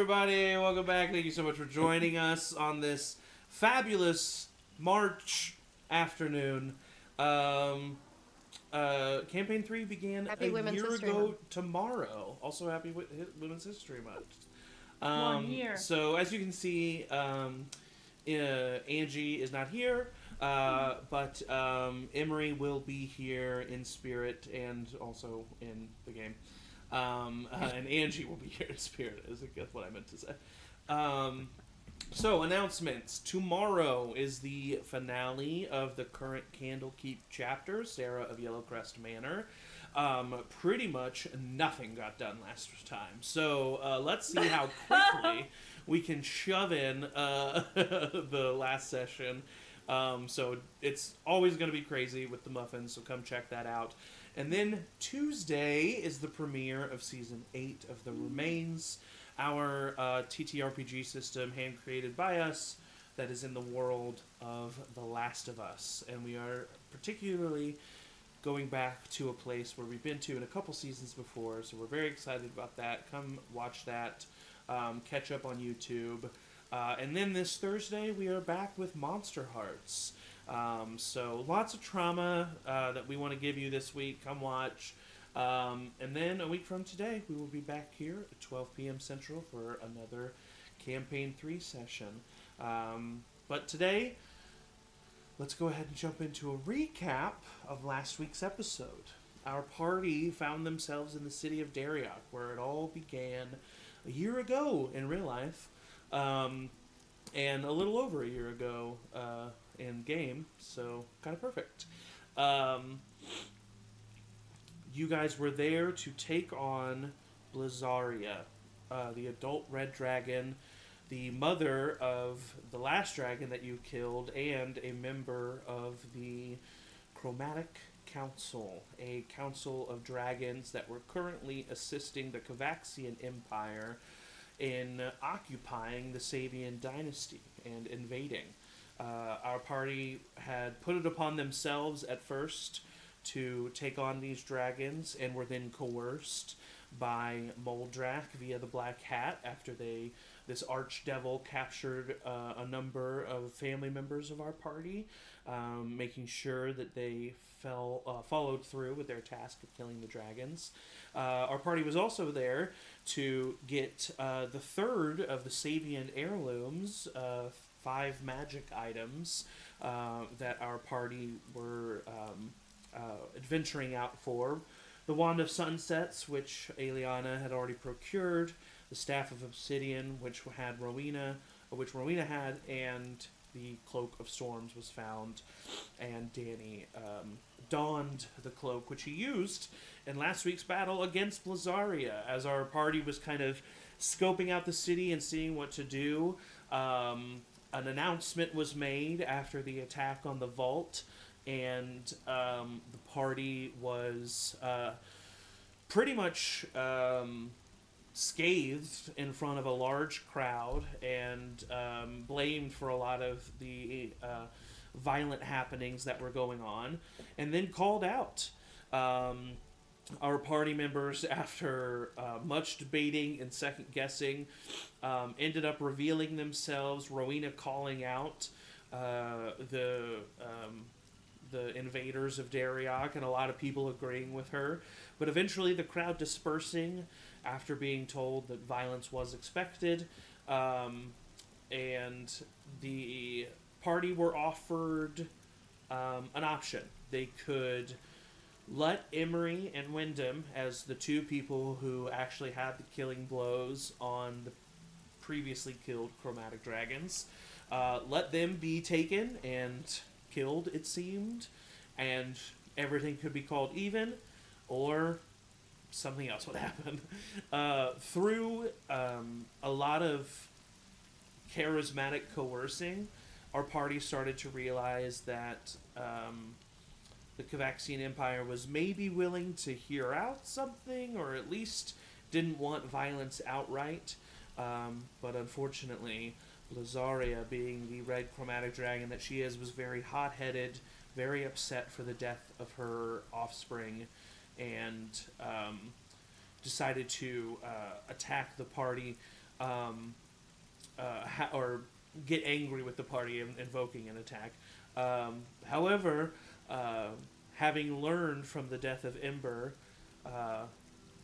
everybody. Welcome back. Thank you so much for joining us on this fabulous March afternoon. Campaign 3 began Happy a Women's year History ago Month. tomorrow. Also, happy Women's History Month. 1 year. So, as you can see, Angie is not here, but Emory will be here in spirit and also in the game. And Angie will be here in spirit, is what I meant to say. So, announcements. Tomorrow is the finale of the current Candlekeep chapter, Sarah of Yellowcrest Manor. Pretty much nothing got done last time. So, let's see how quickly we can shove in the last session. So, it's always going to be crazy with the muffins, so come check that out. And then Tuesday is the premiere of Season 8 of The Remains, our TTRPG system hand-created by us that is in the world of The Last of Us. And we are particularly going back to a place where we've been to in a couple seasons before, so we're very excited about that. Come watch that, catch up on YouTube. And then this Thursday, we are back with Monster Hearts. So lots of trauma that we want to give you this week. Come watch. And then a week from today, we will be back here at 12 p.m. Central for another Campaign 3 session. But today, let's go ahead and jump into a recap of last week's episode. Our party found themselves in the city of Danrek, where it all began a year ago in real life, and a little over a year ago in game, so kind of perfect. You guys were there to take on Blizzaria, the adult red dragon, the mother of the last dragon that you killed, and a member of the Chromatic Council, a council of dragons that were currently assisting the Kavaxian Empire in occupying the Savian dynasty and invading. Our party had put it upon themselves at first to take on these dragons and were then coerced by Moldrak via the Black Hat after this archdevil captured a number of family members of our party, making sure that they followed through with their task of killing the dragons. Our party was also there to get the third of the Savian heirlooms, 5 magic items that our party were adventuring out for. The Wand of Sunsets, which Aeliana had already procured, the Staff of Obsidian, which Rowina had, and the Cloak of Storms was found, and Danny donned the cloak, which he used in last week's battle against Blizzaria. As our party was kind of scoping out the city and seeing what to do, an announcement was made after the attack on the vault, and the party was pretty much scathed in front of a large crowd and blamed for a lot of the violent happenings that were going on, and then called out. Our party members, after much debating and second guessing, ended up revealing themselves, Rowina calling out the invaders of Danrek, and a lot of people agreeing with her. But eventually the crowd dispersing after being told that violence was expected, and the party were offered an option. They could let Emory and Wyndham, as the 2 people who actually had the killing blows on the previously killed chromatic dragons, let them be taken and killed, it seemed, and everything could be called even, or something else would happen. Through a lot of charismatic coercing, our party started to realize that the Kavaxian Empire was maybe willing to hear out something, or at least didn't want violence outright. But unfortunately, Blizzaria, being the red chromatic dragon that she is, was very hot-headed, very upset for the death of her offspring, and decided to attack the party or get angry with the party and invoking an attack. However, having learned from the death of Ember,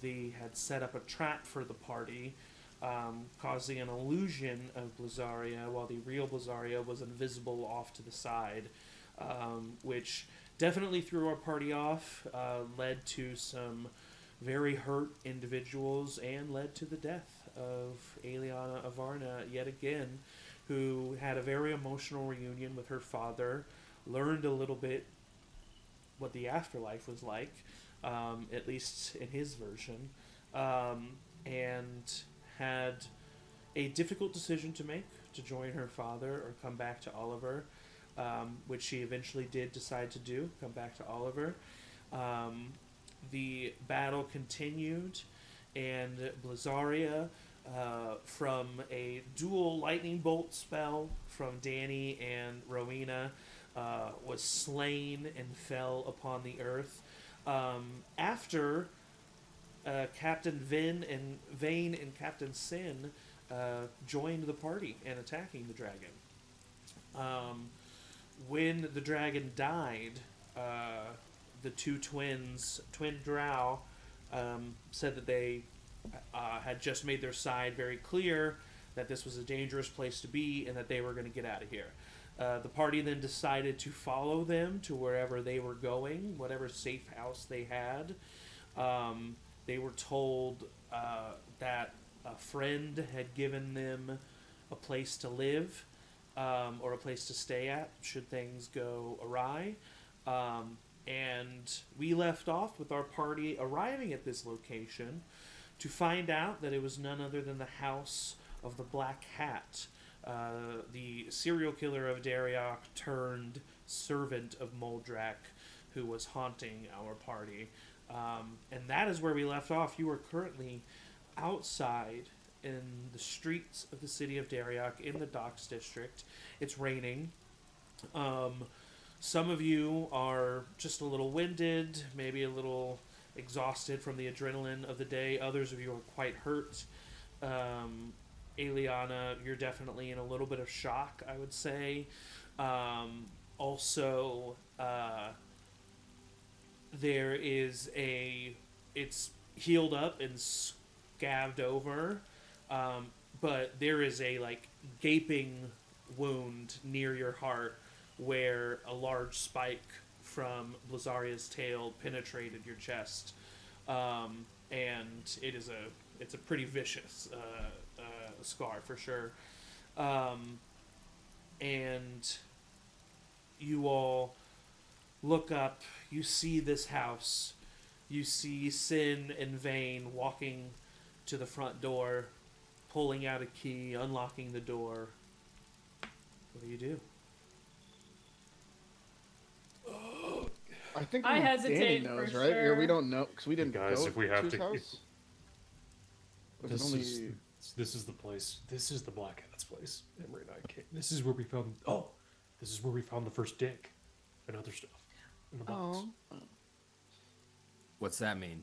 they had set up a trap for the party, causing an illusion of Blizzaria, while the real Blizzaria was invisible off to the side, which definitely threw our party off, led to some very hurt individuals, and led to the death of Aeliana Avarna yet again, who had a very emotional reunion with her father, learned a little bit what the afterlife was like, at least in his version, and had a difficult decision to make, to join her father or come back to Oliver, which she eventually did decide to do, come back to Oliver. The battle continued, and Blizzaria, from a dual lightning bolt spell from Danny and Rowina, was slain and fell upon the earth. After Captain Vane and Captain Sin joined the party and attacking the dragon. When the dragon died, the two twin drow, said that they had just made their side very clear, that this was a dangerous place to be and that they were going to get out of here. The party then decided to follow them to wherever they were going, whatever safe house they had. They were told that a friend had given them a place to live, or a place to stay at should things go awry. And we left off with our party arriving at this location to find out that it was none other than the house of the Black Hat, the serial killer of Dariok turned servant of Moldrak, who was haunting our party. And that is where we left off. You are currently outside in the streets of the city of Dariok in the Docks District. It's raining. Some of you are just a little winded, maybe a little exhausted from the adrenaline of the day. Others of you are quite hurt. Aeliana, you're definitely in a little bit of shock, I would say. Also, there is it's healed up and scabbed over, but there is a, like, gaping wound near your heart where a large spike from Blizzaria's tail penetrated your chest, and it's a pretty vicious scar for sure. And you all look up, you see this house, you see Sin and Vane walking to the front door, pulling out a key, unlocking the door. What do you do? I think I Danny hesitate knows, for right? sure. Or we don't know because we didn't Guys, go if we have to his to- house. Was it only... This is the place. This is the Black Hat's place. Emory and I came. This is where we found. Oh, this is where we found the first dick and other stuff in the box. Oh. What's that mean?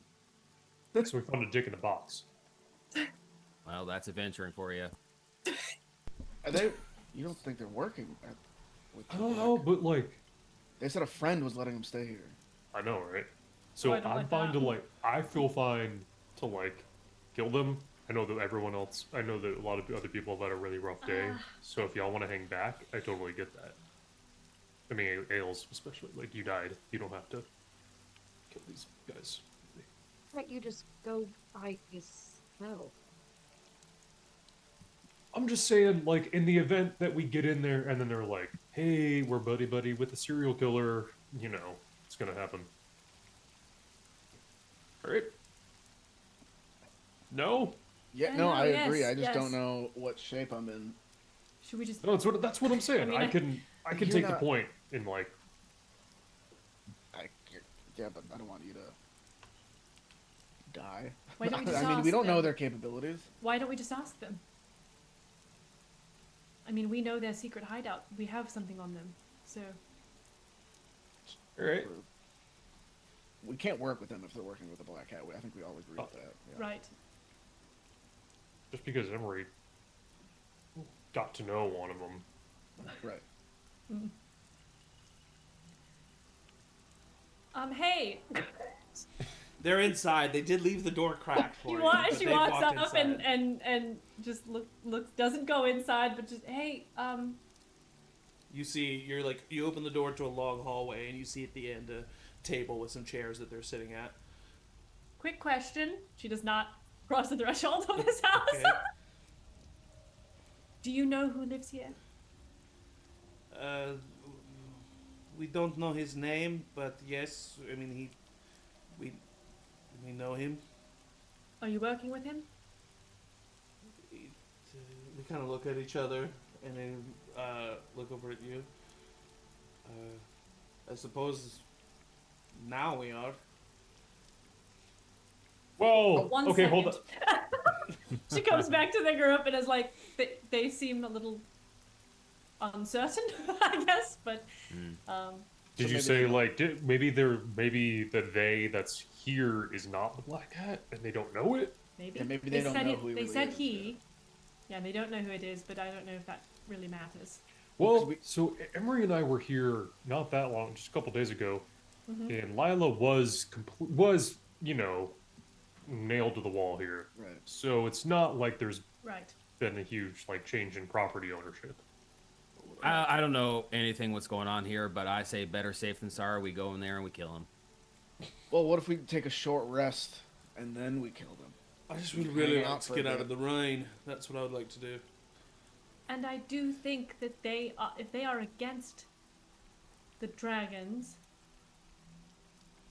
So we found a dick in a box. Well, that's adventuring for you. Are they? You don't think they're working? With I don't know, but like, They said a friend was letting them stay here. I know, right? So I don't I'm like fine that. to like. I feel fine to like kill them. I know that everyone else. I know that a lot of other people have had a really rough day. So if y'all want to hang back, I totally get that. I mean, Ailes especially. Like, you died. You don't have to kill these guys. Can't you just go by yourself? I'm just saying, like, in the event that we get in there and then they're like, hey, we're buddy-buddy with the serial killer, you know, it's gonna happen. Alright? No? Yeah, I no, know, I yes, agree. I just yes. don't know what shape I'm in. Should we just? No, that's what I'm saying. I mean, I can You're take not- the point in, like, Yeah, but I don't want you to die. Why don't we just I mean, ask we don't know them? their capabilities. Why don't we just ask them? I mean, we know their secret hideout. We have something on them, so alright. We can't work with them if they're working with the Black Hat. I think we all agree with that. Yeah. right. Just because Emory got to know one of them. Right. Hey. They're inside. They did leave the door cracked for She you. walks. but She they've walks walked up inside. and just looks. Doesn't go inside, but just hey. You see, you open the door to a long hallway, and you see at the end a table with some chairs that they're sitting at. Quick question. She does not cross the threshold of this house. Okay. Do you know who lives here? We don't know his name, but yes, I mean we know him. Are you working with him? We kind of look at each other and then look over at you. I suppose now we are. Whoa! One Okay, second. hold on. She comes back to the group and is like, they seem a little uncertain, I guess, but Did you maybe say they're not- like maybe the they that's here is not the Black Hat and they don't know it? maybe. Yeah, maybe they don't said know who he They really said is, he. Yeah, they don't know who it is, but I don't know if that really matters. Well, we- so Emory and I were here not that long, just a couple days ago, Mm-hmm. and Lila was nailed to the wall here. Right. So it's not like there's Right. been a huge like change in property ownership. I don't know anything what's going on here, but I say better safe than sorry. We go in there and we kill him. Well, what if we take a short rest and then we kill them? I just We would can really hang like out to for a get out bit. of the rain. That's what I would like to do. And I do think that they are, if they are against the dragons,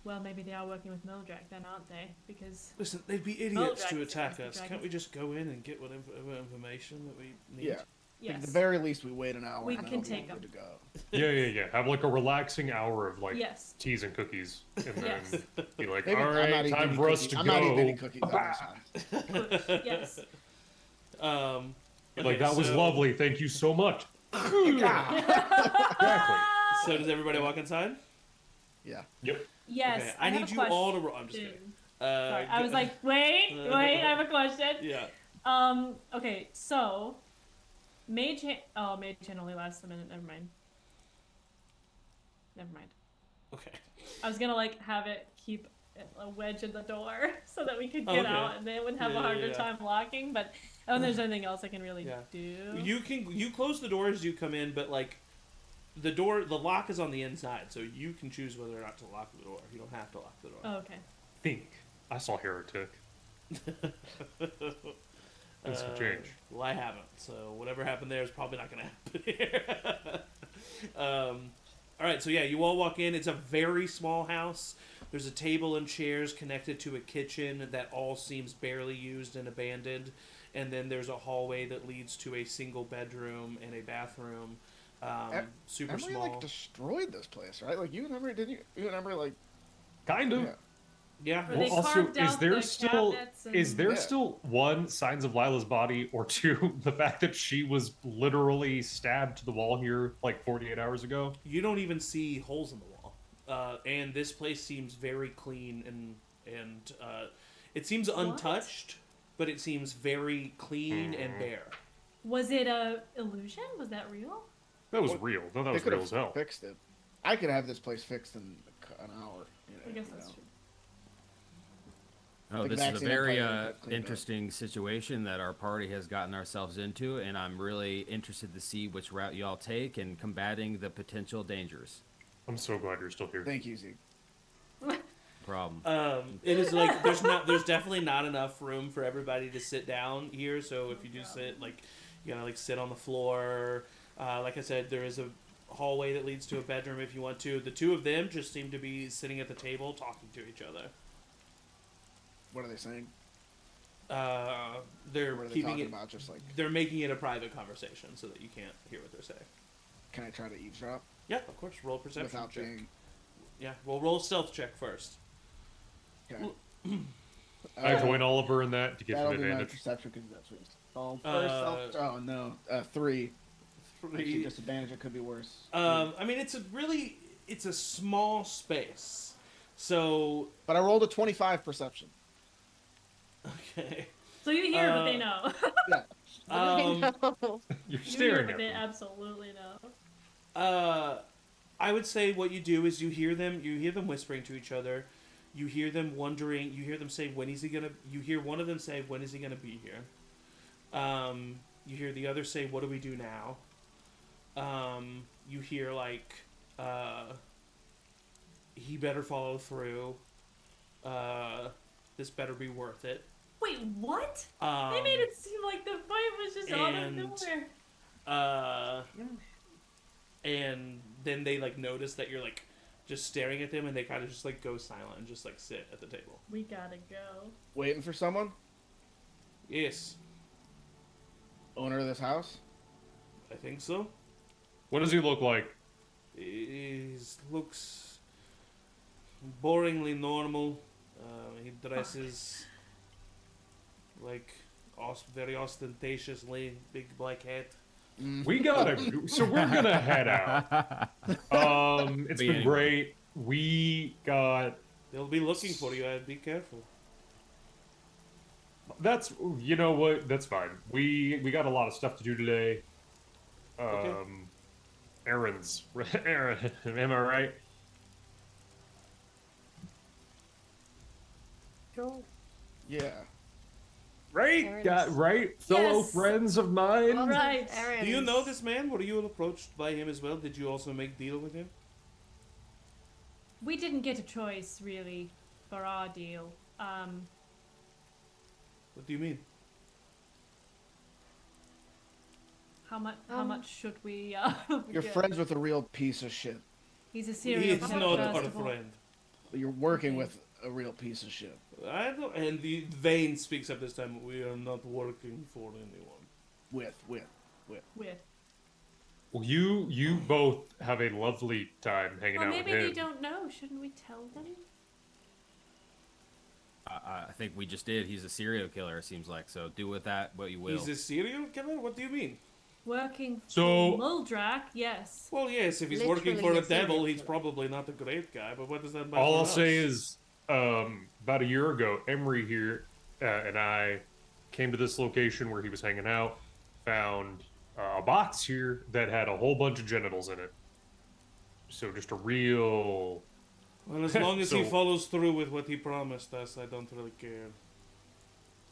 well, maybe they are working with Mildred then, aren't they? Because Listen, they'd be idiots to dragons attack against us. the Can't we dragons. just go in and get whatever information that we need? Yeah. yes, At the very least, we wait an hour. We and can then we'll take be good to go. Yeah. Have like a relaxing hour of like yes, teas and cookies, and then Yes. be like, Maybe all I'm right, not eating time any for us cookies. to I'm go. not eating any cookies on this side. yes. Like Okay, that was so- lovely. Thank you so much. Yeah. Exactly. So does everybody walk inside? Yeah. Yep. Yes. Okay, I I have need a you all to question. roll. I'm just kidding. Sorry, I was go- like, wait, I have a question. yeah. Okay, so Mage Hand only lasts a minute. Never mind. Okay. I was gonna like have it keep a wedge in the door so that we could get Okay. out and they would have Yeah, a harder yeah. time locking. But I don't think there's anything else I can really Yeah. do. You close the door as you come in, but like the lock is on the inside, so you can choose whether or not to lock the door. You don't have to lock the door. Oh, okay. Think. I saw Heretic. Things can change. Well, I haven't, so whatever happened there is probably not going to happen here. All right, so yeah, you all walk in. It's a very small house. There's a table and chairs connected to a kitchen that all seems barely used and abandoned. And then there's a hallway that leads to a single bedroom and a bathroom. Super Emory, small. like, destroyed this place, right? Like, you and Emory, didn't you? You and Emory, like, Kind of. yeah. Yeah. But Well, they also, carved is out there the still cabinets and- is there Yeah. still one signs of Lila's body, or two the fact that she was literally stabbed to the wall here like 48 hours ago? You don't even see holes in the wall, and this place seems very clean and it seems untouched, but it seems very clean and bare. Was it a illusion? Was that real? That was Well, real. No, that They was could real as hell. have fixed it. I could have this place fixed in an hour. You know, I guess you that's know. true. Oh, Like this is a vaccine very empire, but cleaned up. interesting situation that our party has gotten ourselves into, and I'm really interested to see which route y'all take in combating the potential dangers. I'm so glad you're still here. Thank you, Zeke. Problem. It is like there's definitely not enough room for everybody to sit down here. So if you do sit, like you gotta like sit on the floor. Like I said, there is a hallway that leads to a bedroom if you want to. The two of them just seem to be sitting at the table talking to each other. What are they saying? They're What are they keeping talking it. about? Just like, They're making it a private conversation so that you can't hear what they're saying. can I try to eavesdrop Yeah, of course. Roll a perception without check. being? Yeah, well, roll a stealth check first. Okay. I join Oliver in that to give That'll him be my advantage. perception because that's what you called first. Oh no, 3. Actually, Three. disadvantage. It could be worse. I mean, it's a small space. So, But I rolled a 25 perception. okay. So you hear, but they Uh, know. Yeah. No. You're You hear, staring but at they them. absolutely know. I would say what you do is you hear them whispering to each other. You hear them wondering, you hear them say, when is he gonna, you hear one of them say, when is he gonna be here? You hear the other say, what do we do now? You hear, like, he better follow through. This better be worth it. Wait, what? They made it seem like the fight was just out of and- nowhere. And then they, like, notice that you're, like, just staring at them, and they kind of just, like, go silent and just, like, sit at the table. We gotta go. Waiting for someone? Yes, Owner of this house? I think so. What does he look like? He looks boringly normal. He dresses like very ostentatiously, big black hat. We gotta. So we're gonna head out. It's Be been anyway. great. We got. They'll be looking for you. I'd be careful. That's, you know what? That's fine. We got a lot of stuff to do today. Okay. Errands. Aaron, am I right? Go. Yeah. Right? Errands. Right? Fellow Yes. friends of mine. All right. Do you know this man? Were you approached by him as well? Did you also make deal with him? We didn't get a choice, really, for our deal. What do you mean? How Um, much should we? You're get? friends with a real piece of shit. He's a He serial is killer, not first our of all. friend. You're working Okay. with a real piece of shit. I don't. And the Vane speaks up this time. We are not working for anyone. With. Weird. Well, you both have a lovely time hanging Well, out maybe with him. they don't know. Shouldn't we tell them? I think we just did. He's a serial killer, it seems like. So do with that what you will. He's a serial killer? What do you mean? Working for So- Muldrak, yes. Well, yes, if he's working for Literally a a serial devil, he's killer. probably not a great guy, but what does that matter? All for I'll us? say is, about a year ago, Emory here and I came to this location where he was hanging out, found a box here that had a whole bunch of genitals in it. So just a real. Well, as long as he So- follows through with what he promised us, I don't really care.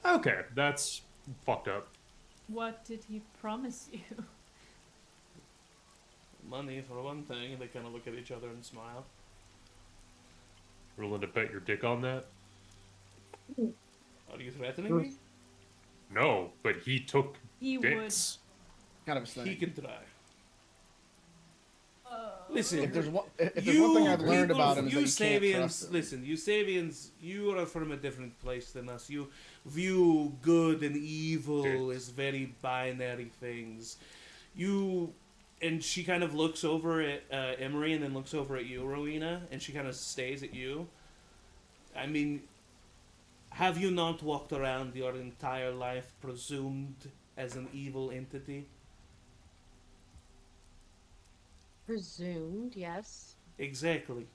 Okay, that's fucked up. What did he promise you? Money, for one thing, and they kind of look at each other and smile. Willing to bet your dick on that? Are you threatening me? No, but he took He dicks. Kind of a He thing. can try. would. Listen, If there's one thing I've learned people- about him is you that you can't trust Sabians, him. listen, you Sabians, you are from a different place than us. You view good and evil Dude. as very binary things. You, and she kind of looks over at Emory and then looks over at you, Rowina, and she kind of stays at you. I mean, have you not walked around your entire life presumed as an evil entity? Presumed, yes. Exactly.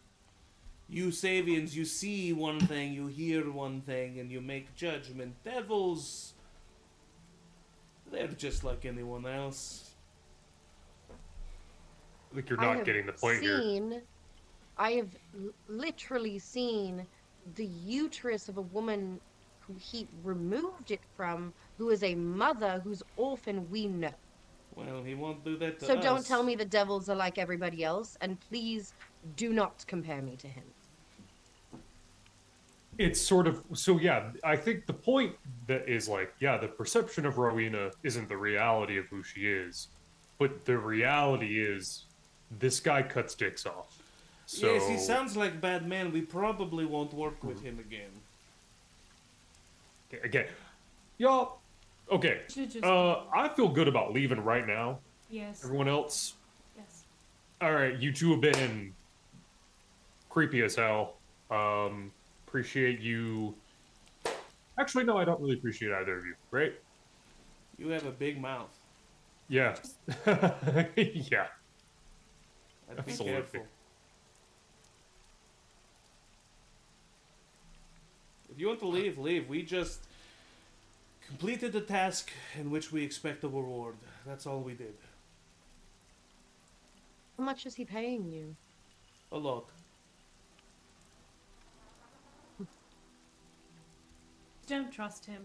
You Sabians, you see one thing, you hear one thing, and you make judgment. Devils, they're just like anyone else. I think you're I not have getting the point here. I have literally seen the uterus of a woman who he removed it from, who is a mother whose orphan we know. Well, he won't do that to So us. don't tell me the devils are like everybody else, and please do not compare me to him. It's sort of so yeah, I think the point that is like, yeah, the perception of Rowena isn't the reality of who she is, but the reality is this guy cuts dicks off. So Yes, he sounds like bad man. We probably won't work with him again. again. Y'all okay. Should just I feel good about leaving right now. yes, Everyone else, yes. alright, you two have been creepy as hell. Appreciate you. Actually, no, I don't really appreciate either of you, right? You have a big mouth. Yeah. Yeah. I'd be Absolutely. careful. If you want to leave, leave. We just Completed the task in which we expect a reward. That's all we did. How much is he paying you? A lot. Don't trust him.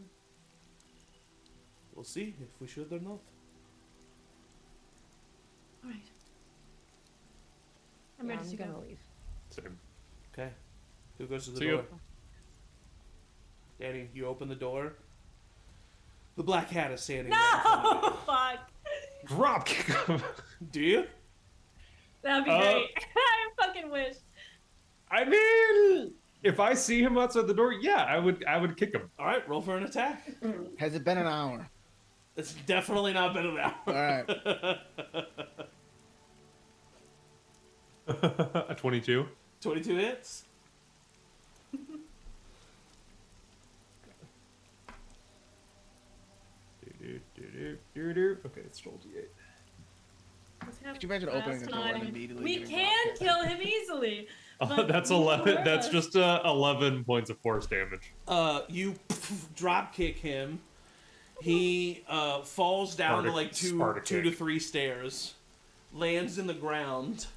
We'll see if we should or not. All right. I'm Yeah, ready to gonna go. leave. Same. Okay. Who goes to the See ya. door? Danny, you open the door. The black hat is standing there in front of No! Fuck. Drop kick him. you. Do you? That'd be great. I fucking wish. I mean, if I see him outside the door, yeah, I would kick him. All right, roll for an attack. Has it been an hour? It's definitely not been an hour. All right. A 22. 22 hits. Okay, it's rolled D8. Could you imagine opening the door and Fine. immediately We getting can dropped? kill him easily. but That's 11. That's worse. just 11 points of force damage. You drop kick him. He falls down to like Sparta two kick. to three stairs, lands in the ground.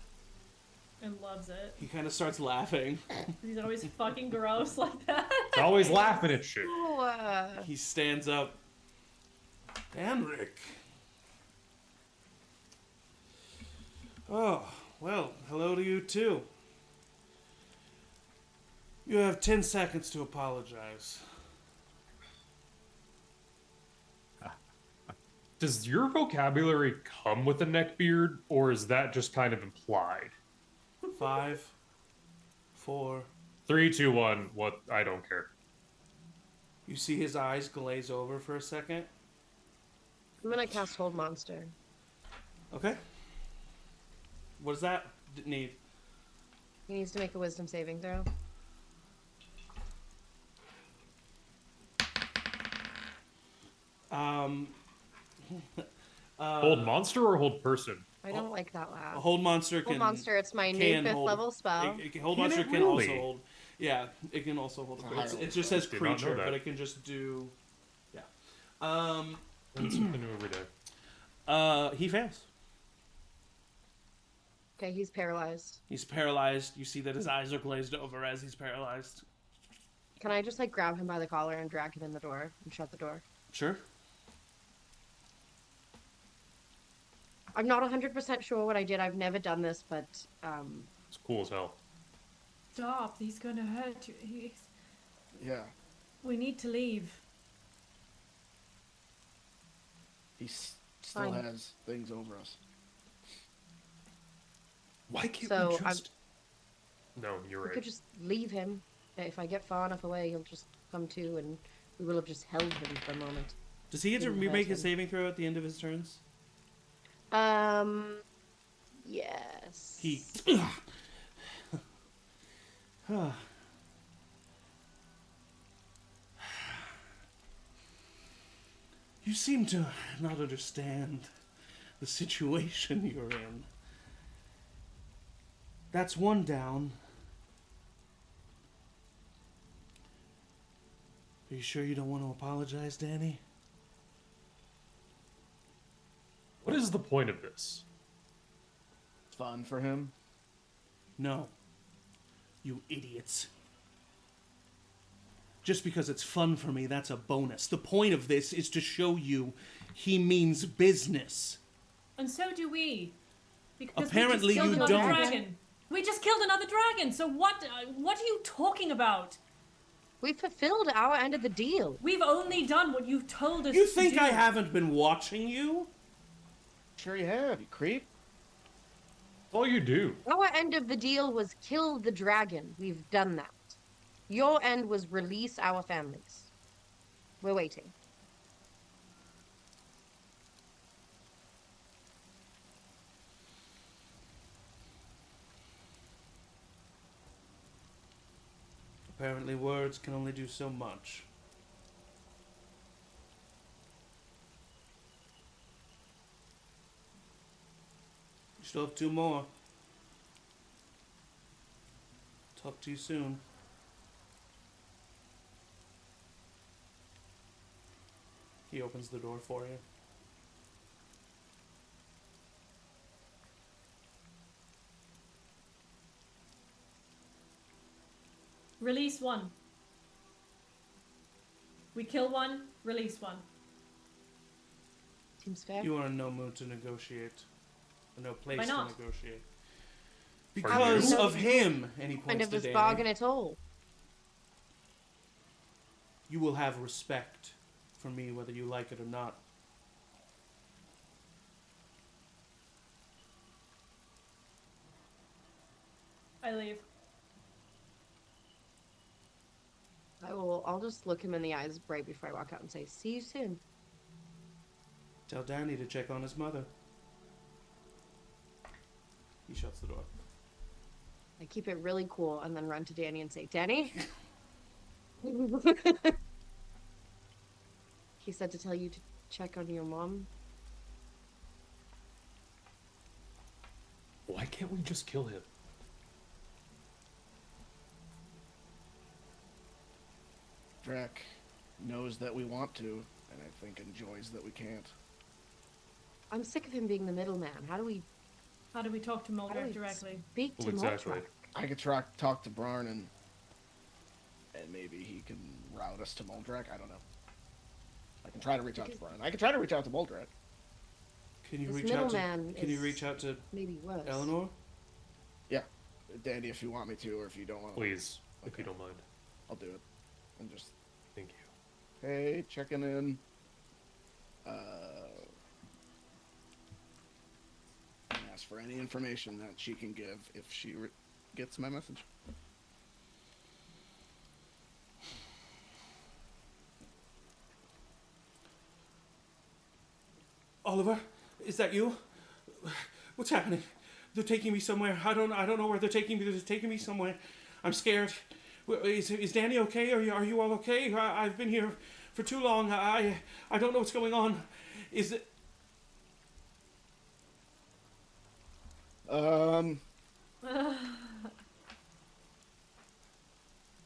And loves it. He kind of starts laughing. He's always fucking gross like that. He's always laughing at shit. Oh, He stands up. Danrek. Oh, well, hello to you too. You have 10 seconds to apologize. Does your vocabulary come with a neckbeard, or is that just kind of implied? 5, 4. 3, 2, 1. What? I don't care. You see his eyes glaze over for a second. I'm gonna cast Hold Monster. Okay. What does that need? He needs to make a Wisdom saving throw. Hold monster or hold person? I don't like that laugh. A hold monster can. Hold Monster, it's my new can 5th hold- level spell. Hold Can monster it can also really? hold. Yeah, it can also hold a It's a higher creature. It level just says spell. Did not know creature, that. but it can just do. Yeah. Learn something new every day. He fails. Okay, he's paralyzed. He's paralyzed. You see that his eyes are glazed over as he's paralyzed. Can I just like grab him by the collar and drag him in the door and shut the door? Sure. I'm not 100% sure what I did. I've never done this, but It's cool as hell. Stop. He's gonna hurt you. Yeah. We need to leave. He still Fine. has things over us. Why can't So, we just... No, you're we right. could just leave him. If I get far enough away, he'll just come to, and we will have just held him for a moment. Does he get to In remake his person. saving throw at the end of his turns? Yes. He. You seem to not understand the situation you're in. That's one down. Are you sure you don't want to apologize, Danny? What is the point of this? It's fun for him. No. You idiots. Just because it's fun for me, that's a bonus. The point of this is to show you he means business. And so do we. Because Apparently we just killed you another don't. dragon. We just killed another dragon. So what are you talking about? We fulfilled our end of the deal. We've only done what you've told us You to think do. I haven't been watching you? Sure you have, you creep. That's all you do. Our end of the deal was kill the dragon. We've done that. Your end was release our families. We're waiting. Apparently words can only do so much. You still have 2 more. Talk to you soon. He opens the door for you. Release one. We kill one, release one. Seems fair. You are in no mood to negotiate. No place Why to not? negotiate. you? Because of him, and he Kind points of to this Danny. bargain at all. You will have respect for me whether you like it or not. I leave. I'll just look him in the eyes right before I walk out and say, see you soon. Tell Danny to check on his mother. He shuts the door. I keep it really cool and then run to Danny and say, Danny? He said to tell you to check on your mom. Why can't we just kill him? Drac knows that we want to, and I think enjoys that we can't. I'm sick of him being the middleman. How do we How do we talk to how do Moldrak we directly? speak to Well, exactly. Moldrak? I could talk to Brarn and maybe he can route us to Moldrak. I don't know. I can try to reach out to Brarn. I can try to reach out to Moldrak. Can you This reach out to? middleman Can you is reach out to Maybe worse. Eleanor? Danny, if you want me to, or if you don't want to. Please, if Okay. you don't mind. I'll do it. And just, Thank you. hey, checking in. And ask for any information that she can give if she gets my message. Oliver, is that you? What's happening? They're taking me somewhere. I don't know where they're taking me. They're taking me somewhere. I'm scared. Is Danny okay? Are you all okay? I've been here for too long. I don't know what's going on. Is it?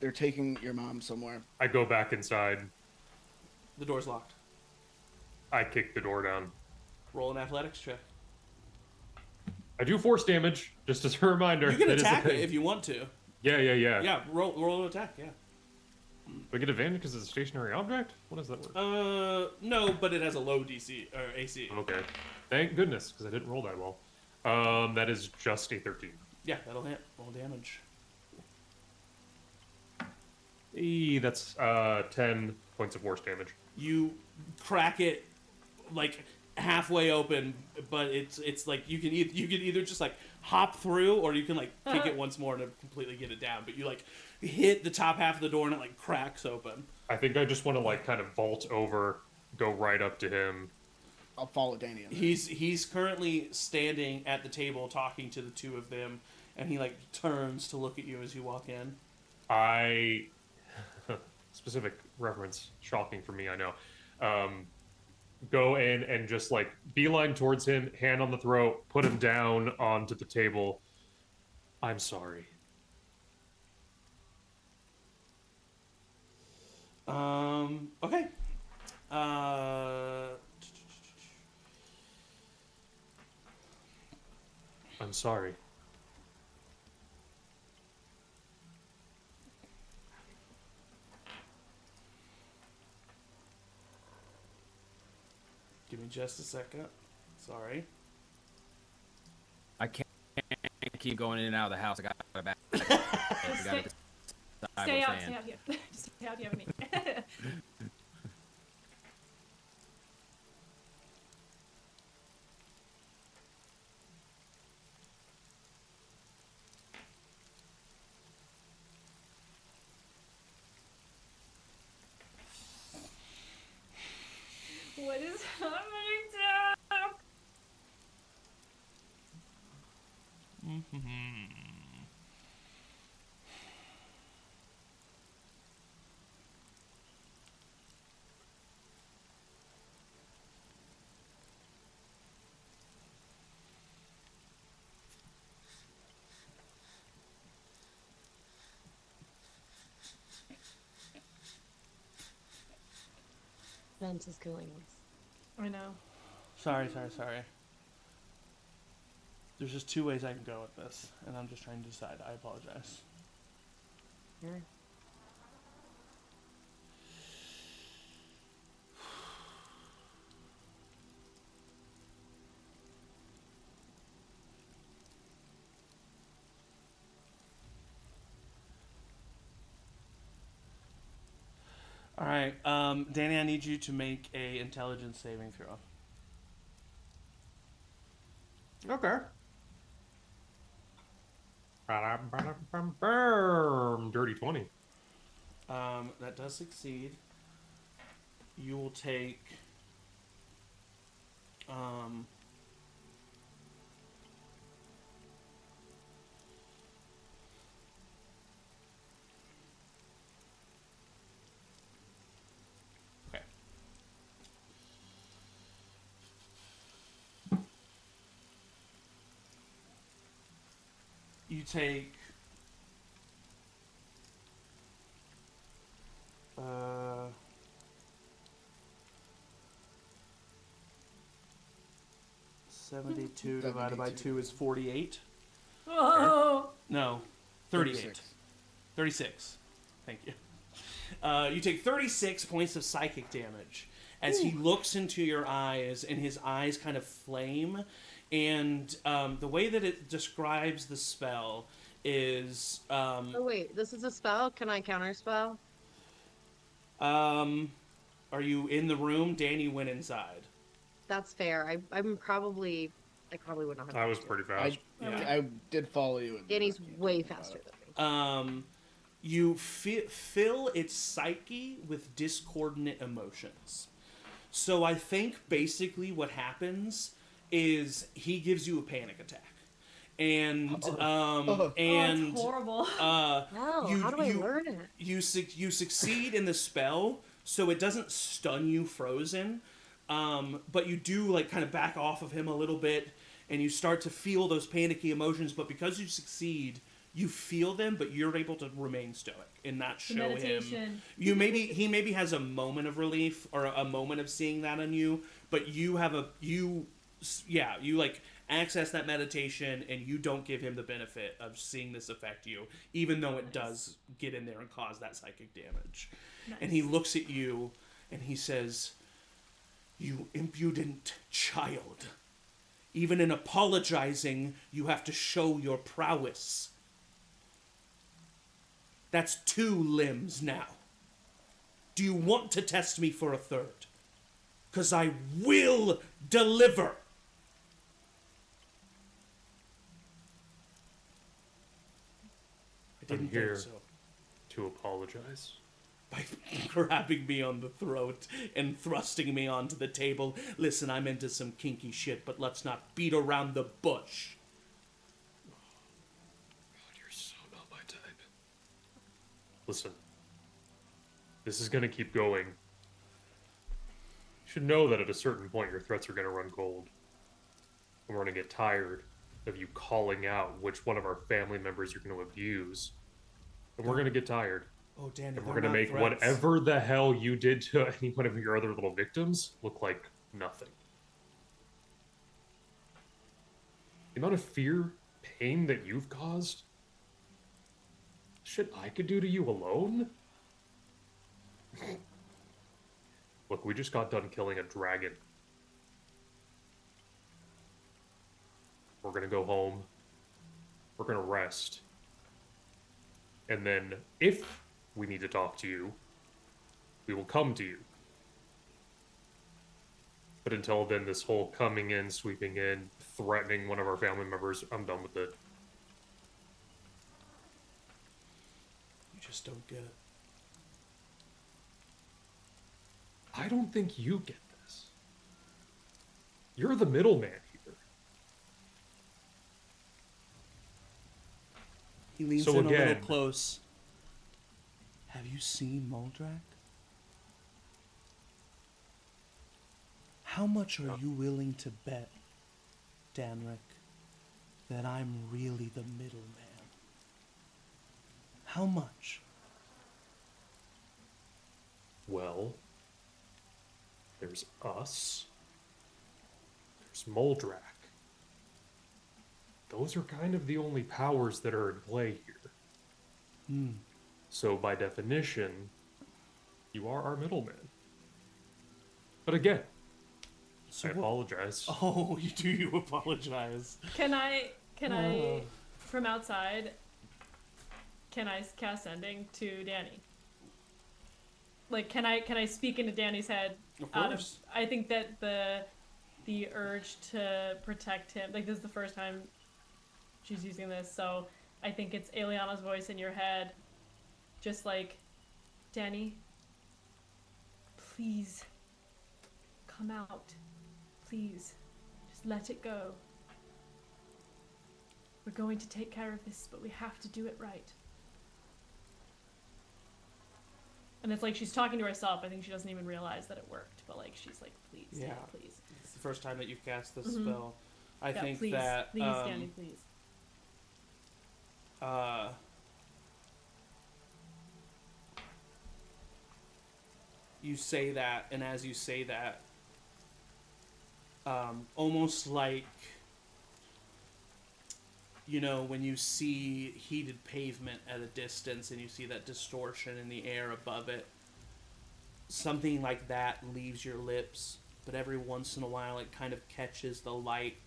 They're taking your mom somewhere. I go back inside. The door's locked. I kick the door down. Roll an athletics check. I do force damage, just as a reminder. You can That is a attack it thing. if you want to. Yeah. Yeah, roll an attack. Yeah. Do I get advantage because it's a stationary object? What does that work? No, but it has a low DC or AC. Okay. Thank goodness, because I didn't roll that well. That is just a 13. Yeah, that'll hit. Roll damage. That's 10 points of force damage. You crack it like halfway open, but it's like you can either just like hop through, or you can like kick it once more to completely get it down. But you like hit the top half of the door and it like cracks open. I think I just want to like kind of vault over, go right up to him. I'll follow Danny in there. He's currently standing at the table talking to the two of them, and he like turns to look at you as you walk in. I specific reference, shocking for me, I know. Go in and just like beeline towards him, hand on the throat, put him down onto the table. I'm sorry. Okay. I'm sorry. Give me just a second. Sorry. I can't keep going in and out of the house. I got to back. I gotta decide Stay what's out, saying. stay out here. Stay out here with me. What is happening to Suspense is killing us. I know. Sorry. There's just two ways I can go with this, and I'm just trying to decide. I apologize. Yeah. All right, Danny, I need you to make a intelligence saving throw. Okay. Dirty 20. That does succeed. You will take okay. You take 72 divided by 2 is 48. Oh! No, 38. 36. Thank you. You take 36 points of psychic damage as he looks into your eyes, and his eyes kind of flame. And the way that it describes the spell is... Oh wait, this is a spell? Can I counterspell? Are you in the room? Danny went inside. That's fair. I probably would not have. I was pretty fast. I did follow you. Danny's way faster than me. You fill its psyche with discordant emotions. So I think basically what happens is he gives you a panic attack. And It's horrible. How do I learn it? You succeed in the spell, so it doesn't stun you frozen, but you do like kind of back off of him a little bit, and you start to feel those panicky emotions. But because you succeed, you feel them, but you're able to remain stoic and not show him. He maybe has a moment of relief or a moment of seeing that on you, but you have you like access that meditation, and you don't give him the benefit of seeing this affect you, even though it does get in there and cause that psychic damage. Nice. And he looks at you and he says, "You impudent child. Even in apologizing, you have to show your prowess. That's 2 limbs now. Do you want to test me for a 3rd? 'Cause I will deliver." I'm here to apologize. By grabbing me on the throat and thrusting me onto the table. Listen, I'm into some kinky shit, but let's not beat around the bush. God, you're so not my type. Listen, this is gonna keep going. You should know that at a certain point your threats are gonna run cold. And we're gonna get tired of you calling out which one of our family members you're gonna abuse. And we're gonna get tired. Oh, Danny, and we're gonna make whatever the hell you did to any one of your other little victims look like nothing. The amount of fear, pain that you've caused, shit I could do to you alone? Look, we just got done killing a dragon. We're gonna go home. We're gonna rest. And then, if we need to talk to you, we will come to you. But until then, this whole coming in, sweeping in, threatening one of our family members, I'm done with it. You just don't get it. I don't think you get this. You're the middleman here. He leans in a little close. Have you seen Muldrak? How much are you willing to bet, Danrek, that I'm really the middleman? How much? Well, There's us. There's Moldrak. Those are kind of the only powers that are in play here. So by definition, you are our middleman. But again, So I apologize. Oh, you apologize? Can I, from outside, can I cast sending to Danny? Like, can I speak into Danny's head? Of course. I think that the urge to protect him, like, this is the first time she's using this, so I think it's Aeliana's voice in your head, just like, Danny, please, come out. Please, just let it go. We're going to take care of this, but we have to do it right. And it's like she's talking to herself. I think she doesn't even realize that it worked, but like she's like, please, Yeah. Danny, please. It's the first time that you've cast this Mhm. spell. I Yeah, think please, that please, Danny, please. You say that, and as you say that, almost like, you know, when you see heated pavement at a distance and you see that distortion in the air above it, something like that leaves your lips, but every once in a while it kind of catches the light,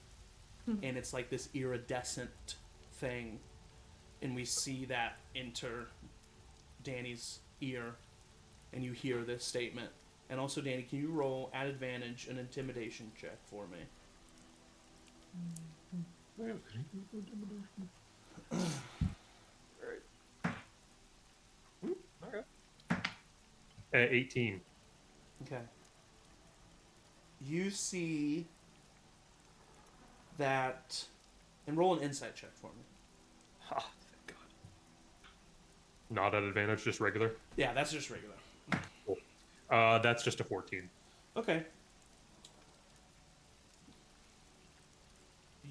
and it's like this iridescent thing, and we see that enter Danny's ear, and you hear this statement. And also, Danny, can you roll at advantage an intimidation check for me? Okay. 18. Okay. You see that, and roll an insight check for me. Ah, thank God. Not at advantage, just regular. Yeah, that's just regular. Cool. That's just a 14. Okay.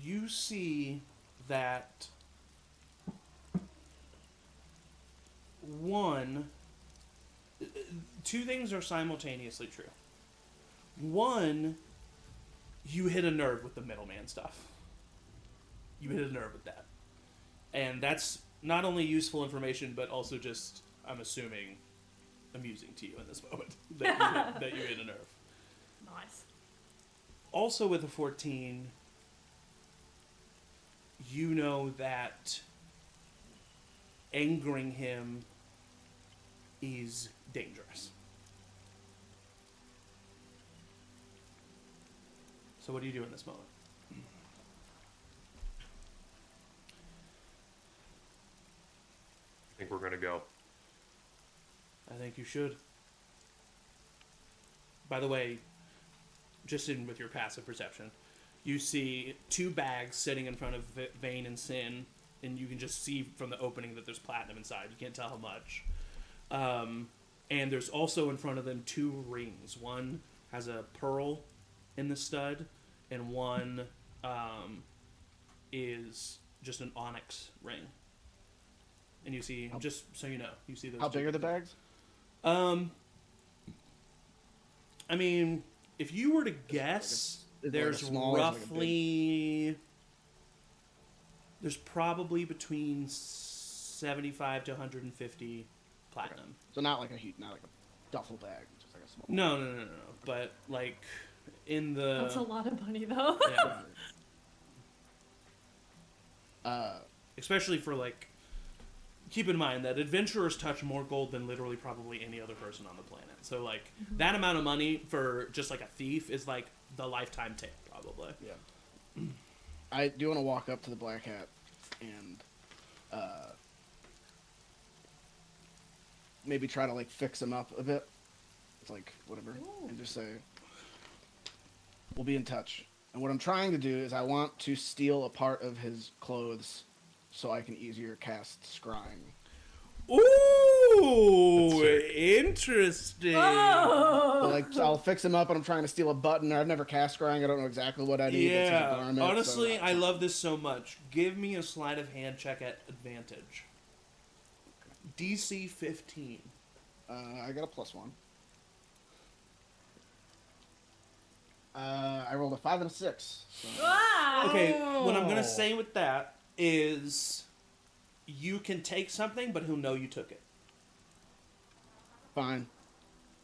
You see that two things are simultaneously true. One, you hit a nerve with the middleman stuff. You hit a nerve with that. And that's not only useful information, but also just, I'm assuming, amusing to you in this moment that you hit a nerve. Nice. Also with a 14, you know that angering him is dangerous. So what do you do in this moment? I think we're going to go. I think you should. By the way, just in with your passive perception, you see two bags sitting in front of Vane and Sin, and you can just see from the opening that there's platinum inside. You can't tell how much. And there's also in front of them two rings. One has a pearl in the stud, and one is just an onyx ring. And you see, just so you know, you see those. How two big are the bags? I mean, if you were to guess, Is it like there's a small or is it like a roughly, there's probably between 75 to 150 platinum. So not like a duffel bag, just like a small. No. But like in the. That's a lot of money, though. Yeah. Especially for like. Keep in mind that adventurers touch more gold than literally probably any other person on the planet. So, like, that amount of money for just, like, a thief is, like, the lifetime tip, probably. Yeah. I do want to walk up to the black hat and maybe try to, like, fix him up a bit. It's like, whatever. Ooh. And just say, we'll be in touch. And what I'm trying to do is I want to steal a part of his clothes so I can easier cast scrying. Ooh, interesting. Oh! So, like, I'll fix him up, and I'm trying to steal a button. I've never cast scrying. I don't know exactly what I need. It's a Yeah, garment, honestly, so I love this so much. Give me a sleight of hand check at advantage. DC 15. I got a +1. I rolled a 5 and a 6. So. Ah! Okay, what I'm gonna say with that is, you can take something, but he'll know you took it. Fine.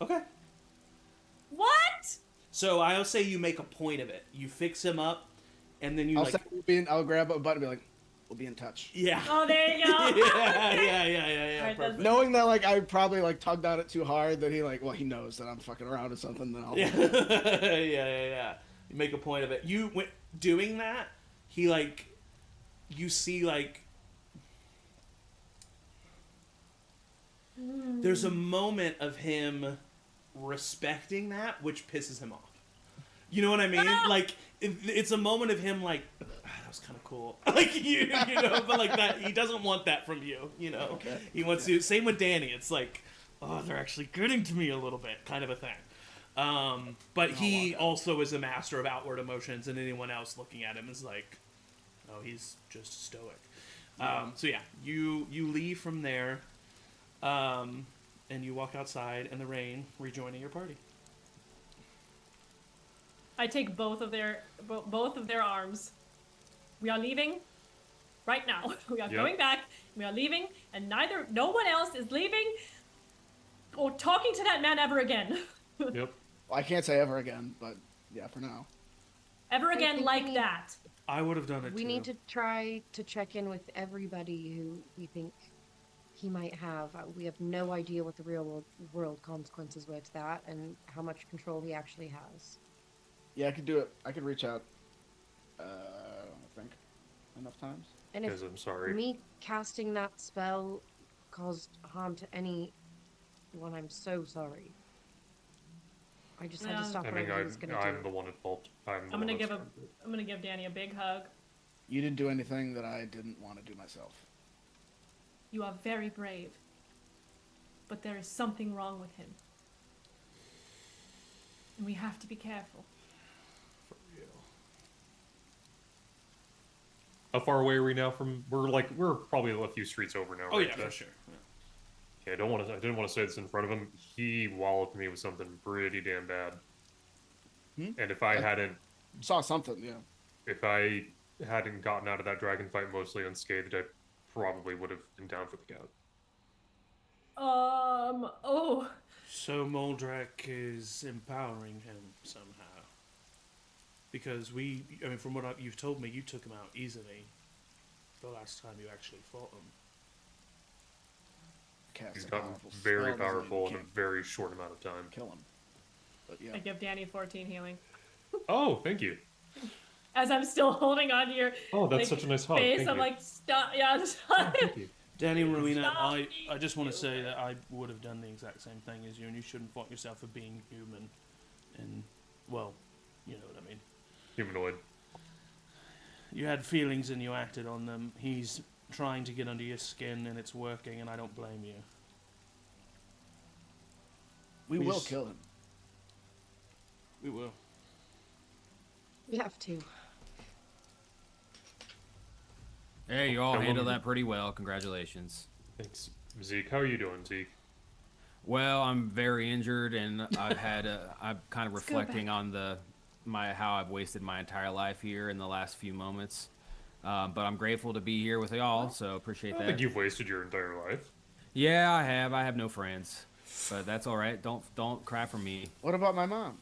Okay. What? So I'll say you make a point of it. You fix him up, and then you I'll grab a button and be like, we'll be in touch. Yeah. Oh, there you go. yeah. Alright, Perfect. Knowing that, like, I probably, like, tugged on it too hard, that he knows that I'm fucking around or something, then I'll... Yeah. You make a point of it. Doing that, he, like, you see, like, there's a moment of him respecting that, which pisses him off. You know what I mean? Like, it's a moment of him, like, that was kind of cool. Like, you know, but, like, that, he doesn't want that from you, you know? Okay. He wants to, same with Danny, it's like, oh, they're actually getting to me a little bit, kind of a thing. But he also is a master of outward emotions, and anyone else looking at him is like, oh, he's just stoic. So yeah, you leave from there, and you walk outside in the rain, rejoining your party. I take both of their arms. We are leaving right now. We are going back. We are leaving, and no one else is leaving or talking to that man ever again. Yep. Well, I can't say ever again, but yeah, for now. Ever again think like that. I would have done it We too. need to try to check in with everybody who we think he might have. We have no idea what the real world consequences were to that, and how much control he actually has. Yeah, I could do it. I could reach out, I think, enough times. And if Guys, I'm sorry. me casting that spell caused harm to anyone, I'm so sorry. I just had to stop I mean, whatever he was gonna I'm do. the one at fault. I'm gonna give Danny a big hug. You didn't do anything that I didn't want to do myself. You are very brave, but there is something wrong with him, and we have to be careful. For real. How far away are we now from? We're probably a few streets over now. Oh right, yeah, Jeff? for sure. Yeah. Okay, I didn't want to say this in front of him. He walloped me with something pretty damn bad. And if I hadn't Saw something, yeah. If I hadn't gotten out of that dragon fight mostly unscathed, I probably would have been down for the count. Oh. So Moldrak is empowering him somehow. Because from what you've told me, you took him out easily the last time you actually fought him. Cast He's a gotten powerful very spell, doesn't powerful he? in a very short amount of time. Kill him. But yeah. I give Danny 14 healing. Oh, thank you. As I'm still holding on to your Oh, that's such a nice hug. face, Thank I'm you. like, stop. Yeah, Oh, thank you. Danny and Rowina, Stop I me. just want to say that I would have done the exact same thing as you, and you shouldn't fault yourself for being human. And, well, you know what I mean. Humanoid. You had feelings and you acted on them. He's trying to get under your skin, and it's working, and I don't blame you. We We will just- kill him. We will. We have to. Hey, you all Come on. handled that pretty well. Congratulations. Thanks. Zeke, how are you doing, Zeke? Well, I'm very injured, and I've had I'm kind of Let's go reflecting on how I've wasted my entire life here in the last few moments. But I'm grateful to be here with y'all, so I appreciate don't that. think you've wasted your entire life. Yeah, I have. I have no friends, but that's all right. Don't cry for me. What about my mom?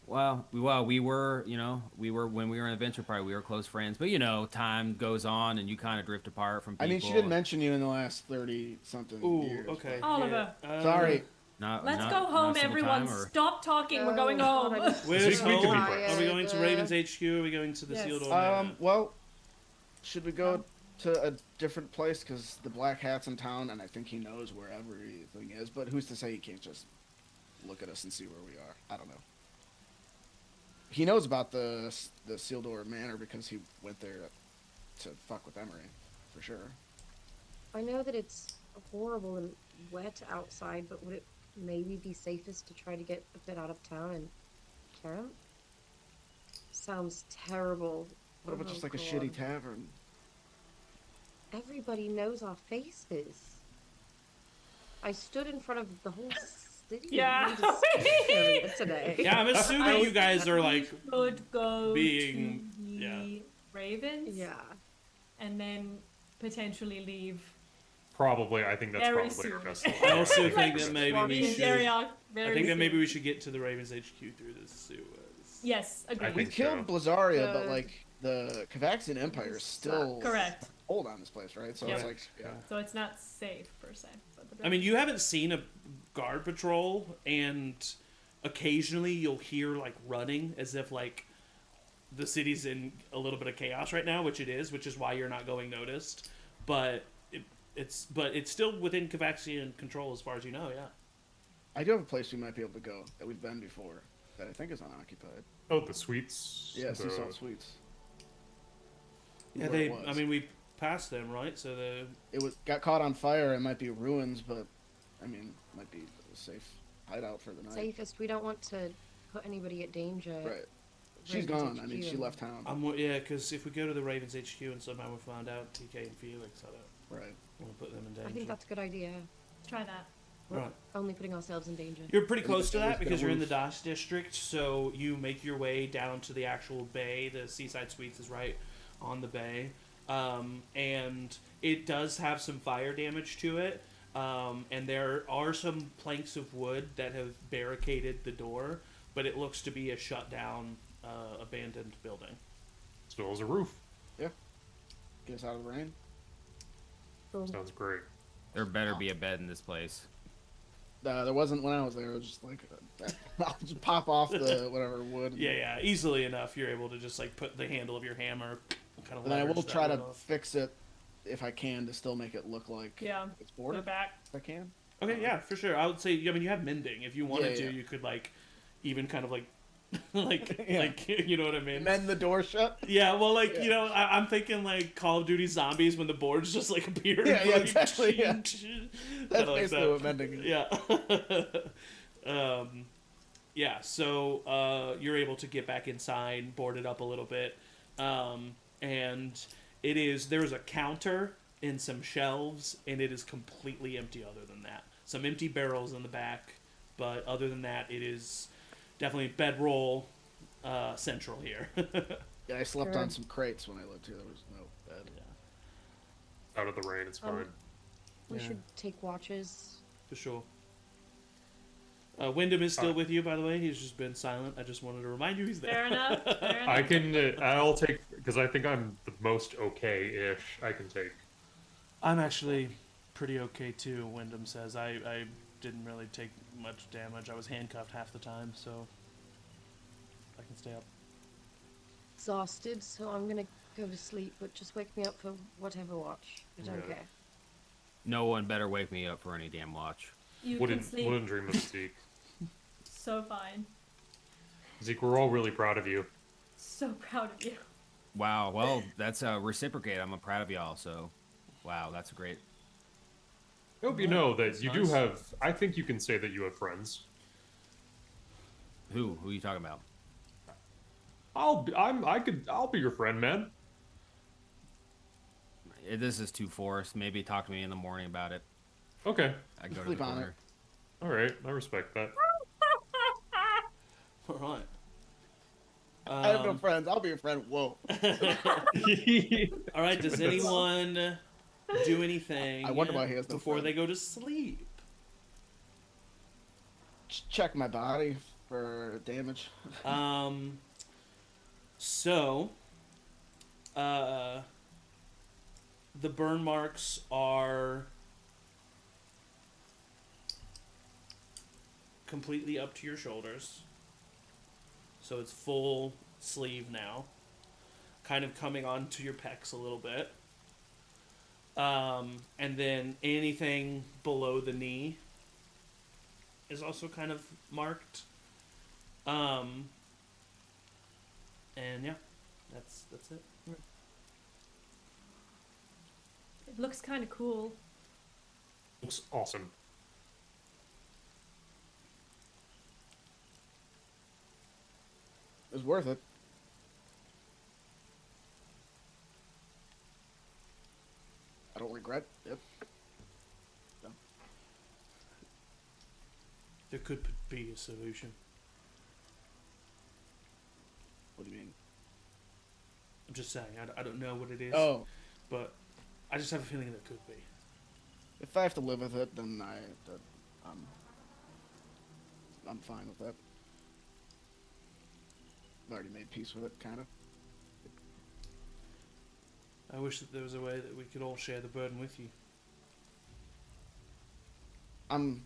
Well, we were when we were in Adventure Party, we were close friends. But time goes on, and you kind of drift apart from people. I mean, she didn't mention you in the last 30-something Ooh, years. okay. Oliver. Yeah. Sorry. Let's go home, not a single everyone. time, or- Stop talking. We're going home. Where's Zeke, we can be home? friends. Are we going to Raven's HQ? Are we going to the Yes. Sealed Door? Well, should we go to a different place? Because the Black Hat's in town, and I think he knows where everything is. But who's to say he can't just look at us and see where we are? I don't know. He knows about the Sealed Door Manor because he went there to fuck with Emory, for sure. I know that it's horrible and wet outside, but would it maybe be safest to try to get a bit out of town and camp? Sounds terrible. What about Oh, just like a God. shitty tavern? Everybody knows our faces. I stood in front of the whole city. Yeah. and it was scary. today. Yeah, I'm assuming you guys are like Could go being- to the yeah. Ravens. Yeah. And then potentially leave. Probably, I think that's Very probably our soon. best. I also Like, think that maybe we being should. very I think that maybe soon. we should get to the Ravens HQ through the sewers. Yes, agreed. We think killed so. Blazaria, but Good. like the Kavaxian Empire is still Correct. hold on this place, right? So it's Yeah. like, yeah. So it's not safe per se. But the I mean, you haven't seen a guard patrol, and occasionally you'll hear like running as if like the city's in a little bit of chaos right now, which it is, which is why you're not going noticed. But it's still within Kavaxian control as far as you know. Yeah. I do have a place we might be able to go that we've been before that I think is unoccupied. Oh, the sweets. Yeah, Sea the- Salt Sweets. Yeah, Where it was. I mean, we passed them, right? So It got caught on fire. It might be ruins, but I mean, might be a safe hideout for the night. Safest. We don't want to put anybody at danger. Right. She's Ravens gone. I mean, HQ. she left town. yeah, because if we go to the Ravens HQ and somehow we find out TK and Felix, I don't Right. want to put them in danger. I think that's a good idea. Try that. We're Right. only putting ourselves in danger. You're pretty close to It was that because gonna you're in the move. Dosh district, so you make your way down to the actual bay. The Seaside Suites is right on the bay, and it does have some fire damage to it, and there are some planks of wood that have barricaded the door, but it looks to be a shut down, abandoned building. Still has a roof. Get us out of the rain. Cool. Sounds great. There better be a bed in this place. There wasn't when I was there. It was just like, I'll just pop off the whatever wood. Yeah, easily enough. You're able to just like put the handle of your hammer, kind of. And I will leverage that try to wood off. fix it if I can to still make it look like Yeah. it's We're boarded. back. If I can. Okay, yeah, for sure. I would say, I mean, you have mending. If you wanted Yeah. to, you could like, even kind of like, like, Yeah. like, you know what I mean? Mend the door shut. Yeah, well, like, Yeah. you know, I'm thinking like Call of Duty Zombies when the boards just like appear. Yeah, in yeah, front of you. exactly, yeah. Kinda That's like basically that. what mending is. Yeah. Yeah, so you're able to get back inside, board it up a little bit, and there is a counter and some shelves, and it is completely empty other than that. Some empty barrels in the back, but other than that, it is definitely bedroll central here. Yeah, I slept on Good. some crates when I lived here. There was no bed. Out of the rain, it's fine. We Yeah. should take watches. For sure. Wyndham is still with you, by the way. He's just been silent. I just wanted to remind you he's there. Fair enough. Fair enough. I can. I'll take because I think I'm the most okay-ish. I can take. I'm actually pretty okay too, Wyndham says. I didn't really take much damage. I was handcuffed half the time, so I can stay up. Exhausted, so I'm gonna go to sleep, but just wake me up for whatever watch. I don't Yeah. care. No one better wake me up for any damn watch. You Wouldn't can sleep wouldn't dream of Zeke. so fine. Zeke, we're all really proud of you. So proud of you. Wow, well, that's reciprocate. I'm proud of y'all, so wow, that's great. I hope you know that That's you nice. do have. I think you can say that you have friends. Who are you talking about? I'll be your friend, man. This is too forced. Maybe talk to me in the morning about it. Okay, I go to Sleep the on corner. all right, I respect that. All right. I have no friends. I'll be your friend. Whoa. All right. Does anyone do anything I wonder why he has no before friend. they go to sleep? Just check my body for damage. So, the burn marks are completely up to your shoulders. So it's full sleeve now. Kind of coming onto your pecs a little bit. And then anything below the knee is also kind of marked. And yeah, that's it. It looks kind of cool. Looks awesome. It was worth it. I don't regret it. There could be a solution. What do you mean? I'm just saying, I don't know what it is, Oh, but I just have a feeling there could be. if I have to live with it, then I'm fine with that. I've already made peace with it, kind of. I wish that there was a way that we could all share the burden with you. I'm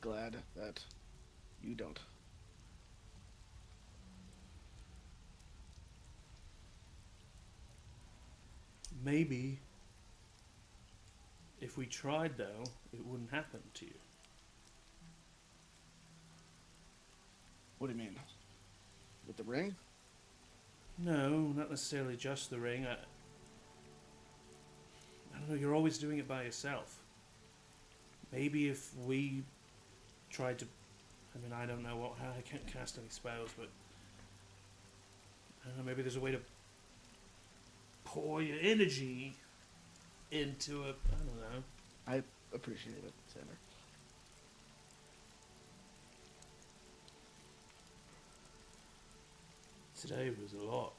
glad that you don't. Maybe if we tried, though, it wouldn't happen to you. What do you mean? With the ring? No, not necessarily just the ring. I don't know, you're always doing it by yourself. Maybe if we tried to... I mean, I don't know how I can't cast any spells, but... I don't know, maybe there's a way to pour your energy into a... I don't know. I appreciate it, Sander. Today was a lot.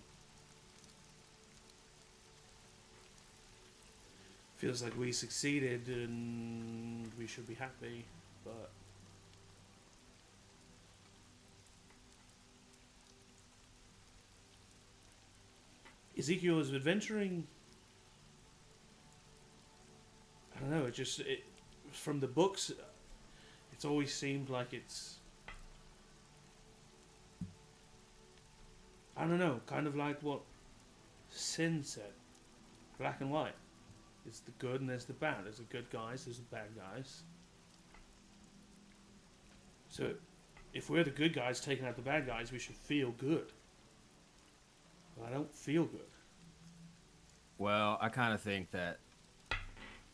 Feels like we succeeded and we should be happy, but... Ezekiel is adventuring... I don't know, from the books, it's always seemed like it's... I don't know, kind of like what Sin said. Black and white. It's the good and there's the bad. There's the good guys, there's the bad guys. So, if we're the good guys taking out the bad guys, we should feel good. But I don't feel good. Well, I kind of think that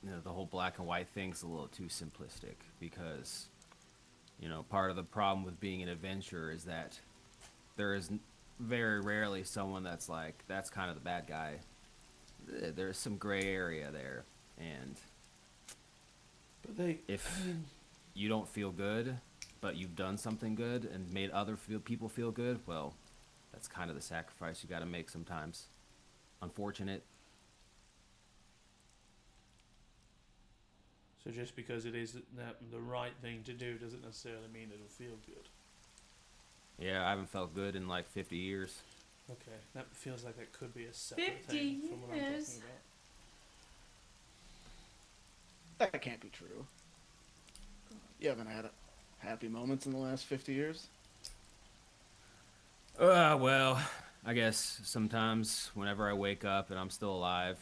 the whole black and white thing's a little too simplistic because, part of the problem with being an adventurer is that there is very rarely someone that's like, that's kind of the bad guy. There's some gray area there, and But if you don't feel good, but you've done something good and made other people feel good, well, that's kind of the sacrifice you got to make sometimes. Unfortunate. So just because it is the right thing to do doesn't necessarily mean it'll feel good. Yeah, I haven't felt good in like 50 years. Okay, that feels like that could be a separate 50 thing from what I'm years. talking about. That can't be true. You haven't had happy moments in the last 50 years? Well, I guess sometimes whenever I wake up and I'm still alive,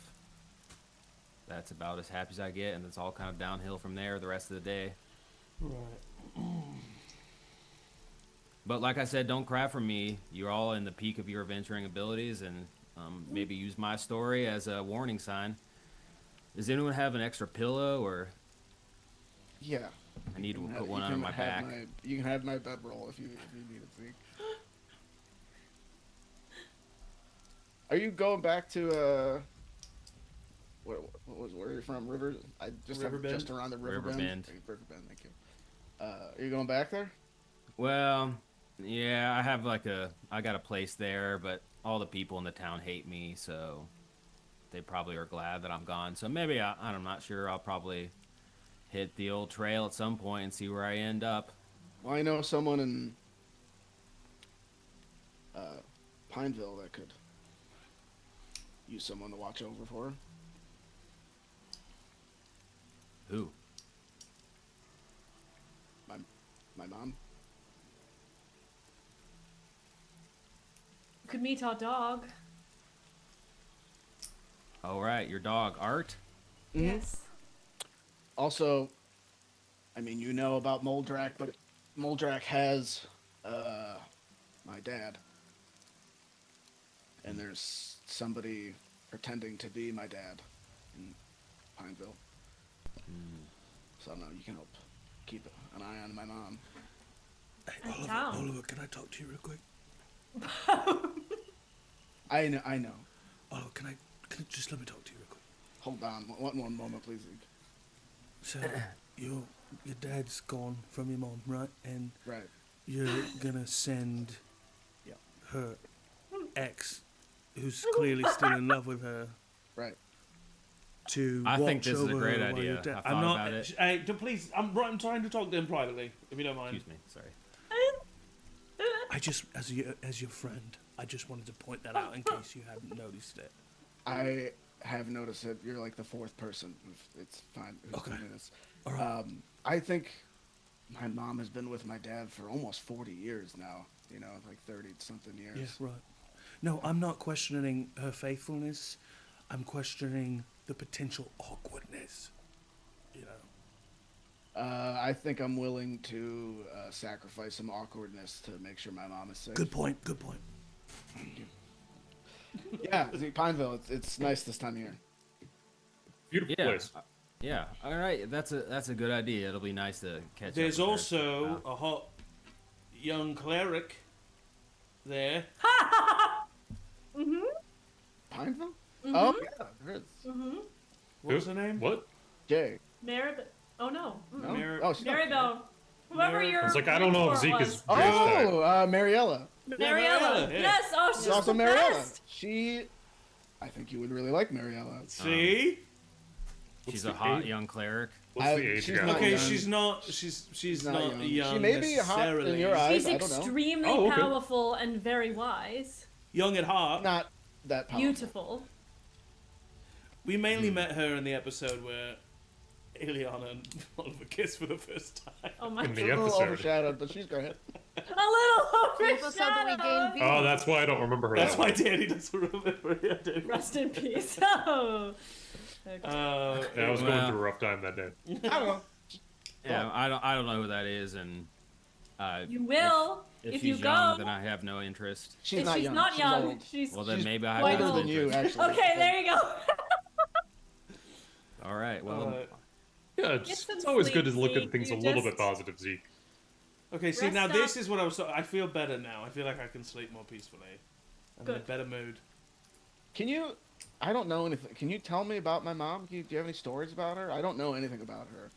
that's about as happy as I get, and it's all kind of downhill from there the rest of the day. Right. But like I said, don't cry for me. You're all in the peak of your adventuring abilities, and maybe use my story as a warning sign. Does anyone have an extra pillow, or Yeah. I need to You put one can under my have back? You can have my bedroll if you need it, Zeke. Are you going back to where are you from? Where just around the river bend. River Bend, thank you. Are you going back there? Well, yeah, I got a place there, but all the people in the town hate me, so they probably are glad that I'm gone. So maybe I'm not sure. I'll probably hit the old trail at some point and see where I end up. Well, I know someone in Pineville that could use someone to watch over for her. Who? My mom. Could meet our dog. All right, your dog, Art? Mhm. Yes. Also, I mean, you know about Moldrak, but Moldrak has my dad. And there's somebody pretending to be my dad in Pineville. So I don't know, you can help keep an eye on my mom. Hey, In town. Oliver, can I talk to you real quick? I know. Oliver, can I just let me talk to you real quick? Hold on, one moment, please, Zeke. So, your dad's gone from your mom, right? And Right. you're gonna send Yeah. her ex, who's clearly still in love with her, Right. to I watch think this is a over great her while idea. you're dead. I've I'm thought not. about it. Hey, please, I'm trying to talk to him privately, if you don't mind. Excuse me. Sorry. I just, as your friend, I just wanted to point that out in case you hadn't noticed it. I have noticed it. You're like the fourth person. It's fine. Who's Okay. doing this. All right. I think my mom has been with my dad for almost 40 years now. You know, like 30-something years. Yeah, right. No, I'm not questioning her faithfulness. I'm questioning the potential awkwardness. You know. I think I'm willing to sacrifice some awkwardness to make sure my mom is safe. Good point. Good point. Yeah, see, Pineville, it's nice this time of year. Beautiful Yeah. place. Yeah. All right. That's a good idea. It'll be nice to catch There's up with her. also a hot young cleric there. Pineville? Oh, yeah, there is. What was her name? What? Jay. Maribel. Oh no. No? Mar- Oh, she's not- Maribel. Whoever your It's like, I don't know if mentor Zeke was. is. Oh, Mariella. Mariella. yeah. Yes. Oh, she's She's also the Mariella. best. I think you would really like Mariella. See? She's What's a the hot age? young cleric. What's the age she's gap? not Okay, young. she's not. She's not not young. young. She may be hot in necessarily. your eyes. She's I don't know. extremely Oh, okay. powerful and very wise. Young at heart. Not that powerful. Beautiful. We mainly met her in the episode where Aeliana and Oliver kissed for the first time. Oh my In the god. A little episode. overshadowed, but she's great. A little The episode that we overshadowed. gained Oh, that's why I don't remember her. That's that why way. Danny doesn't remember. Yeah, Danny. Rest in peace. Oh. Okay. Yeah, I was going Well. through a rough time that day. I don't know. Yeah. I don't know who that is, and You will if if she's you young, go. then I have no interest. She's If not she's young. not she's young, old. she's Well, then She's maybe I have quite no older old. than you, interest. actually. Okay, there you go. All right. Well, Yeah, Get some it's always good to sleep, look Zeke. at things You a little just- bit positive, Zeke. Okay, see Rest now up. this is what I was. I feel better now. I feel like I can sleep more peacefully. I'm in a Good. better mood. Can you? I don't know anything. Can you tell me about my mom? Do you have any stories about her? I don't know anything about her.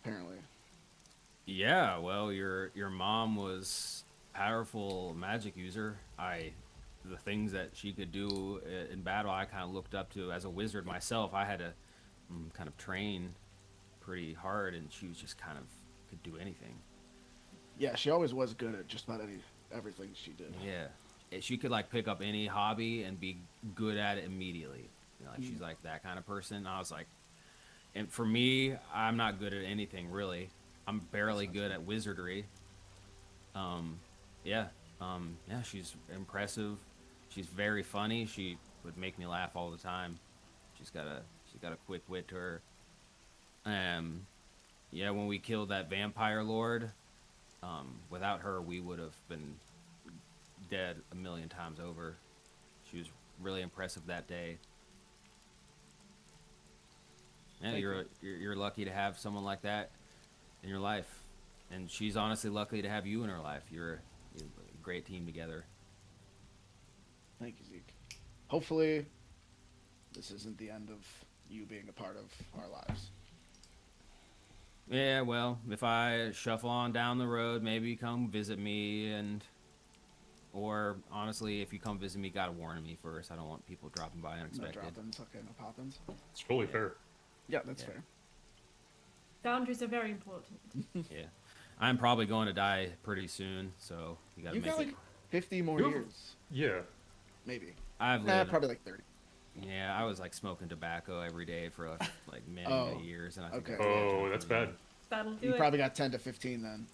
Apparently. yeah. Well, your mom was a powerful magic user. The things that she could do in battle, I kind of looked up to as a wizard myself. I had to kind of train pretty hard, and she was just kind of could do anything. Yeah, she always was good at just about everything she did. Yeah, she could like pick up any hobby and be good at it immediately. You know, like she's like that kind of person. I was like, and for me, I'm not good at anything really. I'm barely good at wizardry. Yeah, she's impressive. She's very funny. She would make me laugh all the time. She's got a quick wit to her. Yeah, when we killed that vampire lord, without her, we would have been dead a million times over. She was really impressive that day. Yeah, Thank you're lucky to have someone like that in your life, and she's honestly lucky to have you in her life. You're a great team together. Thank you, Zeke. Hopefully, this isn't the end of you being a part of our lives. Yeah, well, if I shuffle on down the road, maybe you come visit me, or honestly, if you come visit me, gotta warn me first. I don't want people dropping by No unexpected. drop-ins, okay, no pop-ins. It's totally fair. Yeah, that's Yeah. fair. Boundaries are very important. Yeah, I'm probably going to die pretty soon, so you gotta You make got it. like 50 more You have- years, Yeah. maybe. I've Nah, lived. probably like 30. Yeah, I was like smoking tobacco every day for like many, Oh, many years, and I think okay. I Oh, got that's to- bad. That'll do You it. probably got 10 to 15 then.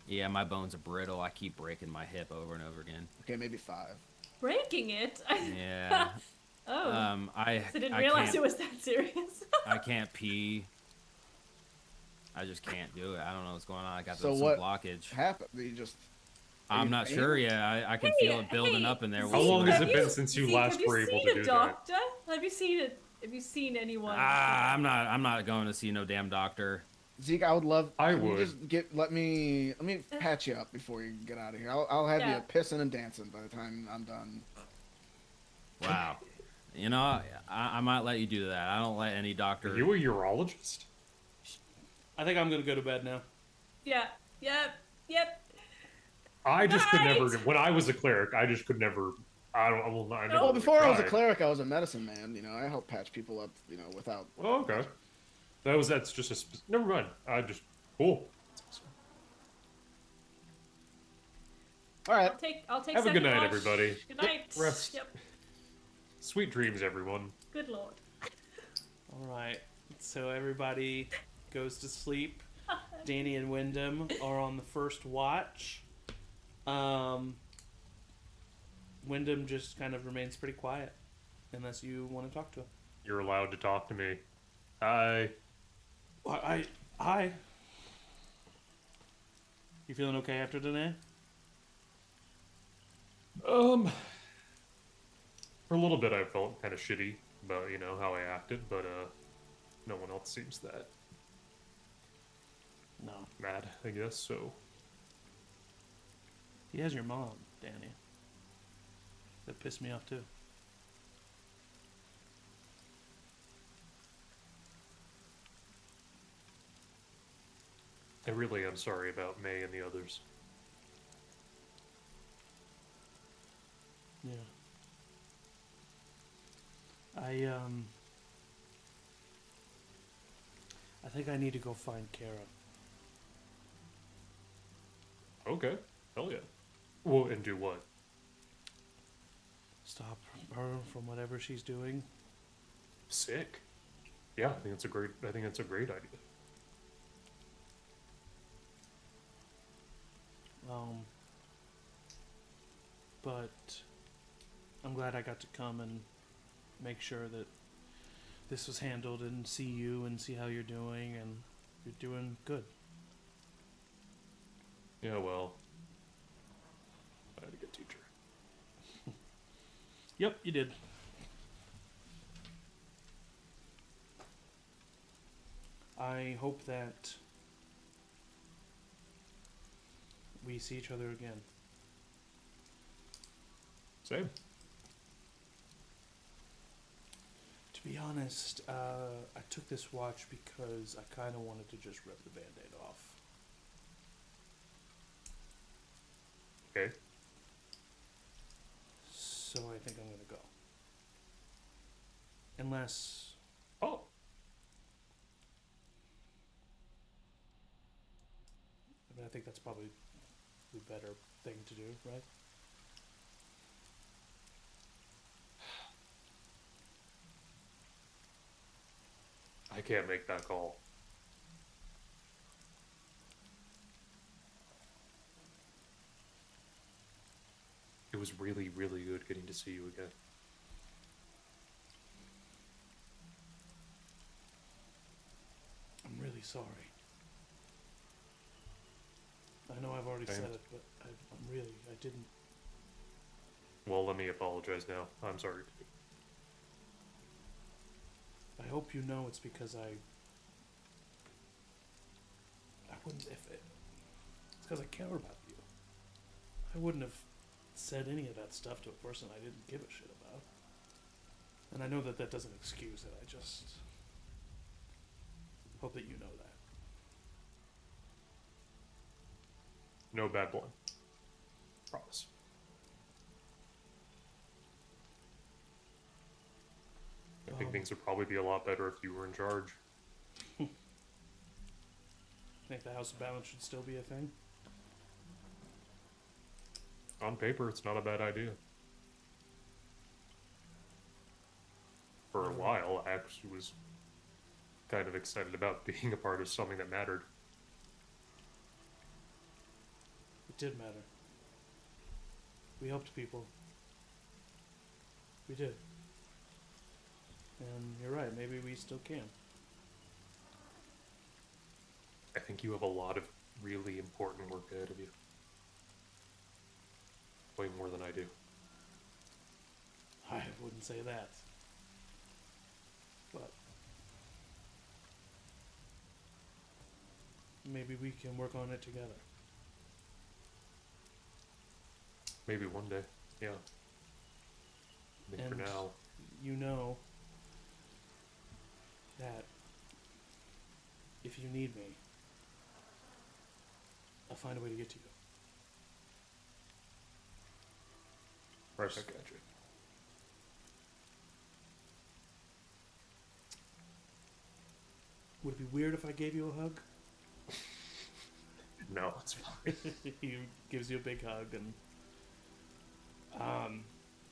Yeah, my bones are brittle. I keep breaking my hip over and over again. Okay, maybe 5. Breaking it. Yeah. Oh. I I didn't I realize can't, it was that serious. I can't pee. I just can't do it. I don't know what's going on. I got So some what blockage. Happened? You just. Are I'm you not pain? sure yet. I can feel it building up in there. How We'll see long what has happens. it been since you Zeke, last have you were able seen to a do that? doctor? Have you seen it? Have you seen anyone? I'm not going to see no damn doctor. Zeke, I would love. I can you would. Just let me patch you up before you get out of here. I'll have Yeah. you pissing and dancing by the time I'm done. Wow. You know, I might let you do that. I don't let any doctor. Are you a urologist? I think I'm gonna go to bed now. Yeah. Yep. I just could never. Night! When I was a cleric, I just could never. I don't. I will not. I never Well, really before I was a tried. cleric, I was a medicine man. You know, I helped patch people up. You know, without. Oh, okay. That's just a. Never mind. I just cool. All right. I'll take. Have a good second night, watch. everybody. Good night. Rest. Yep. Sweet dreams, everyone. Good lord. All right. So everybody goes to sleep. Danny and Wyndham are on the first watch. Wyndham just kind of remains pretty quiet, unless you want to talk to him. You're allowed to talk to me. Hi. Hi. You feeling okay after today? For a little bit, I felt kind of shitty about how I acted, but no one else seems that No. mad, I guess. So He has your mom, Danny. That pissed me off too. I really am sorry about May and the others. Yeah. I think I need to go find Kara. Okay, hell yeah. Well, and do what? Stop her from whatever she's doing. Sick. Yeah, I think that's a great. I think that's a great idea. But I'm glad I got to come and make sure that this was handled and see you and see how you're doing, and you're doing good. Yeah, well, I had a good teacher. Yep, you did. I hope that we see each other again. Same. To be honest, I took this watch because I kind of wanted to just rip the Band-Aid off. Okay. So I think I'm gonna go. Unless... Oh. I mean, I think that's probably the better thing to do, right? I can't make that call. It was really, really good getting to see you again. I'm really sorry. I know I've already said it, but I'm really, I didn't... Well, let me apologize now. I'm sorry. I hope you know it's because I wouldn't, if it... It's because I care about you. I wouldn't have said any of that stuff to a person I didn't give a shit about. And I know that that doesn't excuse it. I just hope that you know that. No bad blood. Promise. I think things would probably be a lot better if you were in charge. Think the House of Balance should still be a thing? On paper, it's not a bad idea. For a while, I actually was kind of excited about being a part of something that mattered. It did matter. We helped people. We did. And you're right, maybe we still can. I think you have a lot of really important work ahead of you. Way more than I do. I wouldn't say that. But maybe we can work on it together. Maybe one day, yeah. I think for And now, you know that if you need me, I'll find a way to get to you. Right back at you. Would it be weird if I gave you a hug? No, it's fine. He gives you a big hug, and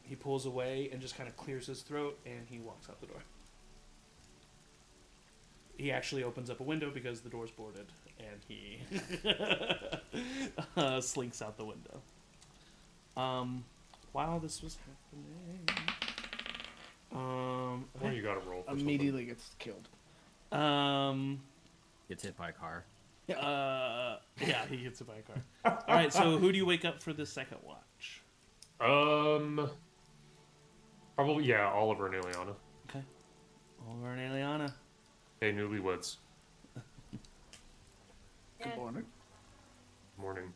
he pulls away and just kind of clears his throat, and he walks out the door. He actually opens up a window because the door's boarded, and he slinks out the window. While this was happening, Or you gotta roll. For Immediately gets killed. Gets hit by a car. yeah, he gets hit by a car. All right, so who do you wake up for the second watch? something. Probably, yeah, Oliver and Aeliana. Okay, Oliver and Aeliana. Hey, newlyweds. Good morning. Morning.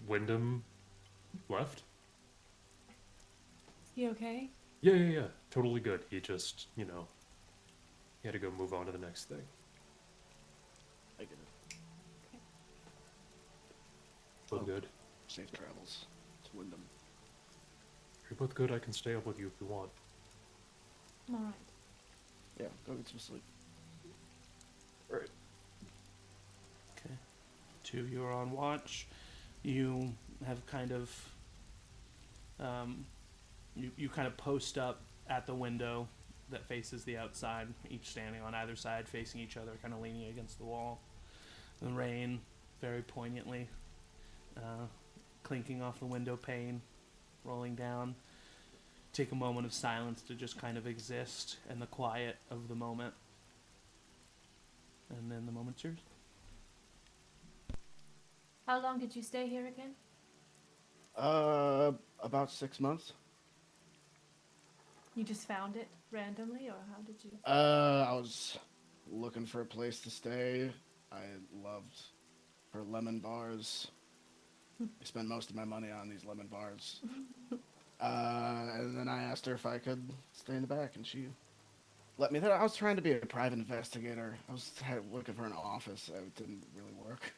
Wyndham left? Is he okay? Yeah. Totally good. He just, he had to go move on to the next thing. I get it. Both good. Safe travels to Wyndham. You're both good. I can stay up with you if you want. I'm alright. Yeah, go get some sleep. Alright. Okay, two of you are on watch. You have kind of, you kind of post up at the window that faces the outside, each standing on either side, facing each other, kind of leaning against the wall. The rain, very poignantly, clinking off the window pane, rolling down. Take a moment of silence to just kind of exist in the quiet of the moment. And then the moment's yours. How long did you stay here again? About 6 months. You just found it randomly, or how did you? I was looking for a place to stay. I loved her lemon bars. I spend most of my money on these lemon bars. And then I asked her if I could stay in the back, and she let me there. I was trying to be a private investigator. I was looking for an office. It didn't really work.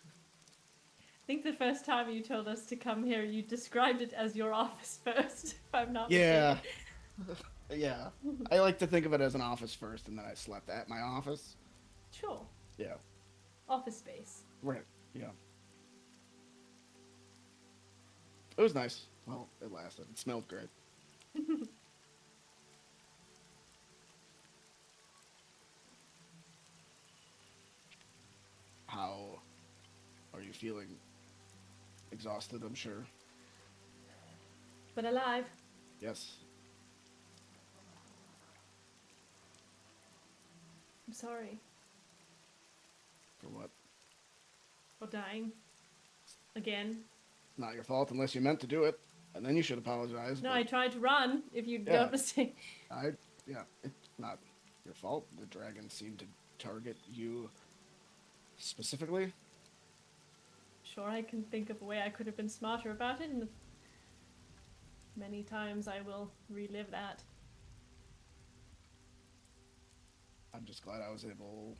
I think the first time you told us to come here, you described it as your office first, if I'm not Yeah. mistaken. Yeah. I like to think of it as an office first, and then I slept at my office. Sure. Yeah. Office space. Right. Yeah. It was nice. Well, it lasted. It smelled great. How are you feeling? Exhausted, I'm sure. But alive. Yes. I'm sorry For what? for dying. Again. It's not your fault unless you meant to do it, and then you should apologize. No, but I tried to run, if you Yeah. don't mistake. Yeah, it's not your fault. The dragon seemed to target you specifically. Sure, I can think of a way I could have been smarter about it, and many times I will relive that. I'm just glad I was able.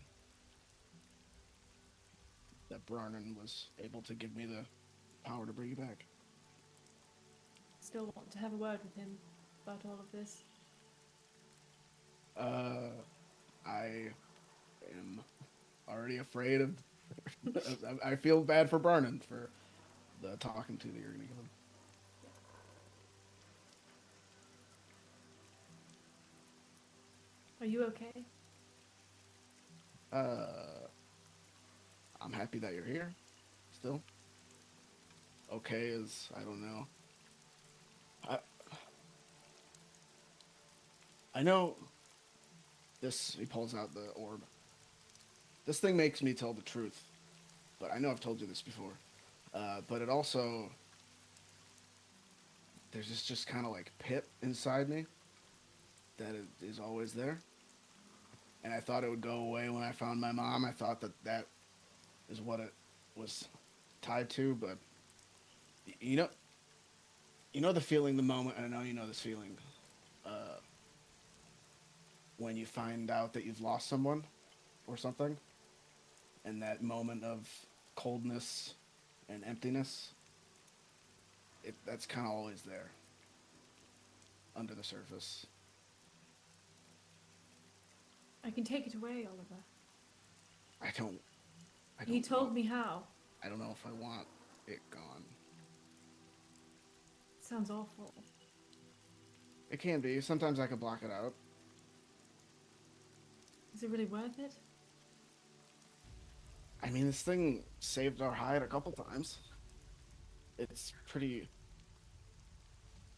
That Brarnan was able to give me the power to bring you back. Still want to have a word with him about all of this. I am already afraid of. I feel bad for Brarnan for the talking to that you're gonna give him. Are you okay? I'm happy that you're here. Still. Okay is, I don't know. I know this, he pulls out the orb. This thing makes me tell the truth. But I know I've told you this before. But it also, there's this just kind of like pit inside me that is always there. And I thought it would go away when I found my mom. I thought that is what it was tied to, but you know the feeling, the moment, and I know you know this feeling, when you find out that you've lost someone or something, and that moment of coldness and emptiness, that's kind of always there. under the surface. I can take it away, Oliver. I don't He told know. me how. I don't know if I want it gone. Sounds awful. It can be. Sometimes I can block it out. Is it really worth it? I mean, this thing saved our hide a couple times. It's pretty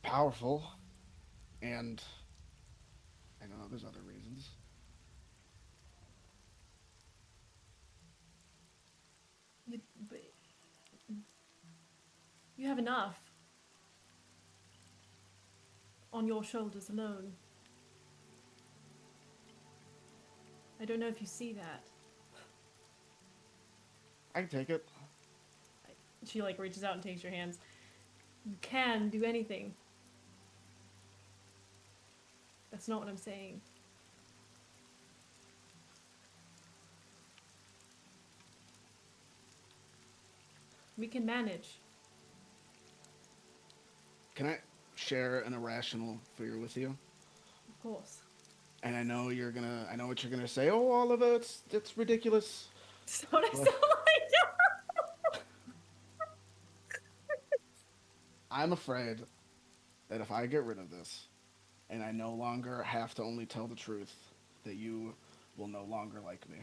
powerful, and I don't know, there's other reasons. But you have enough on your shoulders alone. I don't know if you see that. I can take it. She like reaches out and takes your hands. You can do anything. That's not what I'm saying. We can manage. Can I share an irrational fear with you? Of course. And I know what you're gonna say. Oh, Oliver, it's ridiculous. Don't I sound like I'm afraid that if I get rid of this, and I no longer have to only tell the truth, that you will no longer like me.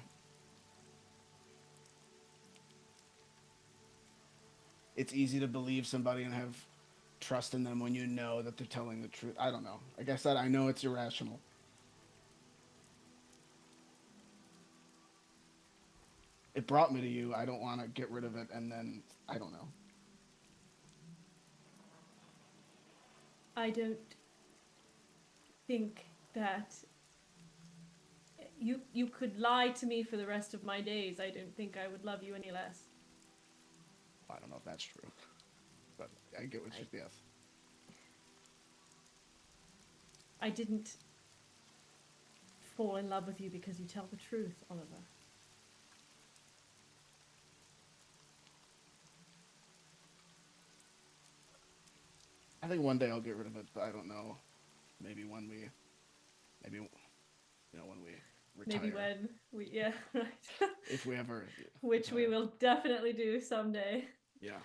It's easy to believe somebody and have trust in them when you know that they're telling the truth. I don't know. Like I said, I know it's irrational. It brought me to you. I don't want to get rid of it, and then, I don't know. I don't think that you could lie to me for the rest of my days. I don't think I would love you any less. I don't know if that's true, but I get what you're, yes. I didn't fall in love with you because you tell the truth, Oliver. I think one day I'll get rid of it, but I don't know. Maybe when we retire. Maybe when we, yeah, right. If we ever. Which we will definitely do someday. Yeah.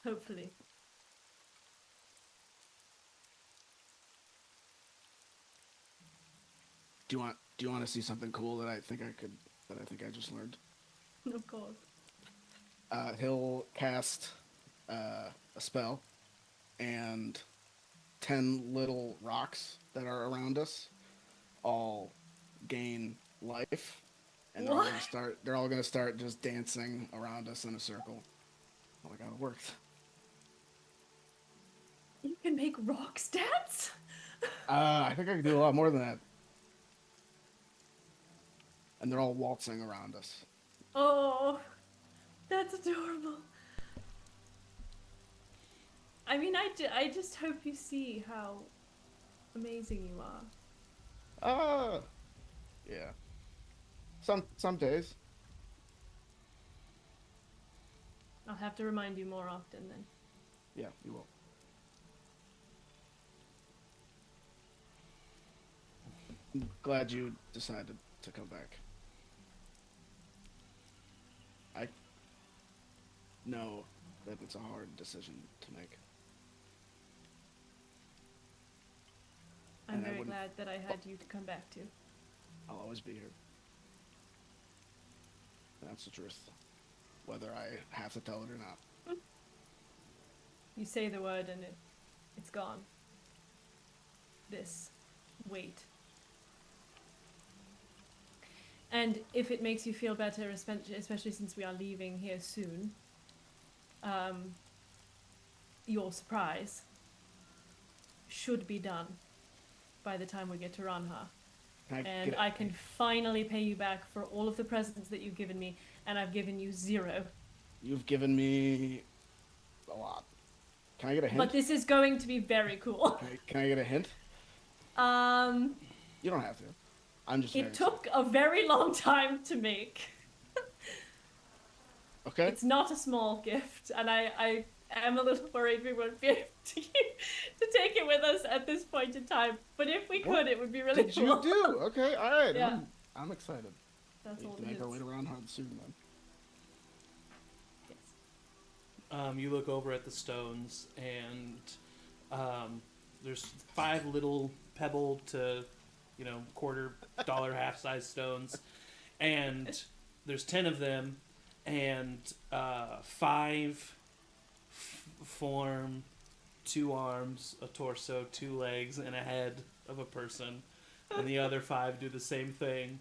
Hopefully. Do you want to see something cool that I think I just learned? Of course. He'll cast a spell, and 10 little rocks that are around us all gain life, and they're all gonna start just dancing around us in a circle. Oh my god, it worked. You can make rocks dance? I think I can do a lot more than that. And they're all waltzing around us. Oh, that's adorable. I mean, I just hope you see how amazing you are. Yeah. Some days. I'll have to remind you more often then. Yeah, you will. I'm glad you decided to come back. I know that it's a hard decision to make. I'm And I very wouldn't- glad that I had you to come back to. I'll always be here. That's the truth. Whether I have to tell it or not. You say the word and it's gone. This weight. And if it makes you feel better, especially since we are leaving here soon, your surprise should be done by the time we get to Ranha. And I can finally pay you back for all of the presents that you've given me, and I've given you 0. You've given me a lot. Can I get a hint? But this is going to be very cool. Can I get a hint? You don't have to. I'm just. It took a very long time to make. Okay. It's not a small gift, and I am a little worried we won't be able to take it with us at this point in time. But if we could, What it would be really did cool. you do? Okay, all right. Yeah. I'm excited. That's We all can it make is. our way around hard soon then. Yes. You look over at the stones, and there's 5 little pebble to, $quarter half-size stones, and there's 10 of them, and 5 form 2 arms, a torso, 2 legs, and a head of a person, and the other 5 do the same thing,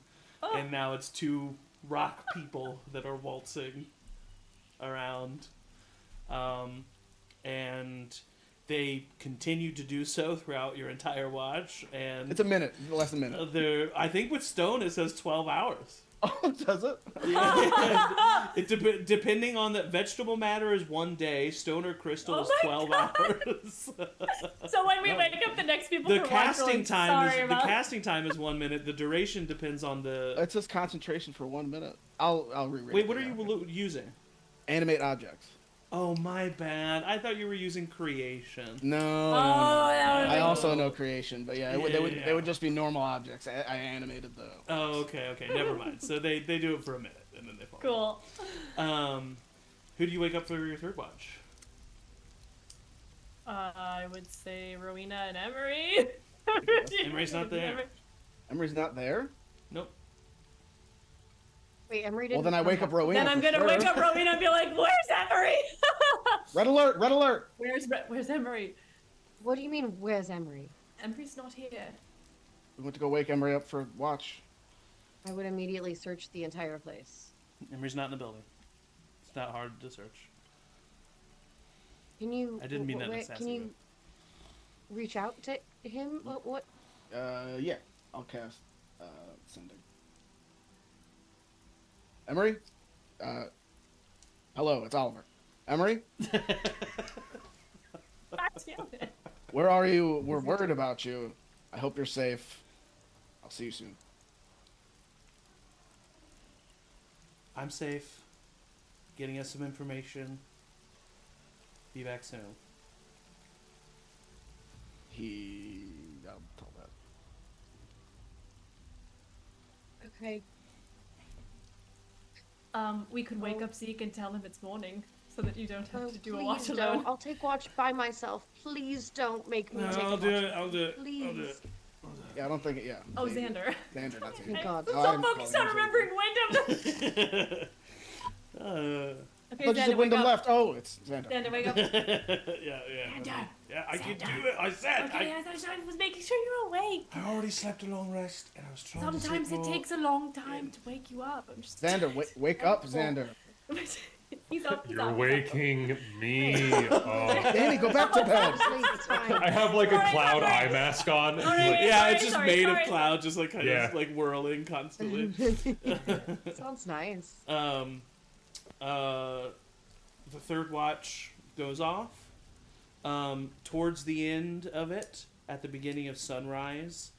and now it's 2 rock people that are waltzing around. And they continue to do so throughout your entire watch. And It's a minute, less than a minute. I think with stone it says 12 hours. Oh, does it? Depending on the vegetable matter is 1 day, stone or crystal Oh is my 12 God. hours. So when we wake up, the next people The can casting watch time sorry is about... the casting time is 1 minute. The duration depends on the. It says concentration for 1 minute. I'll reread. Wait, it, what are yeah. you using? Animate objects. Oh, my bad. I thought you were using creation. No. that would've I been also cool. know creation, but yeah, Yeah. they would just be normal objects. I animated the. Oh, okay, never mind. So they do it for a minute and then they fall. Cool. Who do you wake up for your third watch? I would say Rowina and Emory. Emery's not there. Emery's not there. Nope. Wait, Emory didn't Well, then I come wake up back. Rowena. Then I'm for gonna sure. wake up Rowena and be like, "Where's Emory? Red alert! Red alert! Where's Emory? What do you mean, where's Emory? Emory's not here." We went to go wake Emery up for watch. I would immediately search the entire place. Emery's not in the building. It's not hard to search. Can you? I didn't mean that in a wait, sassy Can way. you reach out to him? What? Yeah. I'll cast sending. Emery? Hello, it's Oliver. Emery? God damn it. Where are you? We're worried about you. I hope you're safe. I'll see you soon. I'm safe. Getting us some information. Be back soon. I'll tell that. Okay. We could wake up Zeke and tell him it's morning, so that you don't have to do a please watch don't. alone. I'll take watch by myself. Please don't make me No, take I'll watch. do it. I'll do it. Please. I'll do it. Yeah, I don't think it. Yeah. Oh, maybe. Xander. Xander, not Xander. Thank God. I'm Oh, so I'm focused calling on him remembering Wyndham. Okay, Look, Xander, just wake Wyndham up. left. Oh, it's Xander. Xander, wake up. Yeah. Xander. Yeah, I can Xander. do it. I said. Okay, I was making sure you're awake. I already slept a long rest, and I was trying to Sometimes sleep it more. takes a long time to wake you up. I'm just Xander, wake up, Xander. He's up. He's You're up. waking me up. Danny, go back to bed. Please, it's fine. I have like a Sorry, cloud sorry. eye mask on. Sorry. Like, Yeah, it's just Sorry, made sorry. of cloud, just like kind Yeah. of like whirling constantly. Sounds nice. The third watch goes off. Towards the end of it, at the beginning of sunrise,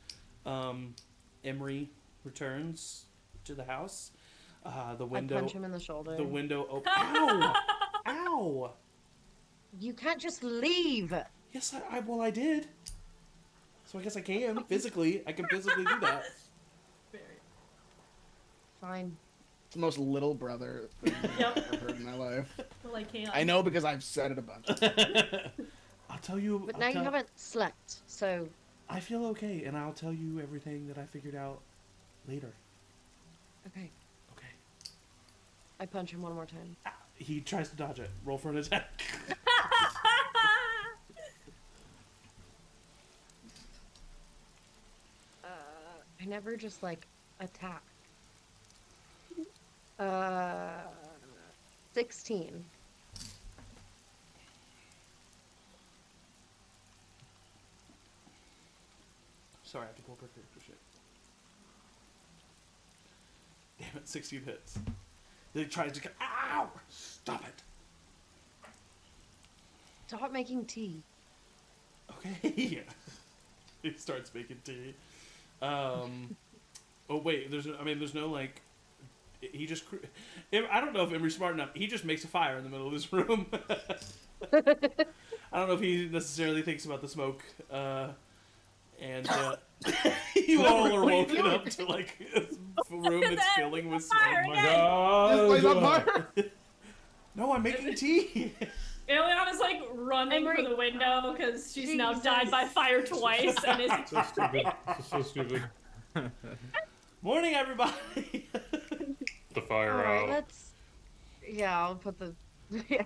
Emory returns to the house. The I window. punch him in the shoulder. The window. Ow! Ow! You can't just leave. Yes, I did. So I guess I can physically. I can physically do that. Very. Fine. It's the most little brother thing Yep. I've ever heard in my life. Well, I can't. I know because I've said it a bunch. I'll tell you. But I'll now you tell- haven't slept, so I feel okay, and I'll tell you everything that I figured out later. okay. Okay. I punch him one more time. He tries to dodge it. Roll for an attack. I never just like attack. 16. Sorry, I have to pull up her character shit. Damn it, 16 hits. Then he tries to. Ow! Stop it. Stop making tea. Okay. Yeah. He starts making tea. Oh wait, there's no like. He just. I don't know if Emery's smart enough. He just makes a fire in the middle of this room. I don't know if he necessarily thinks about the smoke. And you all are woken up to like a room that's filling with smoke. Oh my This place on god! fire. No, I'm making tea. Aeliana's like running for the window because she's now died by fire twice and is So stupid. So stupid. Morning, everybody. The fire Alright, out. let's. Yeah, I'll put the. Yeah,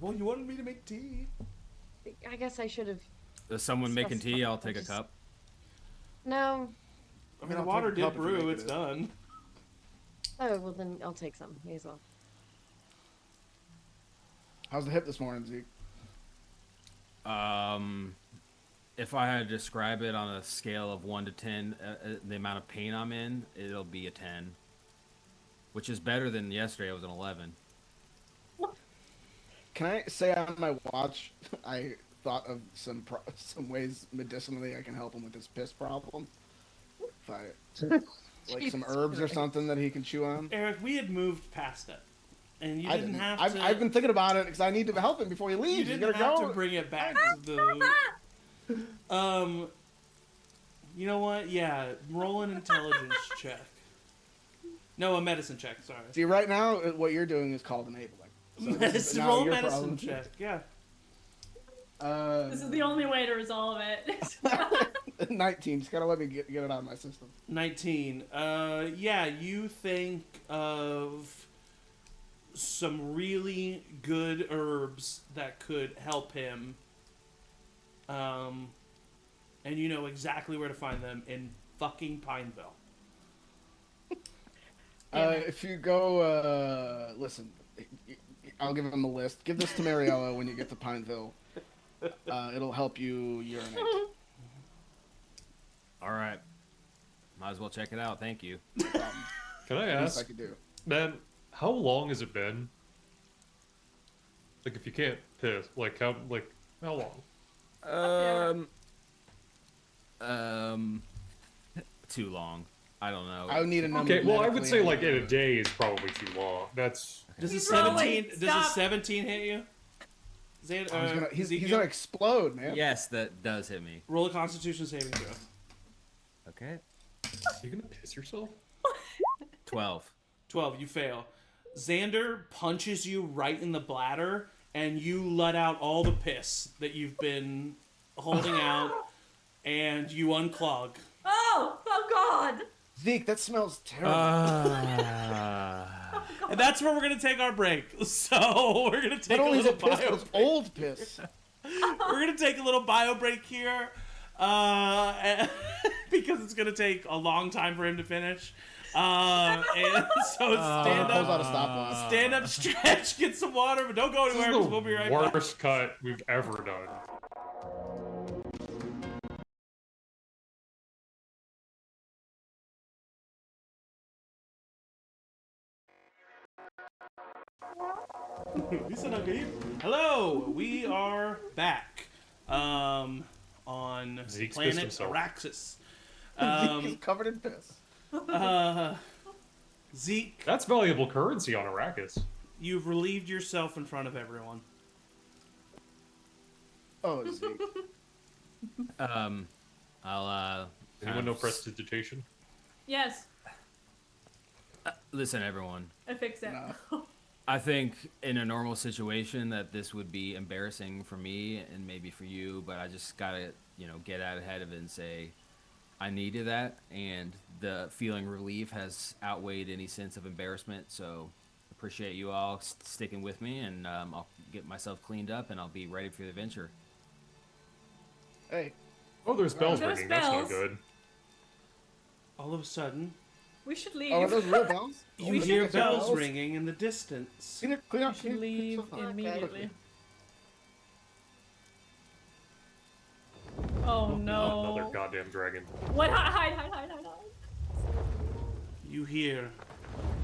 Well, you wanted me to make tea. I guess I should have. Is someone making tea? I'll take a Just- cup. No. I mean, I'll the water take a cup did if you brew. make It's it. done. Oh, well then I'll take some. May as well. How's the hip this morning, Zeke? If I had to describe it on a scale of 1 to 10, the amount of pain I'm in, it'll be a 10. Which is better than yesterday. I was an 11. Can I say on my watch, I thought of some ways medicinally I can help him with his piss problem. If I like some Jesus herbs or Christ. something that he can chew on. Eric, we had moved past it, and you I didn't have I've, to. I've been thinking about it because I need to help him before he You leaves. He's didn't gonna have go. to bring it back to the. You know what? Yeah, roll an intelligence check. No, a medicine check. Sorry. See, right now, what you're doing is called enabling. So this is now roll a your medicine problem. check. Yeah. This is the only way to resolve it. 19. Just gotta let me get it out of my system. 19. Yeah, you think of some really good herbs that could help him. And you know exactly where to find them in fucking Pineville. If you go, listen, I'll give him a list. Give this to Mariella when you get to Pineville. It'll help you urinate. All right. Might as well check it out. Thank you. Can I Least I ask, could do. man, how long has it been? Like, if you can't piss, like, how long? Too long. I don't know. I would need a number. Okay, well, I would medically say, like, in a accurate. day is probably too long. That's... Does a He's rolling. 17? Does a Stop. 17 hit you? Zan, He's Ezekiel? gonna explode, man. Yes, that does hit me. Roll a Constitution saving throw. Okay. You gonna piss yourself? 12. 12. You fail. Xander punches you right in the bladder, and you let out all the piss that you've been holding out, and you unclog. Oh God! Zeke, that smells terrible. And that's where we're gonna take our break. So we're gonna take Not a only is little it piss, but bio. it's old piss. We're gonna take a little bio break here, because it's gonna take a long time for him to finish. And so stand Pulls out up, a stopwatch. stand up, stretch, get some water, but don't go This anywhere is because the we'll be right back. worst cut we've ever done. Hello, we are back on Zeke's pissed planet himself. Araxis. Zeke is covered in piss. Zeke, That's valuable currency on Arrakis. you've relieved yourself in front of everyone. Oh, Zeke. I'll Anyone know prestidigitation? Yes, listen, everyone. I fixed it. No. I think in a normal situation that this would be embarrassing for me and maybe for you, but I just gotta, get out ahead of it and say I needed that, and the feeling relief has outweighed any sense of embarrassment. So appreciate you all sticking with me, and I'll get myself cleaned up and I'll be ready for the adventure. Hey, Oh, there's bells There's ringing. That's not bells. good. All of a sudden, We should leave. oh, are those real bells? you We should hear get bells bells. ringing in the distance. Clean it, clean We up, should clean it, leave clean it. immediately. Oh Another no! goddamn dragon. What? Hide! You hear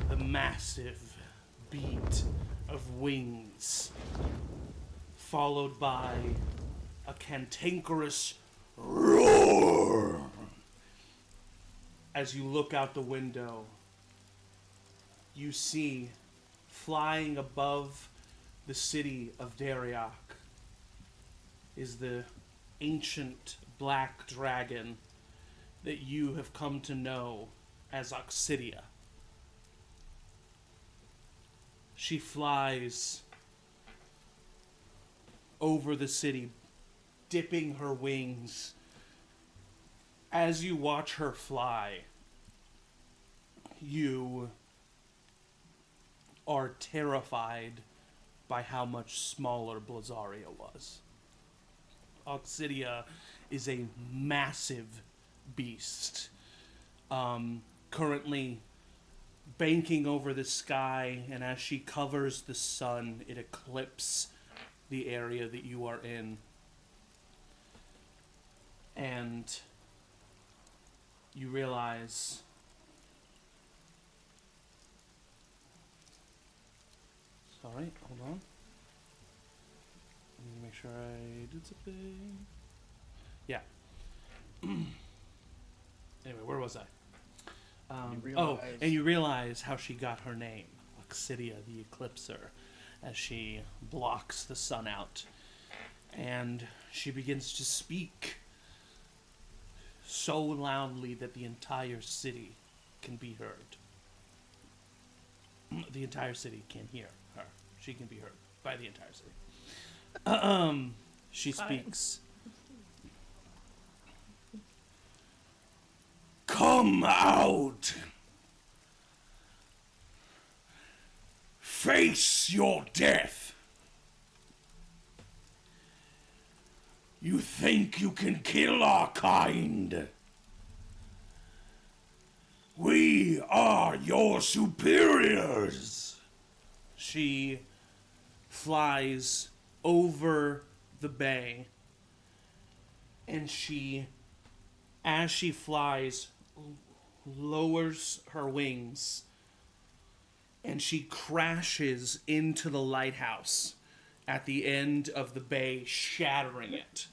the massive beat of wings, followed by a cantankerous roar. As you look out the window, you see flying above the city of Danrek is the ancient black dragon that you have come to know as Oxidia. She flies over the city, dipping her wings. As you watch her fly, you are terrified by how much smaller Blazaria was. Oxidia is a massive beast, currently banking over the sky, and as she covers the sun, it eclipses the area that you are in. And you realize sorry, hold on. Let me make sure I did something. Yeah. Anyway, where was I? And you realize how she got her name, Oxidia the Eclipser, as she blocks the sun out. And she begins to speak so loudly that the entire city can be heard. The entire city can hear her. She can be heard by the entire city. She speaks. Come out! Face your death! You think you can kill our kind? We are your superiors! She flies over the bay, and as she flies, lowers her wings, and she crashes into the lighthouse at the end of the bay, shattering it.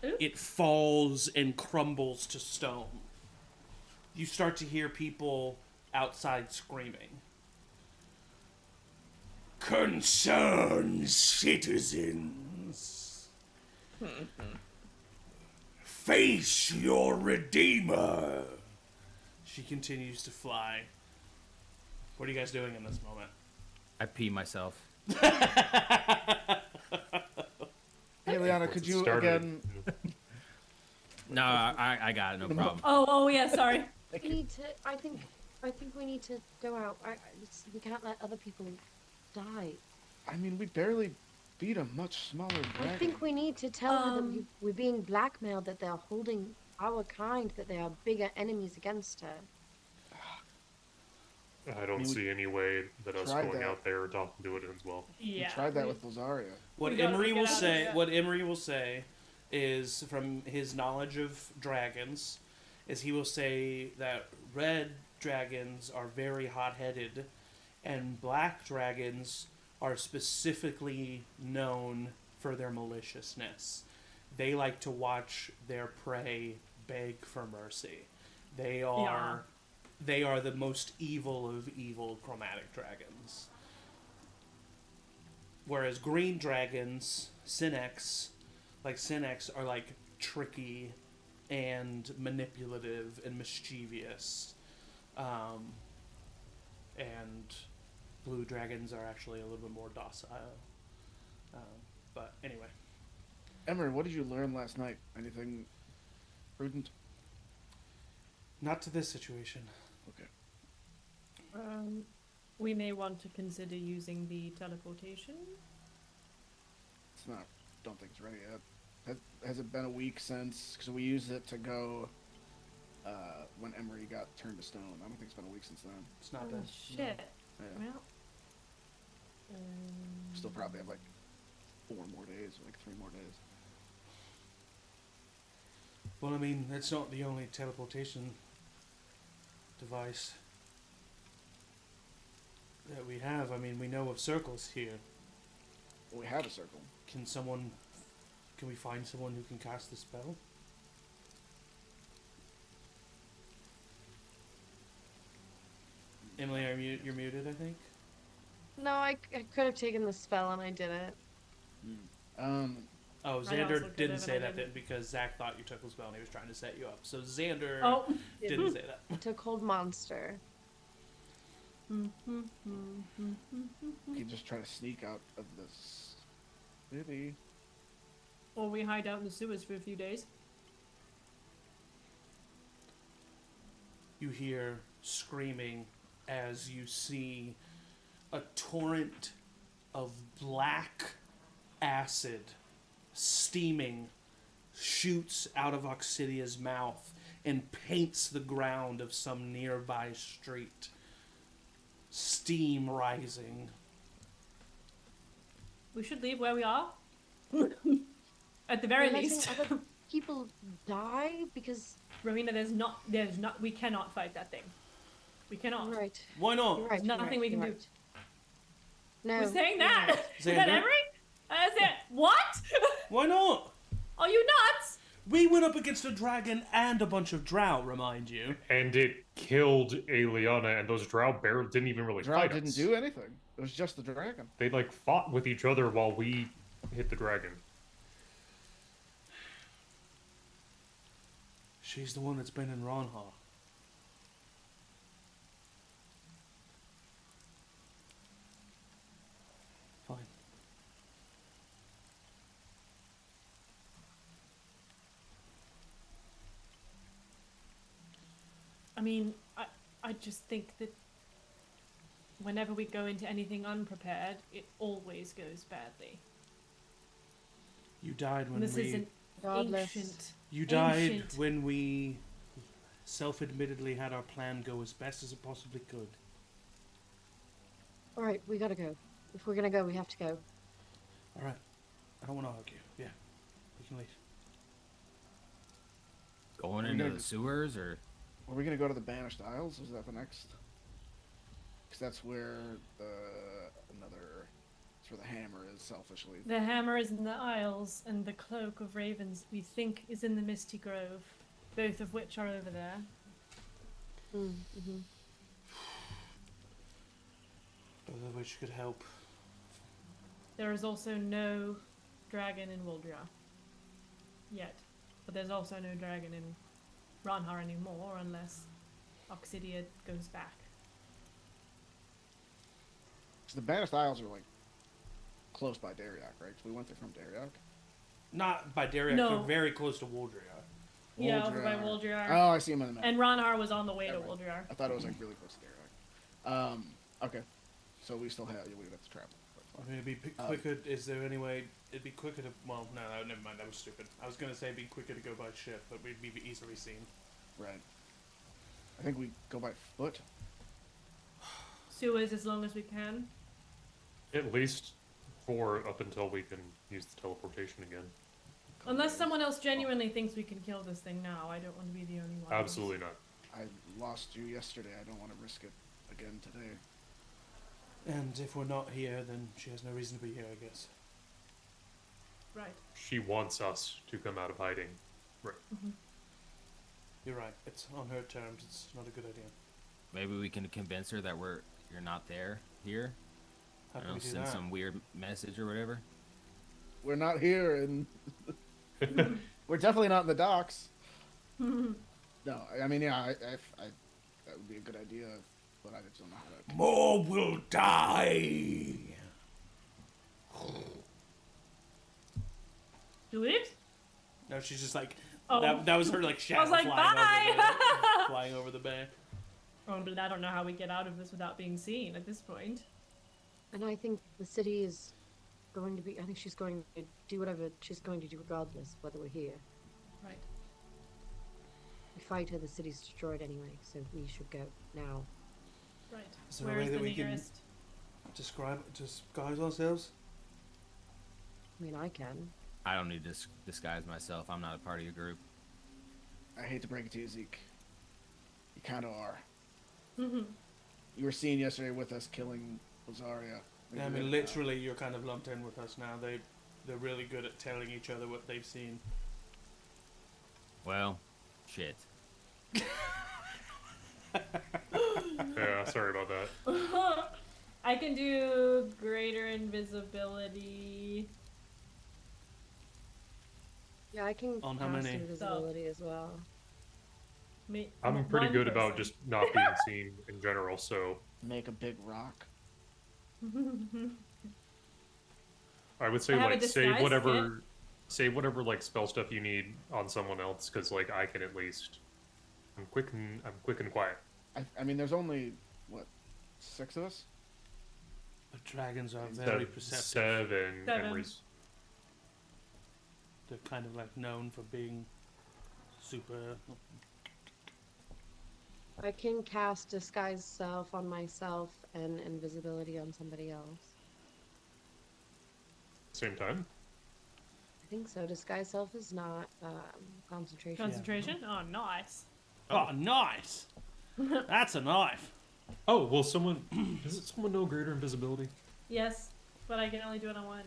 It falls and crumbles to stone. You start to hear people outside screaming. Concerned citizens, face your redeemer. She continues to fly. What are you guys doing in this moment? I pee myself. Aeliana, could you Started. again? No, I got it. No problem. Oh yeah, sorry. We need to. I think we need to go out. We can't let other people die. I mean, we barely beat a much smaller dragon. I think we need to tell her that we're being blackmailed, that they're holding our kind, that they are bigger enemies against her. I don't see any way that us tried going that. out there and talking to it ends well. Yeah. We tried that with Blazaria. What We gotta Emory get will out of say, there. what Emory will say, is from his knowledge of dragons, is he will say that red dragons are very hot-headed, and black dragons are specifically known for their maliciousness. They like to watch their prey beg for mercy. They are the most evil of evil chromatic dragons. Whereas green dragons, Synex are like tricky and manipulative and mischievous. And blue dragons are actually a little bit more docile. But anyway. Emory, what did you learn last night? Anything prudent? Not to this situation. Okay. We may want to consider using the teleportation. It's not. Don't think it's ready yet. Has it been a week since? Because we used it to go when Emory got turned to stone. I don't think it's been a week since then. It's not Oh bad. shit. Yeah. Well. Still probably have like 4 more days, like 3 more days. Well, I mean, that's not the only teleportation device that we have. I mean, we know of circles here. We have a circle. Can we find someone who can cast the spell? Emily, you're muted, I think? No, I could have taken the spell and I didn't. Oh, also Xander could've, didn't and say I that didn't. because Zach thought you took the spell and he was trying to set you up. So Xander Oh. didn't say that. I took Hold Monster. We can just try to sneak out of this city. Or we hide out in the sewers for a few days. You hear screaming as you see a torrent of black acid steaming shoots out of Oxidia's mouth and paints the ground of some nearby street. Steam rising. We should leave where we are. At the very We're letting least. other people die because. Rowina, we cannot fight that thing. We cannot. Right. Why not? You're right. Nothing you're right, we can you're do. right. No. We're saying you're that. right. Is that Xander? Emory? Is it? What? Why not? Are you nuts? We went up against a dragon and a bunch of drow, remind you. And it killed Aeliana, and those drow didn't even really Drow fight didn't us. do anything. It was just the dragon. They like fought with each other while we hit the dragon. She's the one that's been in Ronha. Fine. I mean, I just think that whenever we go into anything unprepared, it always goes badly. You died when And this we... is an Godless. ancient. You died ancient- when we self-admittedly had our plan go as best as it possibly could. All right, we gotta go. If we're gonna go, we have to go. All right. I don't want to argue. Yeah. We can leave. Going We're into gonna- the sewers, or Are we gonna go to the Banished Isles? Is that the next? Because that's where that's where the hammer is, selfishly. The hammer is in the Isles, and the cloak of ravens we think is in the Misty Grove, both of which are over there. Mm-hmm. Both of which could help. There is also no dragon in Waldria. Yet. But there's also no dragon in Ronhar anymore, unless Oxidia goes back. So the Banished Isles are like close by Dariak, right? So we went there from Dariak. Not by Danrek, No. but very close to Waldria. Yeah, over by Waldriar. Waldriar. Oh, I see him on the map. And Ronhar was on the way to Okay. Waldriar. I thought it was like really close to Dariak. Okay. So we still have, we would have to travel. I mean, it'd be quicker. Is there any way it'd be quicker to? Well, no, never mind. That was stupid. I was gonna say it'd be quicker to go by ship, but we'd be easily seen. Right. I think we go by foot. Sewers as long as we can. At least for up until we can use the teleportation again. Unless someone else genuinely thinks we can kill this thing now. I don't want to be the only one. Absolutely not. I lost you yesterday. I don't want to risk it again today. And if we're not here, then she has no reason to be here, I guess. Right. She wants us to come out of hiding. Right. You're right. It's on her terms. It's not a good idea. maybe we can convince her that you're not there here. How I can don't we know, do send that? some weird message or whatever. We're not here, and we're definitely not in the docks. No, I mean, yeah, I that would be a good idea, but I just don't know how to. More will die. Do it? No, she's just like Oh. that was her like shadow like, flying "Bye!" over the flying over the bay. Oh, but I don't know how we get out of this without being seen at this point. And I think the city is going to be. I think she's going to do whatever she's going to do, regardless whether we're here. Right. We fight her, the city's destroyed anyway, so we should go now. Right. Is there a Where way is that the we can nearest? disguise ourselves? I mean, I can. I don't need to disguise myself. I'm not a part of your group. I hate to break it to you, Zeke. You kind of are. Mhm. You were seen yesterday with us killing Lazaria. Yeah, I mean, literally, you're kind of lumped in with us now. They're really good at telling each other what they've seen. Well, shit. Yeah, sorry about that. I can do greater invisibility. Yeah, I can On how cast many? invisibility as well. I'm pretty One good about person. just not being seen in general, so Make a big rock. I would say I have a like save disguise whatever like spell stuff you need on someone else, because like I can at least I'm quick and quiet. I mean, there's only what 6 of us. But dragons are very perceptive. Seven. Seven. Emery's. They're kind of like known for being super. I can cast disguise self on myself and invisibility on somebody else. Same time. I think so. Disguise self is not concentration. Concentration? Oh, nice. Oh, nice! That's a knife. Oh well, does someone know greater invisibility? Yes, but I can only do it on one.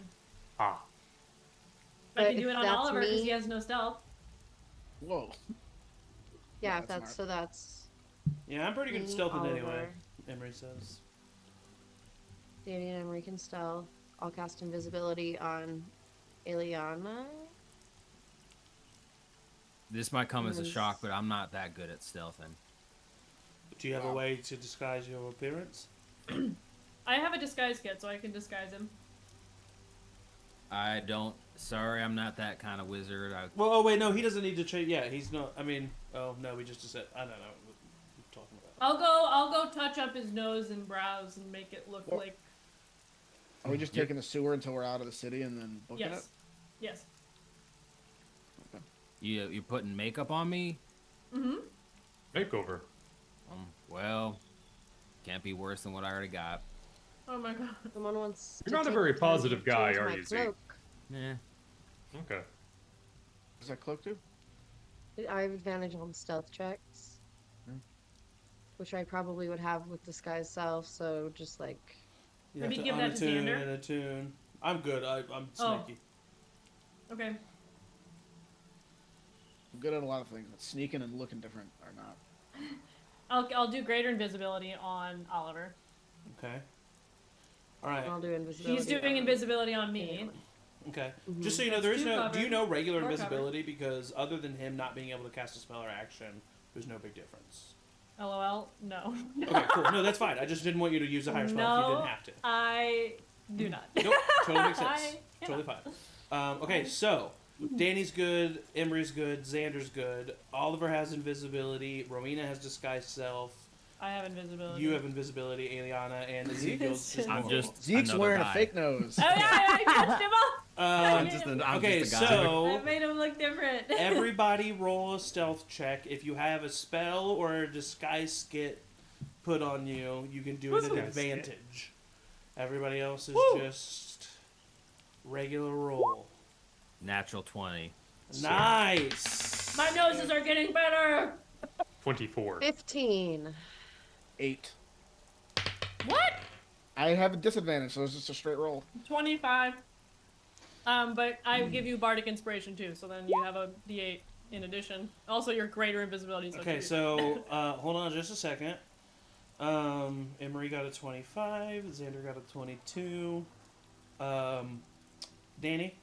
Ah, I But can do if it on that's Oliver because me- he has no stealth. Whoa. Yeah, Yeah, if that's that's so. That's Yeah, I'm pretty good at me, stealthing anyway. Oliver, Emory says. Danny and Emory can stealth. I'll cast invisibility on Aeliana. This might come as a Yes. shock, but I'm not that good at stealthing. Do you have a way to disguise your appearance? I have a disguise kit, so I can disguise him. I don't. Sorry, I'm not that kind of wizard. Well, oh wait, no, he doesn't need to change. Yeah, he's not. I mean, oh no, we just said. I don't know what you're talking about. I'll go touch up his nose and brows and make it look Well, like Are we just taking the sewer until we're out of the city and then booking yes, yes. You're putting makeup on me? Mm-hmm. makeover. Well, can't be worse than what I already got. Oh my god. Someone wants. You're to not a take very the time to positive guy, change are my you, Zeke? cloak. Yeah. Okay. it? Does that cloak do? I have advantage on stealth checks, which I probably would have with disguise self. So just like You Maybe have give to that to unattune Xander. and attune. I'm good. I'm Oh. sneaky. Okay. I'm good at a lot of things, but sneaking and looking different are not. I'll do greater invisibility on Oliver. Okay. All right. I'll do invisibility. He's doing on invisibility on me. Okay. Mhm. Just so you know, That's there is two no. Do you covered. know regular Four invisibility? Because other than him not being able to cast a spell or action, there's no big difference. LOL. No. Okay, cool. No, that's fine. I just didn't want you to use a higher spell if you No. didn't have to. I do not. Nope. Totally makes sense. I Totally fine. Okay, so Danny's good. Emery's good. Xander's good. Oliver has invisibility. Rowina has disguise self. I have invisibility. You have invisibility. Aeliana and Ezekiel's just I'm normal. just Zeke's another wearing guy. a fake nose. Oh yeah, I touched him up. I'm just Okay, just a guy. I so made him look different. everybody roll a stealth check. If you have a spell or a disguise skit put on you, you can do it at Disguise skit. advantage. Everybody else is Woo! just regular roll. Natural 20. Nice. My noses are getting better. 24. 15. 8. What? I have a disadvantage, so it's just a straight roll. 25. But I give you bardic inspiration too, so then you have a D8 in addition. Also, your greater invisibility. So Okay, so hold on just a second. Emory got a 25. Xander got a 22. Danny,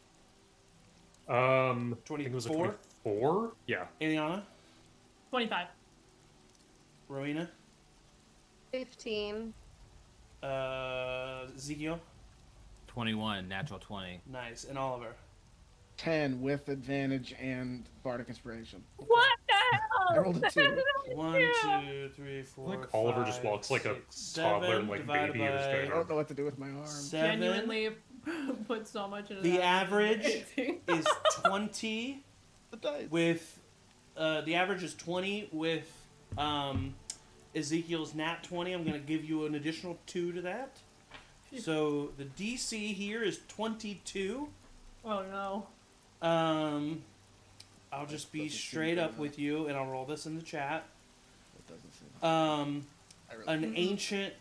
I think it was a 24. 24. Yeah. Aeliana, 25. Rowina, 15. Ezekiel, 21. Natural 20. nice, and Oliver. 10 with advantage and bardic inspiration. What the hell? I rolled a 2. 1, 2, 3, 4. Like Oliver just 5, walks like a 6, toddler, 7, like divided baby or by something. I don't know what to do with my arm. 7. Genuinely put so much into The that. average is 20 The dice. with the average is 20 with Ezekiel's nat 20. I'm going to give you an additional 2 to that. So the DC here is 22. Oh no. I'll just be Doesn't seem straight good up enough. with you, and I'll roll this in the chat. It doesn't seem. Um, I really an ancient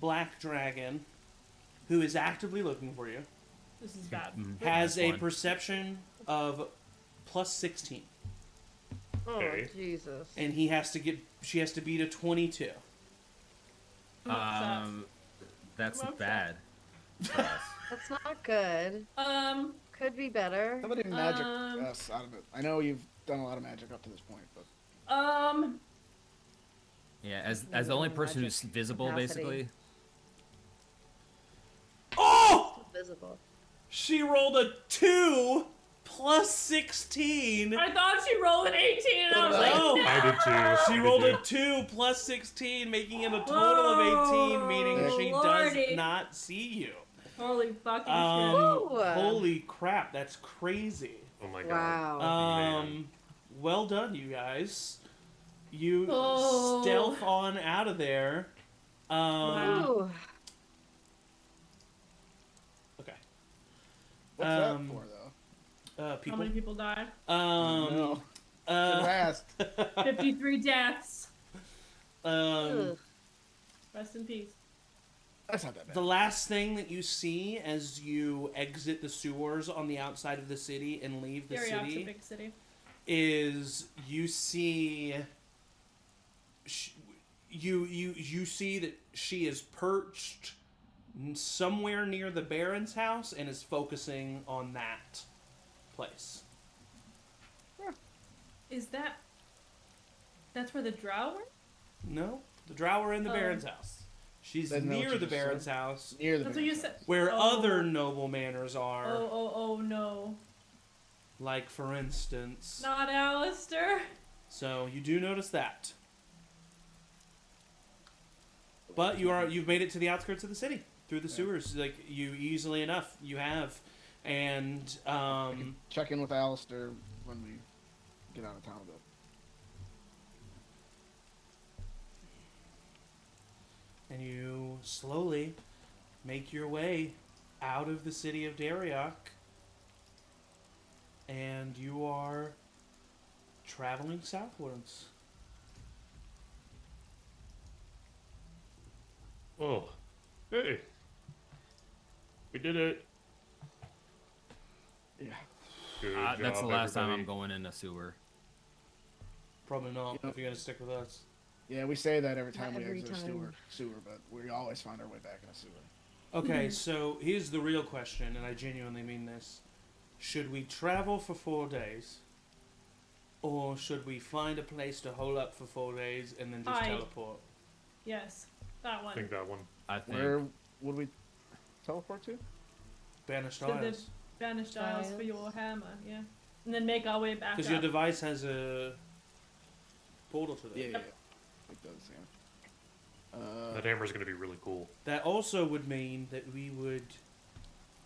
black dragon who is actively looking for you This is bad. has That's a one. perception of plus 16, Oh, Okay. Jesus. and she has to beat a 22. Um, That's Well, bad. for us. That's not good. Could be better. Somebody magic us out of it. I know you've done a lot of magic up to this point, but Yeah, as the only person Magic who's visible, capacity. basically. Oh! Still visible. She rolled a 2 plus 16. I thought she rolled an 18, and I was like, No. no. I did too. She rolled a 2 plus 16, making it a total of 18, meaning Whoa, she lordy. does not see you. Holy fucking shit. Woo! Holy crap, that's crazy. Oh my god. Wow. Man. Well done, you guys. You Oh. stealth on out of there. Ooh. Okay. what's that for, though? How People. many people died? No. Last. 53 deaths. Ugh. Rest in peace. That's not that bad. The last thing that you see as you exit the sewers on the outside of the city and leave the Ariok's a city big city. is you see you see that she is perched somewhere near the Baron's house and is focusing on that place. Is that... That's where the drow were? No, the Drow are in the Oh. Baron's house. She's Didn't know near what you the just Baron's said. house, Near the That's what you base. said. where Oh. other noble manors are. Oh, no. Like, for instance. Not Alistair. So you do notice that. But you've made it to the outskirts of the city through the sewers, like you easily enough you have, and Check in with Alistair when we get out of town a bit. and you slowly make your way out of the city of Danrek, and you are traveling southwards. Oh. Hey. We did it. Yeah. Good That's the job, last time I'm everybody. going in a sewer. Probably not You know- if you're gonna stick with us. Yeah, we say that every time Not we every exit a time. sewer, but we always find our way back in a sewer. Okay, so here's the real question, and I genuinely mean this. Should we travel for 4 days? Or should we find a place to hole up for 4 days and then just I- teleport? Yes, that I one. think that one. I think. Where would we teleport to? Banished To the Isles. Banished Isles for Isles. your hammer, yeah. And then make our way back Because up. your device has a portal to Yeah, them. yeah, yeah. It does, yeah. That hammer's gonna be really cool. That also would mean that we would...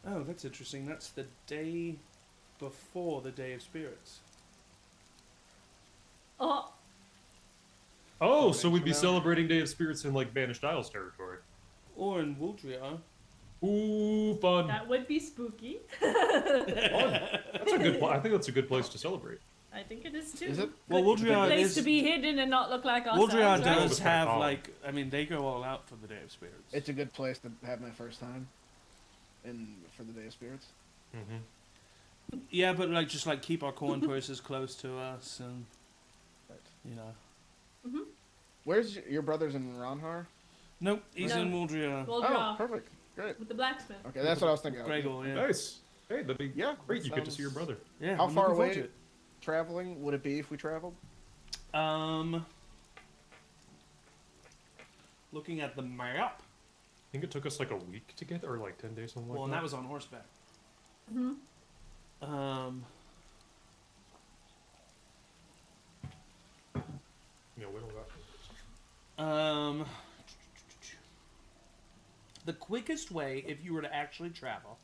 Oh, that's interesting. That's the day before the Day of Spirits. Oh, Oh, so we'd be So now- celebrating Day of Spirits in like Banished Isles territory. Or in Waldria. Ooh, fun. that would be spooky. That's a good. I think that's a good place to celebrate. I think it is too. Is it? Well, Good Waldria place is... to be hidden and not look like ourselves, Waldria right? does It's kinda have, calm. like... I mean, they go all out for the Day of Spirits. It's a good place to have my first time for the Day of Spirits. Mm-hmm. Yeah, but like just like keep our coin purses close to us, and Right. you know. Where's your brother's in Ronhar? Nope, he's No. in Waldria. We'll Oh, draw perfect. Great. with the blacksmith. Okay, that's what I was thinking. Gregor, yeah. Nice. Hey, that'd be Yeah, great. You get to sounds- see your brother. Yeah. How I'm far looking forward away to traveling would it be if we traveled? it. Looking at the map. I think it took us like a week to get, or like 10 days, something Well, like and that. that was on horseback. Mm-hmm. You know, we don't got. The quickest way, if you were to actually travel,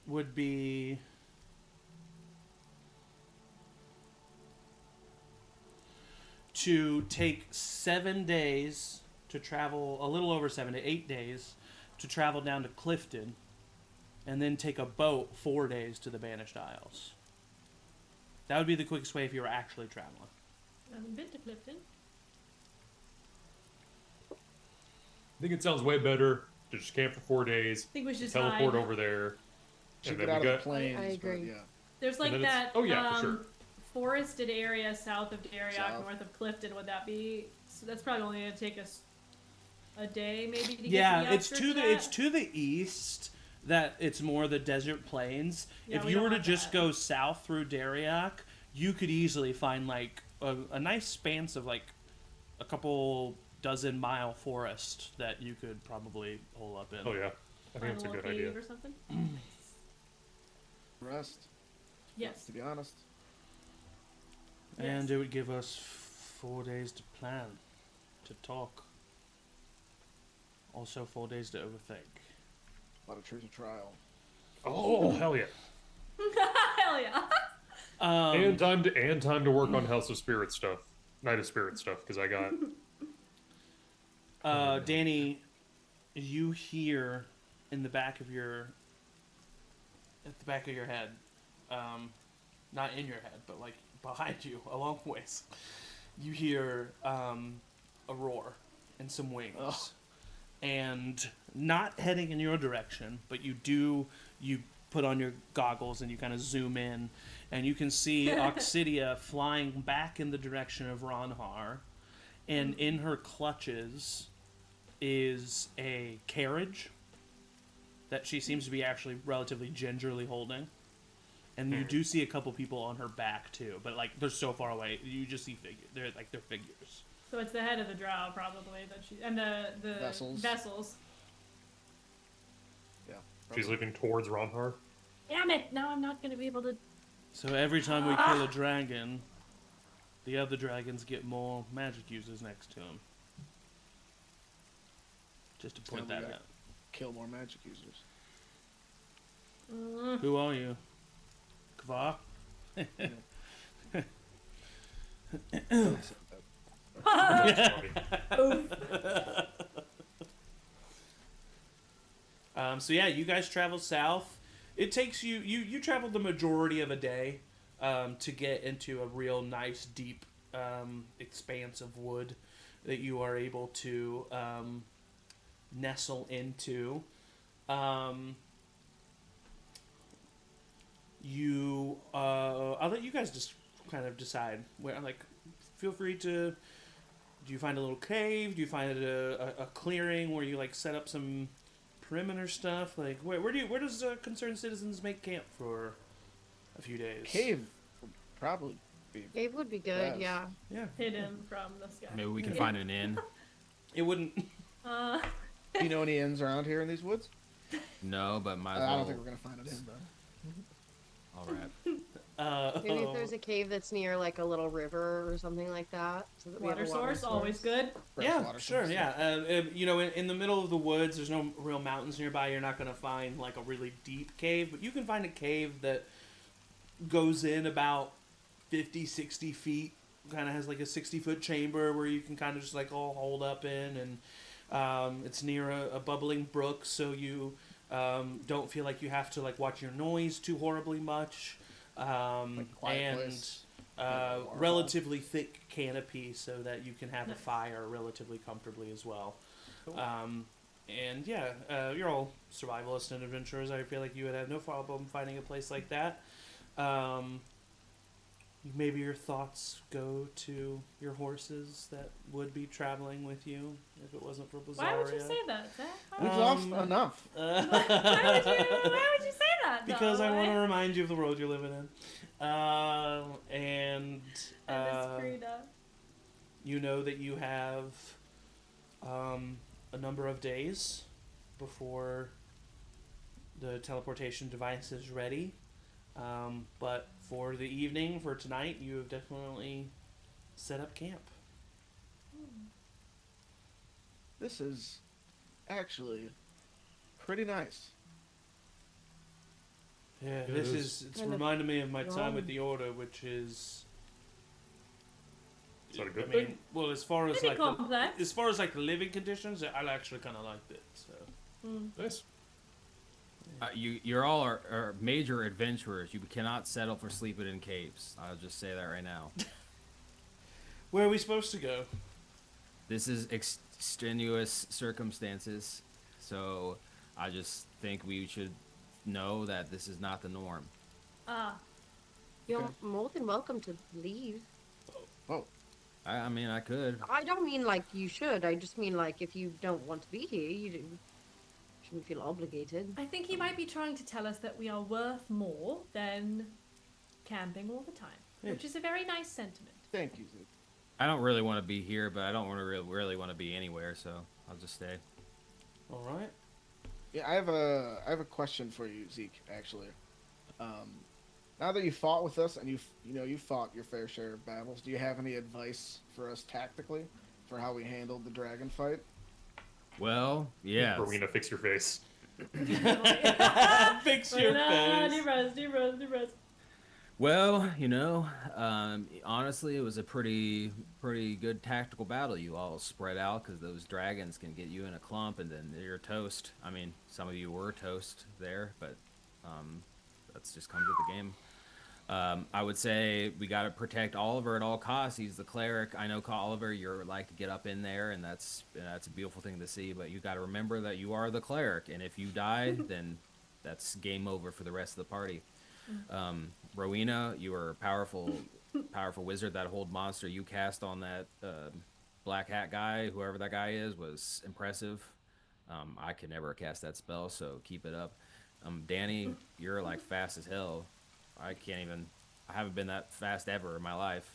would be to take 7 days to travel, a little over 7 to 8 days to travel down to Clifton, and then take a boat 4 days to the Banished Isles. That would be the quickest way if you were actually traveling. I haven't been to Clifton. I think it sounds way better to just camp for 4 days, I think we should just teleport hide. over there, Should and get then out we of got. the planes. I agree. But yeah. There's like And then that it's- oh, yeah, for sure. forested area south of Darriok, South. north of Clifton. Would that be? So that's probably only going to take us a day maybe to get Yeah, to the it's outskirts of it's that? to the east that it's more the desert plains. Yeah, If we you don't were to want just that. go south through Dariak, you could easily find like a nice span of like a couple dozen-mile forest that you could probably hole up in. Oh yeah, I think Find that's a a little good cave idea. or something? Rest, Yes. to be honest. And Yes. it would give us 4 days to plan, to talk. Also 4 days to overthink. A lot of truth to trial. Oh hell yeah! Hell yeah. And time to work on House of Spirit stuff, Night of Spirit stuff, because I got. Danny, you hear in the back of your, at the back of your head, not in your head, but like behind you, a long ways, you hear a roar and some wings. Ugh. And not heading in your direction, but you put on your goggles and you kind of zoom in, and you can see Oxidia flying back in the direction of Ronhar, and in her clutches is a carriage that she seems to be actually relatively gingerly holding. And you do see a couple people on her back too, but like they're so far away, you just see figures. They're figures. So it's the head of the drow probably that she and the Vessels. vessels. Yeah. She's probably. leaving towards Ronhar. Damn it! Now I'm not gonna be able to. So every time we kill a dragon, the other dragons get more magic users next to them. Just to point So we that got- out. Kill more magic users. Who are you? Kvar? Don't say that. That's funny. So yeah, you guys travel south. It takes you travel the majority of a day to get into a real nice deep expanse of wood that you are able to nestle into. I'll let you guys just kind of decide where. Like, feel free to. Do you find a little cave? Do you find a clearing where you like set up some perimeter stuff? Like, where does concerned citizens make camp for a few days? Cave would probably be. Cave would be good, Yes. yeah. Yeah, Hidden from the sky. Maybe we can find an inn. it wouldn't. Uh, Do you know any inns around here in these woods? No, but might as I well. don't think we're gonna find an inn though. All right. Maybe if there's a cave that's near like a little river or something like that. So that we have water a source, always good. Fresh Yeah, water sure, source. yeah. You know, in the middle of the woods, there's no real mountains nearby. You're not going to find, like, a really deep cave. But you can find a cave that goes in about 50, 60 feet. Kind of has, like, a 60-foot chamber where you can kind of just, like, all hold up in. And it's near a bubbling brook, so you don't feel like you have to, like, watch your noise too horribly much. Like quiet And... place. Waterfall. relatively thick canopy so that you can have a fire relatively comfortably as well. And yeah, you're all survivalists and adventurers. I feel like you would have no problem finding a place like that. Maybe your thoughts go to your horses that would be traveling with you if it wasn't for Bazaria. Why would you say that, Zach? We've lost enough. Why would you say that? Because I though? want to remind you of the world you're living in. And And it's Frida. you know that you have a number of days before the teleportation device is ready. But for the evening, for tonight, you have definitely set up camp. This is actually pretty nice. Yeah, It this is. it's Kind of reminded me of my time wrong. with the Order, which is. Is that a good I mean, thing? well, as far as Pretty like complex. as far as like the living conditions, I actually kind of liked it. So. Nice. You're all are major adventurers. You cannot settle for sleeping in caves. I'll just say that right now. Where are we supposed to go? This is extenuous circumstances, so I just think we should know that this is not the norm. Ah, You're Okay. more than welcome to leave. Oh, I mean, I could. I don't mean like you should. I just mean like if you don't want to be here, shouldn't feel obligated. I think he might be trying to tell us that we are worth more than camping all the time, which is a very nice sentiment. Thank you, Zeke. I don't really want to be here, but I don't want to really want to be anywhere, so I'll just stay. All right. Yeah, I have a question for you, Zeke. Actually, now that you fought with us and you fought your fair share of battles, do you have any advice for us tactically for how we handled the dragon fight? Well, yeah. Rowina, fix your face. Fix your face. Deep rest. Well, honestly, it was a pretty good tactical battle. You all spread out because those dragons can get you in a clump, and then you're toast. I mean, some of you were toast there, but that's just comes with the game. I would say we got to protect Oliver at all costs. He's the cleric. I know, Oliver, you're like to get up in there, and that's a beautiful thing to see. But you got to remember that you are the cleric, and if you die, then that's game over for the rest of the party. Rowina, you are a powerful wizard. That hold monster you cast on that black hat guy, whoever that guy is, was impressive. I could never cast that spell, so keep it up. Danny, you're like fast as hell. I haven't been that fast ever in my life.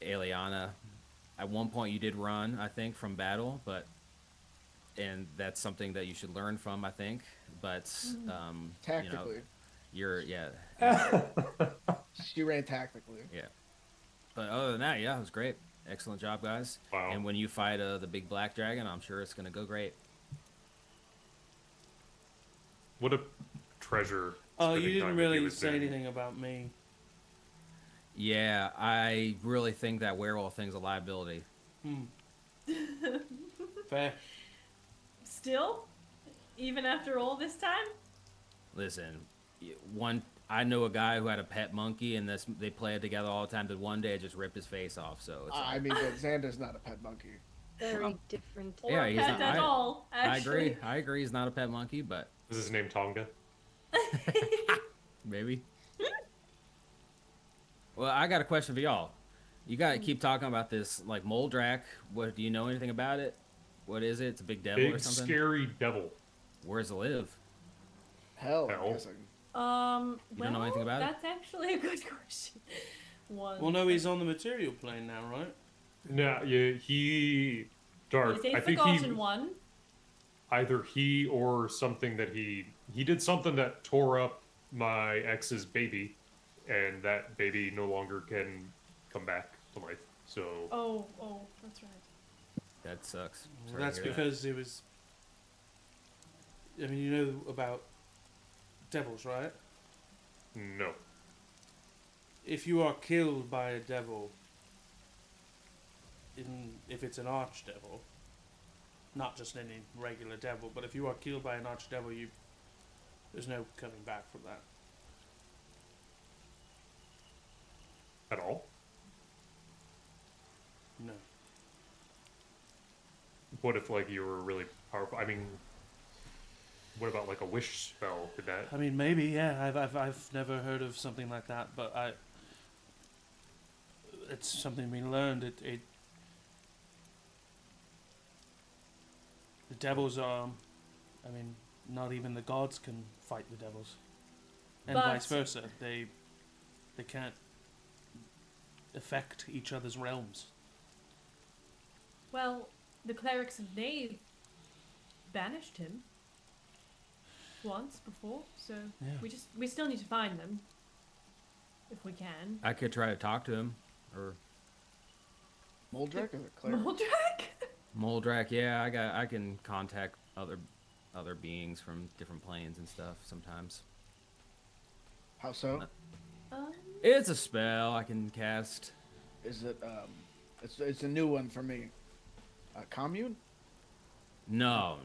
Aeliana, at one point you did run, I think, from battle, and that's something that you should learn from, I think. But Tactically, she ran tactically. Yeah. But other than that, yeah, it was great. Excellent job, guys. Wow. And when you fight the big black dragon, I'm sure it's gonna go great. What a treasure. Oh, spending you didn't time with really with say Danny. anything about me. Yeah, I really think that werewolf thing's a liability. Fair. Still? Even after all this time? Listen, I know a guy who had a pet monkey, and they played together all the time. But one day, it just ripped his face off. So it's I mean, but Xander's not a pet monkey. Very different. Or Yeah, a he's pet not- at all, actually. I agree. He's not a pet monkey, but Is his name Tonga? maybe. Well, I got a question for y'all. You got to keep talking about this, like Moldrak. What do you know anything about it? What is it? It's a big devil or Big, something. scary devil. Where does it live? Hell, I'm Hell. guessing. You don't know anything about it? That's actually a good question. Well, no, he's on the material plane now, right? No, yeah, he... Dark. He's a I think forgotten one. either he or something that he did something that tore up my ex's baby, and that baby no longer can come back to life. So Oh, that's right. That sucks. Well, Sorry to that's hear that. because it was. I mean, you know about devils, right? no. If you are killed by a devil, if it's an archdevil, not just any regular devil, but if you are killed by an archdevil, there's no coming back from that. At all? No. What if like you were really powerful? I mean, what about like a wish spell? Could that? I mean, maybe, yeah. I've never heard of something like that, but it's something we learned. The devils are, I mean, not even the gods can fight the devils, and But- vice versa. They can't affect each other's realms. Well, the clerics of Nave banished him once before, so Yeah. we still need to find them if we can. I could try to talk to him, or Moldrak is a cleric. Moldrak? Moldrak. Yeah, I can contact other beings from different planes and stuff sometimes. How so? It's a spell I can cast. Is it it's a new one for me. Commune? No.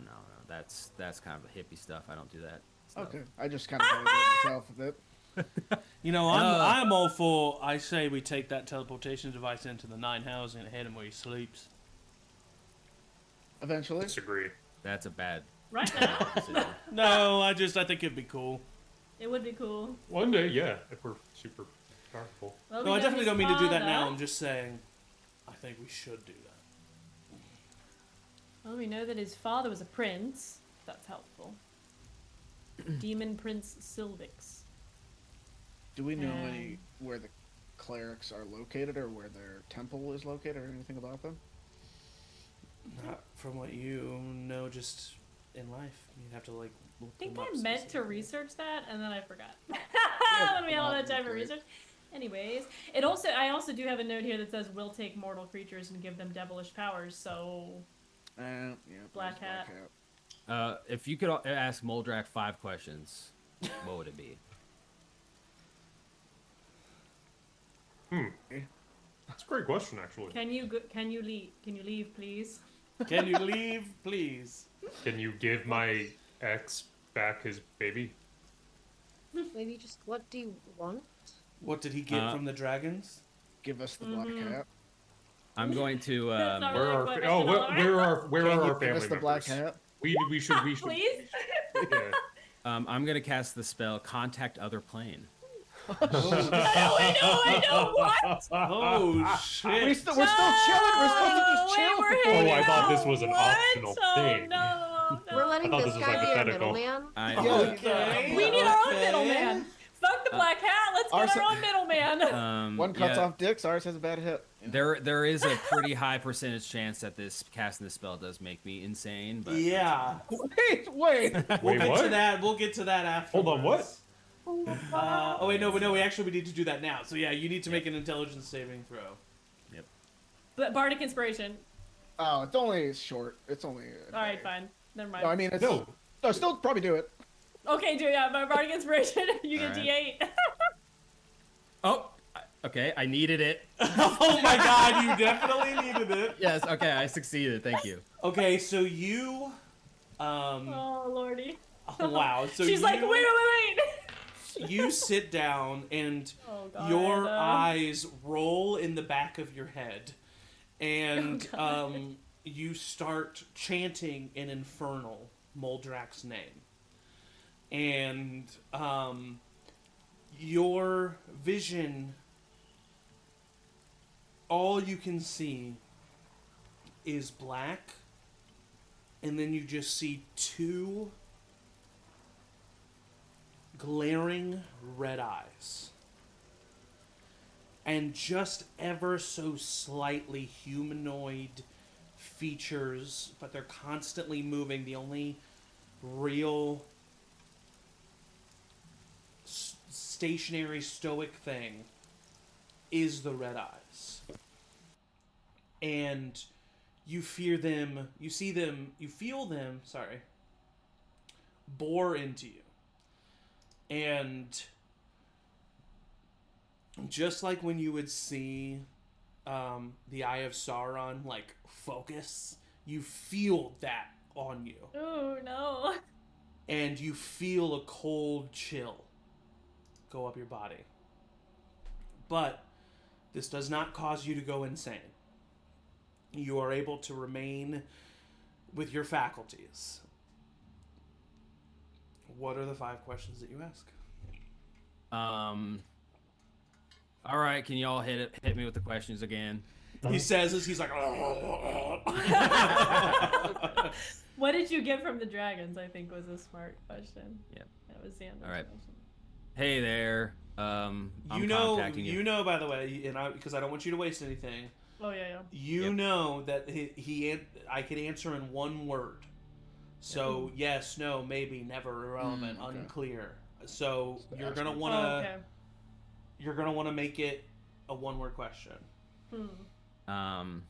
That's kind of hippie stuff. I don't do that stuff. Okay. I just kind of validate myself a bit. You know, I'm all for. I say we take that teleportation device into the 9 housing and hit him where he sleeps. Eventually. Disagree. That's a bad Right now? decision. No, I think it'd be cool. It would be cool. One day, yeah, if we're super powerful. Well, No, we I know definitely his don't mean to do that father. now. I'm just saying. I think we should do that. Well, we know that his father was a prince. That's helpful. Demon Prince Sylvix. Do we know where the clerics are located, or where their temple is located, or anything about them? Not from what you know, just in life. You'd have to like look I think them up I meant to specifically. research that, and then I forgot. When we all had time for great. research. Anyways, I also do have a note here that says will take mortal creatures and give them devilish powers. So Yeah. Black there's Hat. If you could ask Moldrak 5 questions, what would it be? That's a great question, actually. can you leave? Can you leave, please? Can you leave, please? Can you give my ex back his baby? Maybe just what do you want? What did he get from the dragons? Give us the black hat. I'm going to. That's not Where really are what I oh should where, know. where are where Can are you our give family us the members? black hat? We should Please? yeah. I'm gonna cast the spell Contact Other Plane. I know, what? Oh shit! We're still chilling. We're supposed to just chill. Oh, I thought this was an What? optional Oh, thing. No. We're letting thought this this was guy be our hypothetical. middleman. I Okay. We need our own Okay. middleman. Fuck the black hat. Let's get our own middleman. One cuts off dicks, ours has a bad hit. There is a pretty high percentage chance that this casting the spell does make me insane, but Yeah. Wait. Wait, We'll get what? to that. We'll get to that after. Hold on, what? Oh wait, no, but no. We need to do that now. So yeah, you need to make an intelligence saving throw. But Bardic Inspiration. Oh, it's only short. It's only. Alright, fine. Never mind. No, I mean it's. No. No, still probably do it. Okay, but Bardic Inspiration, you get Alright. D8. okay, I needed it. Oh my god, you definitely needed it. Yes, okay, I succeeded. Thank you. Okay, so you. Oh, lordy. Wow. So She's like, wait. You sit down and Oh, God. your eyes roll in the back of your head, and you start chanting in Infernal Moldrak's name, and your vision, all you can see is black, and then you just see two glaring red eyes, and just ever so slightly humanoid features, but they're constantly moving. The only real stationary stoic thing is the red eyes. And you feel them, bore into you. And just like when you would see the Eye of Sauron, like, focus, you feel that on you. Ooh, no. And you feel a cold chill go up your body. But this does not cause you to go insane. You are able to remain with your faculties. What are the 5 questions that you ask? All right, can you all hit me with the questions again? He says as he's like, What did you get from the dragons? I think was a smart question. Yep. That was the end. All right. Hey there. I'm you contacting you. you know, by the way, and because I don't want you to waste anything. Oh yeah. You know that I could answer in one word. So yes, no, maybe, never, irrelevant, okay. unclear. So you're ask gonna me. wanna Oh, okay. you're gonna wanna make it a one-word question. And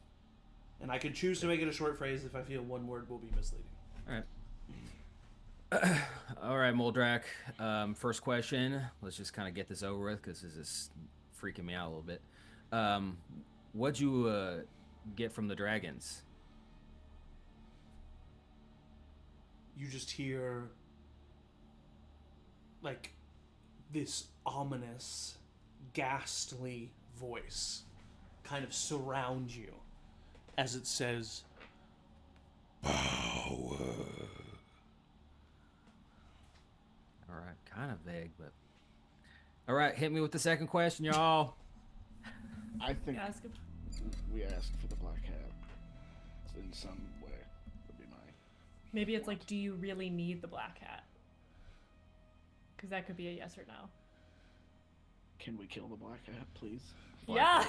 I can choose to make it a short phrase if I feel one word will be misleading. All right. All right, Moldrak. First question. Let's just kind of get this over with because this is freaking me out a little bit. What'd you get from the dragons? You just hear like this ominous, ghastly voice kind of surround you as it says, "Power." All right, kind of vague, but all right. Hit me with the second question, y'all. I think Ask him. we ask for the black hat in some way. Would be my. Maybe it's like, do you really need the black hat? Because that could be a yes or no. Can we kill the black hat, please? Yeah.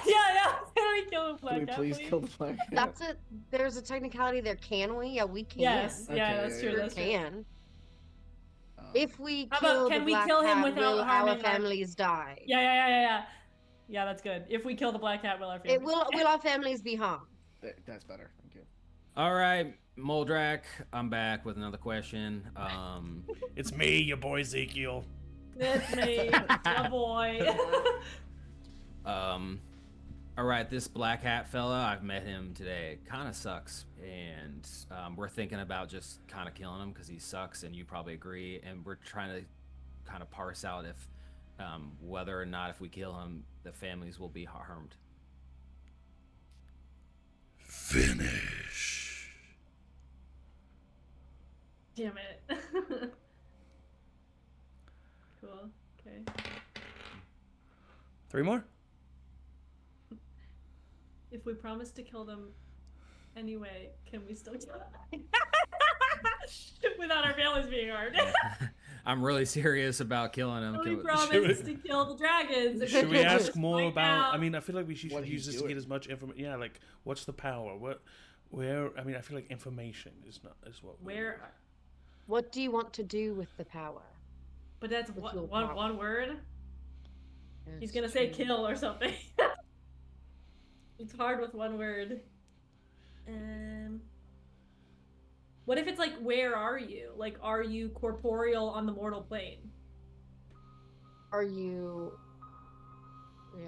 Can we kill the black Can we hat, please kill the black hat? That's it. There's a technicality there. Can we? Yeah, we can. Yes. Okay, Yeah, that's true. We That's true. can. If we How kill about, can the we black kill him hat, without will harming our families die? Yeah. Yeah, that's good. If we kill the black hat, will our families? Will our families be harmed? That's better. Thank you. All right, Moldrak, I'm back with another question. It's me, your boy Ezekiel. It's me, a boy. All right, this black hat fella, I've met him today. Kind of sucks, and we're thinking about just kind of killing him because he sucks, and you probably agree. And we're trying to kind of parse out if whether or not if we kill him, the families will be harmed. Finish. Damn it. Cool. Okay. 3 more? If we promise to kill them anyway, can we still kill them? Without our families being harmed. I'm really serious about killing him. We promise to kill the dragons. Should we ask more Right about? now. I mean, I feel like we should What use he's this to get doing. as much information. Yeah, like what's the power? Where? I mean, I feel like information is what. Where? What do you want to do with the power? But that's With one, your one, power. one word. He's That's gonna say true. kill or something. It's hard with one word. What if it's like, where are you? Like, are you corporeal on the mortal plane? Are you? Yeah.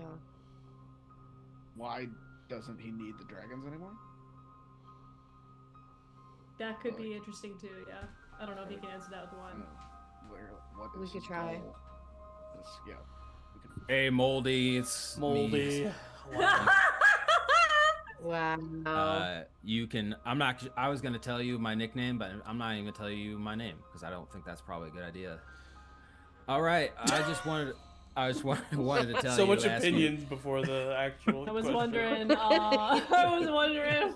Why doesn't he need the dragons anymore? That could be interesting too, yeah. I don't know if you can answer that with I one. don't know. What We is could his try. goal? Yeah. We could. Hey, Moldy, it's me. Moldy. Wow. You can. I'm not. I was gonna tell you my nickname, but I'm not even gonna tell you my name because I don't think that's probably a good idea. All right. I just wanted to tell So you. much ask you- opinions before the actual. I was question. wondering, I was wondering.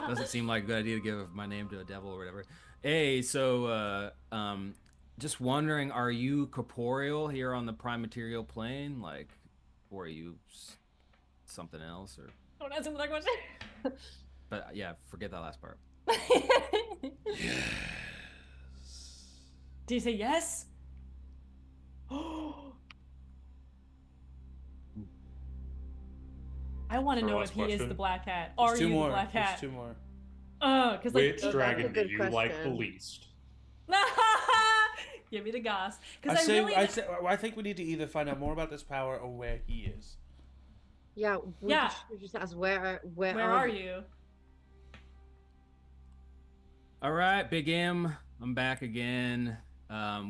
Doesn't seem like a good idea to give my name to a devil or whatever. Hey, so just wondering, are you corporeal here on the prime material plane, like, or are you something else, or? Don't ask him that question. But yeah, forget that last part. Do you say yes? I want to Our know last if he is question. the black hat. There's Are two you more. the black There's hat? 2 more. Because like, Which dragon do good you like the question. least? give me the goss. I Because say, really, I think we need to either find out more about this power or where he is. Yeah. Yeah. We just ask where where are you? All right, Big M, I'm back again.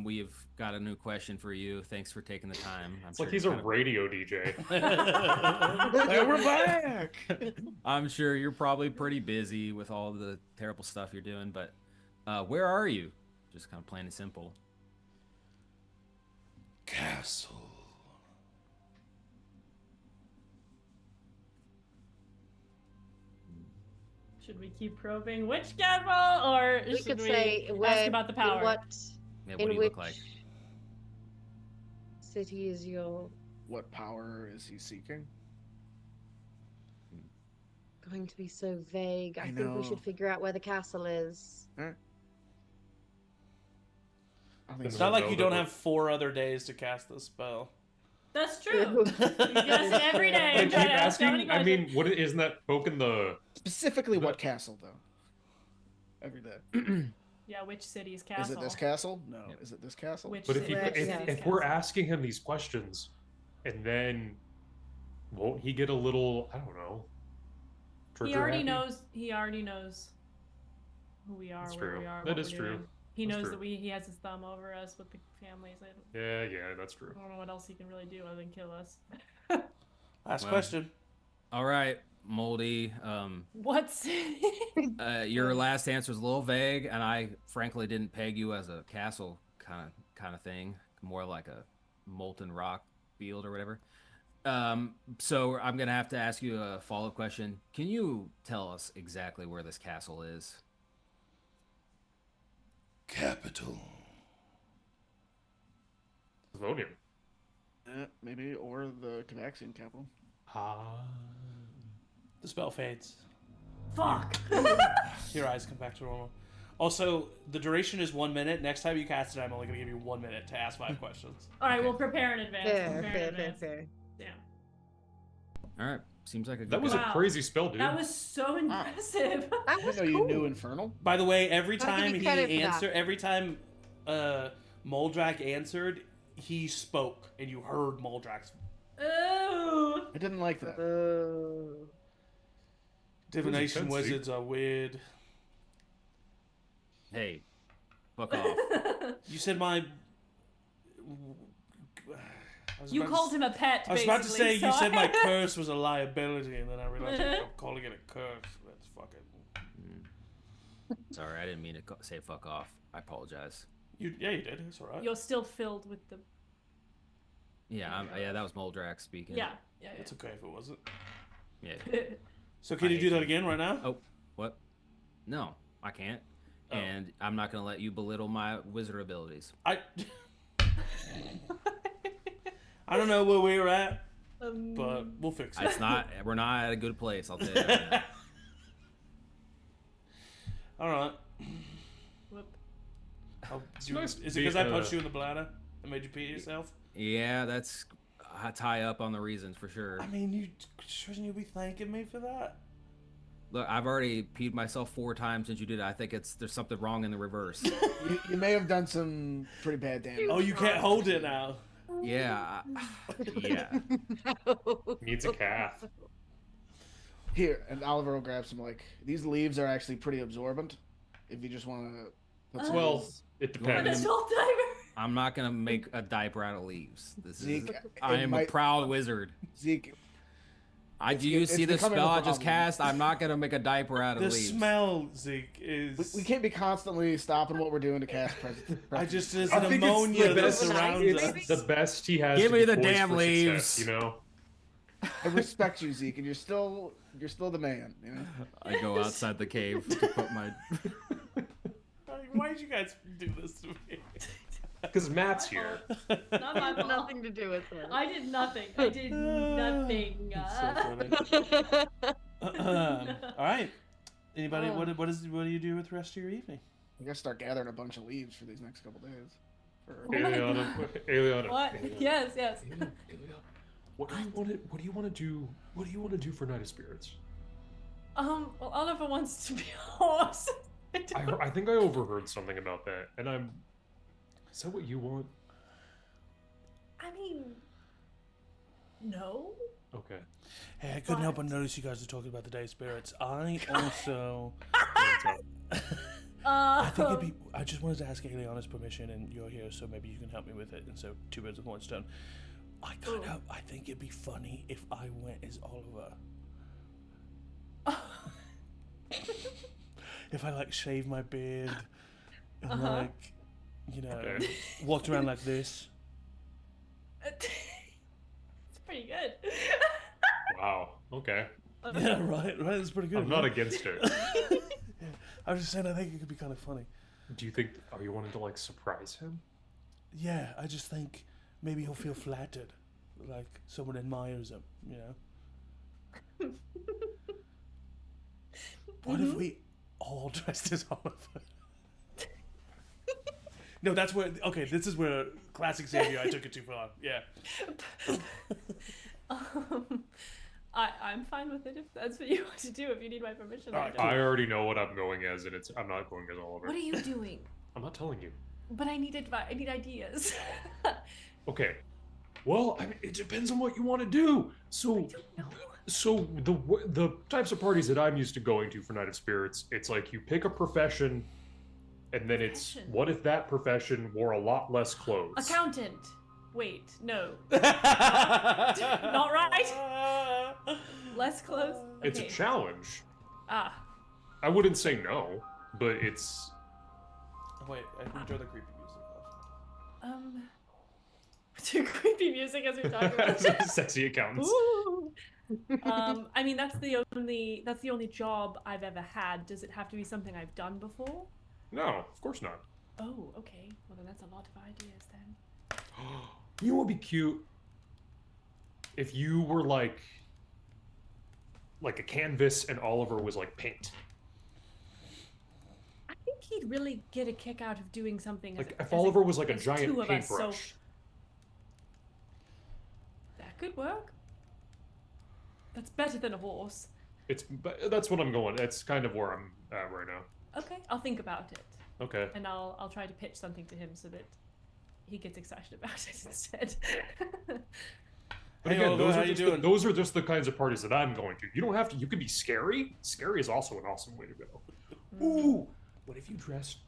We've got a new question for you. Thanks for taking the time. It's like he's a radio DJ. And we're back. I'm sure you're probably pretty busy with all the terrible stuff you're doing, but where are you? Just kind of plain and simple. Castle. Should we keep probing which castle, or We should could we say ask where, about the power? In what Yeah, what in do you which look like? city is your What power is he seeking? going to be so vague? I think we know. should figure out where the castle is. I think It's It's not I like know you that don't we're- have 4 other days to cast the spell. That's true. Yes, every day. I I'm keep trying to ask how asking. many I questions. mean, what isn't that poking the? specifically what castle though? Every day. Yeah, which city's castle? Is it this castle? No. Yep. Is it this castle? Which But if you city- which if, city's if we're castle? asking him these questions, and then won't he get a little? I don't know. He trigger already happy? knows. He already knows who we are, That's where true. we are. That what is we're true. doing. He That's knows true. that he has his thumb over us with the families. I Yeah, that's true. don't know what else he can really do other than kill us. Last Well. question. All right, Moldy. What city? Your last answer was a little vague, and I frankly didn't peg you as a castle kind of thing. More like a molten rock field or whatever. So I'm gonna have to ask you a follow-up question. Can you tell us exactly where this castle is? Capital. Devonian. Maybe, or the Cavaxian capital. The spell fades. Fuck. Your eyes come back to normal. Also, the duration is 1 minute. Next time you cast it, I'm only going to give you 1 minute to ask 5 questions. All right, we'll prepare in advance. Fair. Yeah. All right, seems like a good. That was guy. a crazy spell, dude. That was so impressive. That I was didn't know cool. you knew Infernal. By the way, every I'll give time you he credit for that. answered, every time Moldrak answered, he spoke, and you heard Moldrak's Ooh. I didn't like that. divination Who's it, wizards are weird. Hey, fuck off. You said my. You called him a pet. I was about to say basically, you so said my curse was a liability, and then I realized I'm calling it a curse. That's fucking. Sorry, I didn't mean to say fuck off. I apologize. You did. It's all right. You're still filled with the. Yeah, yeah, that was Moldrak speaking. Yeah. It's okay if it wasn't. Yeah. So can you do that again right now? Oh, what? No, I can't. Oh. And I'm not gonna let you belittle my wizard abilities. I don't know where we're at, but we'll fix it. It's not. We're not at a good place. I'll tell you that. All right. Whoop. nice to Is it be, because I punched you in the bladder and made you pee yourself? Yeah, that's I tie up on the reasons for sure. I mean, shouldn't you be thanking me for that? Look, I've already peed myself 4 times since you did it. I think there's something wrong in the reverse. You may have done some pretty bad damage. Oh, you can't hold it now. Yeah, yeah. Needs a calf. Here, and Oliver will grab some, these leaves are actually pretty absorbent. If you just want to put some. Well, it What a depends. soul diver. I'm not gonna make a diaper out of leaves. This is. Zeke, I it am a might- proud wizard. Zeke, Do you it's see the becoming spell a I just problem. cast? I'm not gonna make a diaper out of The leaves. smell, Zeke, is. we can't be constantly stopping what we're doing to cast present. I just there's I an think it's ammonia the that best. surrounds It's us. the best he has. Give to me be the poised damn for leaves. success, you know. I respect you, Zeke, and you're still the man. You know. I go outside the cave to put my. Why did you guys do this to me? Because Matt's here. Not my fault. Nothing to do with it. I did nothing. I did nothing. So funny. All right. Anybody? What do you do with the rest of your evening? We gotta start gathering a bunch of leaves for these next couple days. Aeliana. What? Yes. Aeliana, what do you want to do? What do you want to do for Night of Spirits? Well, Oliver wants to be a horse. I think I overheard something about that, and Is that what you want? I mean, no. Okay. Hey, I couldn't help but notice you guys are talking about the day spirits. I also. I think it'd be. I just wanted to ask Aeliana's permission, and you're here, so maybe you can help me with it. And so, 2 birds with 1 stone. I think it'd be funny if I went as Oliver. If I shave my beard and walked around like this. It's pretty good. Wow. Okay. Yeah, right. That's pretty good. I'm not against it. I was just saying, I think it could be kind of funny. Do you think? Are you wanting to surprise him? Yeah, I just think maybe he'll feel flattered, like someone admires him. What if we all dressed as Oliver? No, that's where. Okay, this is where classic Xavier. I took it too far. Yeah. I'm fine with it if that's what you want to do. If you need my permission, All right, I I already know what I'm going as, and I'm not going as Oliver. What are you doing? I'm not telling you. But I need advice. I need ideas. Okay. Well, it depends on what you want to do. So the types of parties that I'm used to going to for Night of Spirits, it's you pick a profession, and then it's what if that profession wore a lot less clothes? Accountant. Wait, no. Not right. Less clothes. Okay. It's a challenge. Ah. I wouldn't say no, but it's. Wait, I can enjoy the creepy music. to creepy music as we talk about it. Sexy accountants. Ooh. I mean, that's the only job I've ever had. Does it have to be something I've done before? No, of course not. Oh, okay. Well, then that's a lot of ideas then. You know what would be cute? If you were like a canvas and Oliver was like paint. I think he'd really get a kick out of doing something. Like if Oliver was like a as giant two of us, paintbrush. so that could work. That's better than a horse. That's what I'm going. That's kind of where I'm at right now. Okay, I'll think about it. Okay. And I'll try to pitch something to him so that he gets excited about it instead. But Hey, again, Oliver, how you doing? those are just the kinds of parties that I'm going to. You don't have to. You could be scary. Scary is also an awesome way to go. Ooh, what if you dressed?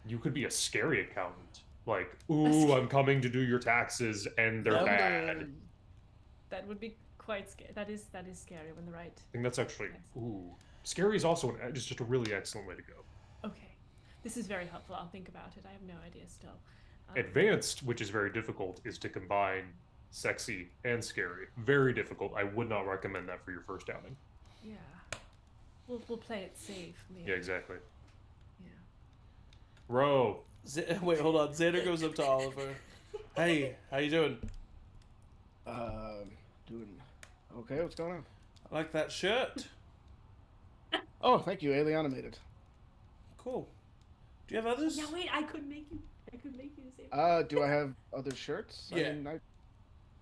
You could be a scary accountant. Like, ooh, I'm coming to do your taxes, and they're bad. That would be quite scary. That is scary when the right. I think that's actually Yes. ooh. Scary is also just a really excellent way to go. Okay, this is very helpful. I'll think about it. I have no idea still. Advanced, which is very difficult, is to combine sexy and scary. Very difficult. I would not recommend that for your first outing. Yeah, we'll play it safe. Maybe. Yeah, exactly. Yeah. Row. Wait, hold on. Xander goes up to Oliver. Hey, how you doing? Doing okay. What's going on? I like that shirt. Oh, thank you. Aeliana made it. Cool. Do you have others? Yeah. Wait, I could make you the same. Do I have other shirts? Yeah. I mean, I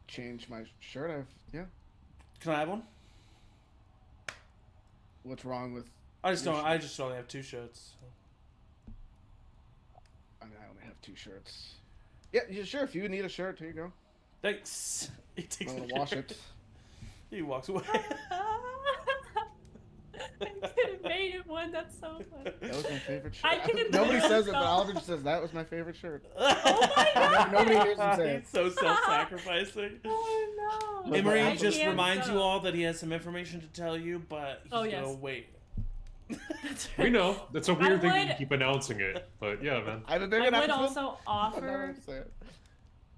changed my shirt. Yeah. Can I have one? What's wrong with? I just Your don't. shirt. I just only have 2 shirts. So. I mean, I only have 2 shirts. Yeah, sure. If you need a shirt, here you go. Thanks. He takes I'm the gonna wash shirt. it. He walks away. I could have made it one. That's so funny. That was my favorite shirt. I could've Nobody made says it, but some. Oliver just says that was my favorite shirt. Oh my god! Nobody hears him say it. He's so self-sacrificing. Oh no! Emory I just can't reminds you go. all that he has some information to tell you, but he's Oh, yes. gonna wait. That's We right. know. That's a weird thing would- to keep announcing it. But yeah, man. I have a big I would announcement. also I'm not offer. gonna say it.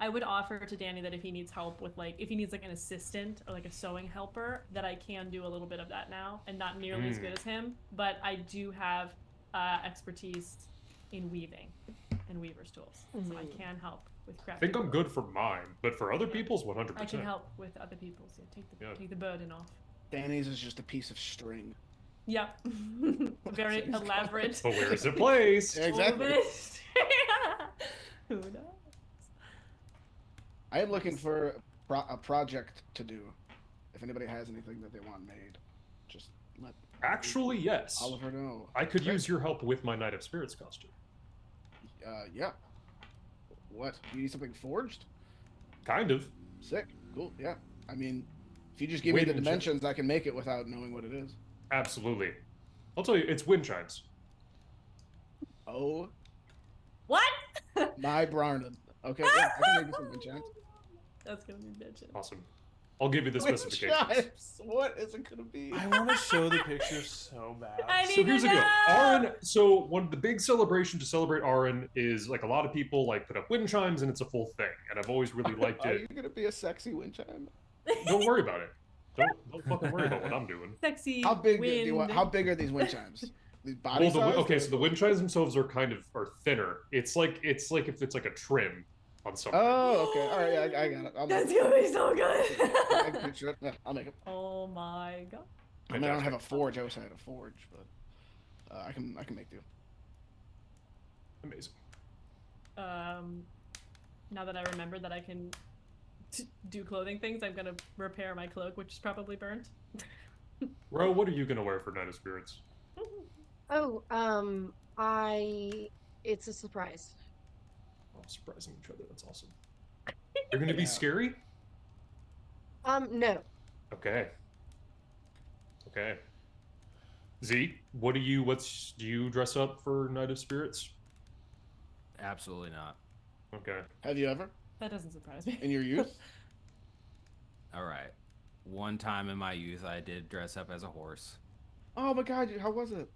I would offer to Danny that if he needs help with if he needs like an assistant or like a sewing helper, that I can do a little bit of that now, and not nearly as good as him. But I do have expertise in weaving and weaver's tools, so I can help with crafting. I think I'm good for mine, but for other people's, 100%. I can help with other people's. Yeah, take the burden off. Danny's is just a piece of string. Yep. Very elaborate. But where's it placed? Exactly. Who knows? I am looking for a project to do. If anybody has anything that they want made, just let Actually, yes. Oliver know. I could use your help with my Knight of Spirits costume. Yeah. What? You need something forged? Kind of. Sick. Cool. Yeah. I mean, if you just give me the Wind chi- dimensions, I can make it without knowing what it is. Absolutely. I'll tell you, it's wind chimes. Oh What? my Brarnon. Okay, yeah, I can make you some wind chimes. That's gonna be bitchin'. Awesome. I'll give you the Wind specifications. chimes. What is it gonna be? I want to show the picture so bad. I So need here's to the deal. know! Arin, so one of the big celebration to celebrate Arin is like a lot of people like put up wind chimes and it's a full thing. And I've always really liked Are it. you gonna be a sexy wind chime? Don't worry about it. Don't fucking worry about what I'm doing. Sexy. How big do wind. you want? How big are these wind chimes? These body Well, size? okay, so the wind chimes themselves are thinner. It's like if it's like a trim on something. Oh, okay. All right, yeah, I got it. I'll make That's it. gonna be so I can good. picture it. Yeah, I'll make it. Oh my god. I mean, I don't have a forge. I wish I had a forge, but I can make do. Amazing. Now that I remember that I can do clothing things, I'm gonna repair my cloak, which is probably burnt. Ro, what are you gonna wear for Night of Spirits? Oh, it's a surprise. Oh, surprising each other. That's awesome. You're gonna be Yeah. scary? No. Okay. Okay. Z, do you dress up for Night of Spirits? Absolutely not. Okay. Have you ever, That doesn't surprise me. in your youth? All right. One time in my youth, I did dress up as a horse. Oh my God! How was it?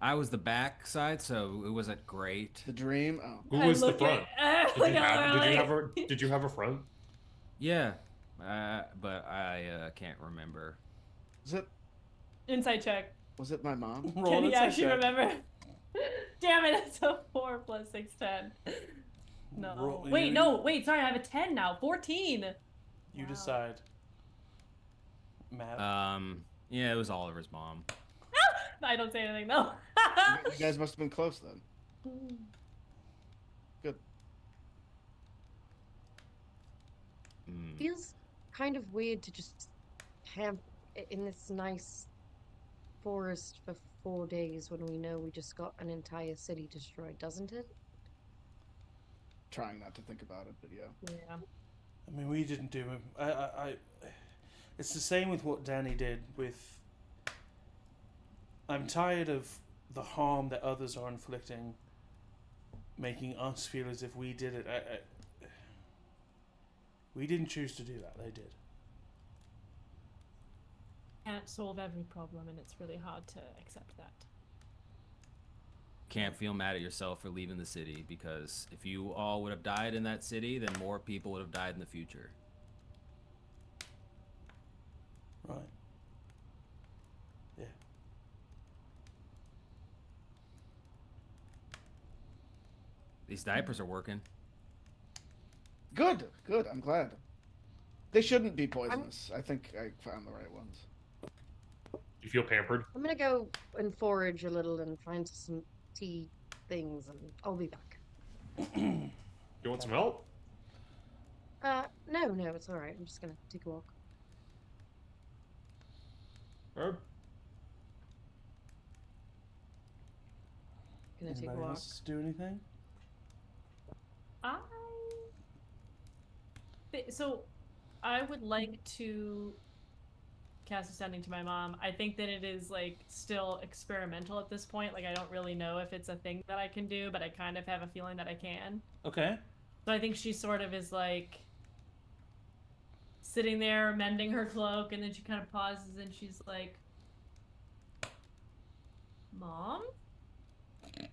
I was the back side, so it wasn't great. The dream. Oh, Who I was the look front? at- Did you like, have a front? Yeah, but I can't remember. was it? Inside check. Was it my mom? Roll Can an he insight actually check. remember? Damn it, it's a 4 plus 6, 10. No. Roll- Wait, no, wait, sorry, I have a 10 now. 14. You Wow. decide. Matt. Yeah, it was Oliver's mom. I don't say anything, though. You guys must have been close then. Good. Feels kind of weird to just camp in this nice forest for 4 days when we know we just got an entire city destroyed, doesn't it? Trying not to think about it, but yeah. Yeah. I mean, we didn't do it. It's the same with what Danny did with. I'm tired of the harm that others are inflicting, making us feel as if we did it. We didn't choose to do that. They did. Can't solve every problem, and it's really hard to accept that. Can't feel mad at yourself for leaving the city, because if you all would have died in that city, then more people would have died in the future. Right. Yeah. These diapers are working. Good, good. I'm glad. They shouldn't be poisonous. I think I found the right ones. You feel pampered? I'm gonna go and forage a little and find some tea things, and I'll be back. You want some help? No, it's alright. I'm just gonna take a walk. Herb? Gonna take a Anybody walk. else do anything? So, I would like to cast a sending to my mom. I think that it is, like, still experimental at this point. Like, I don't really know if it's a thing that I can do, but I kind of have a feeling that I can. Okay. So I think she sort of is, like, sitting there mending her cloak, and then she kind of pauses, and she's like, Mom?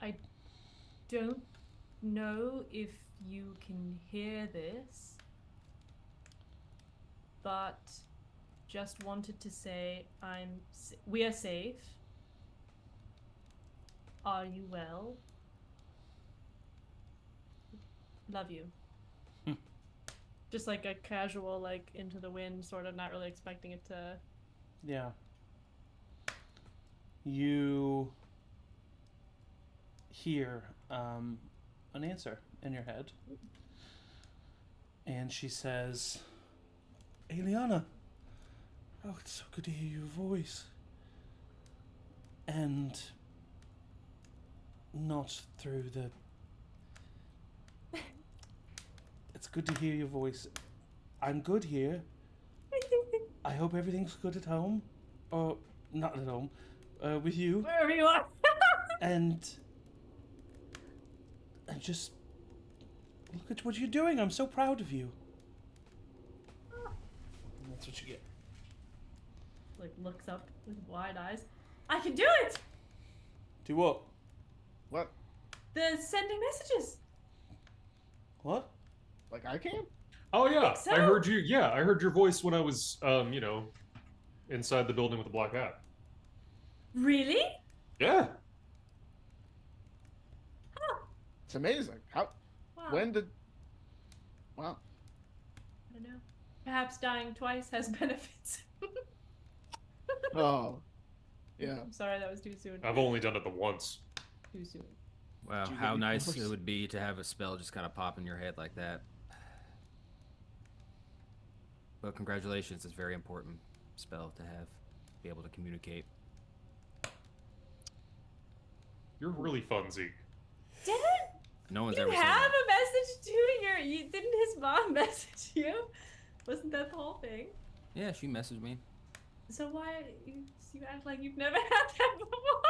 I don't know if you can hear this, but just wanted to say we are safe. Are you well? Love you. Just like a casual, like, into the wind, sort of, not really expecting it to... Yeah. You hear an answer in your head. And she says, Aeliana, oh, it's so good to hear your voice. And not through the... It's good to hear your voice. I'm good here. I hope everything's good at home. Or not at home. With you. Wherever you are! And just look at what you're doing. I'm so proud of you. And that's what you get. Like, looks up with wide eyes. I can do it! Do what? What? The sending messages! What? Like I can? Oh yeah, so. I heard you. Yeah, I heard your voice when I was, inside the building with the black hat. Really? Yeah. It's amazing. How? Wow. When did? Wow. I don't know. Perhaps dying twice has benefits. Oh. Yeah. I'm sorry, that was too soon. I've only done it the once. Too soon. Wow, Do you how get nice yours? it would be to have a spell just kind of pop in your head like that. But congratulations, it's a very important spell to have, be able to communicate. You're really fun, Zeke. Didn't No one's you ever said have that. a message too? Didn't his mom message you? Wasn't that the whole thing? Yeah, she messaged me. So why you act like you've never had that before?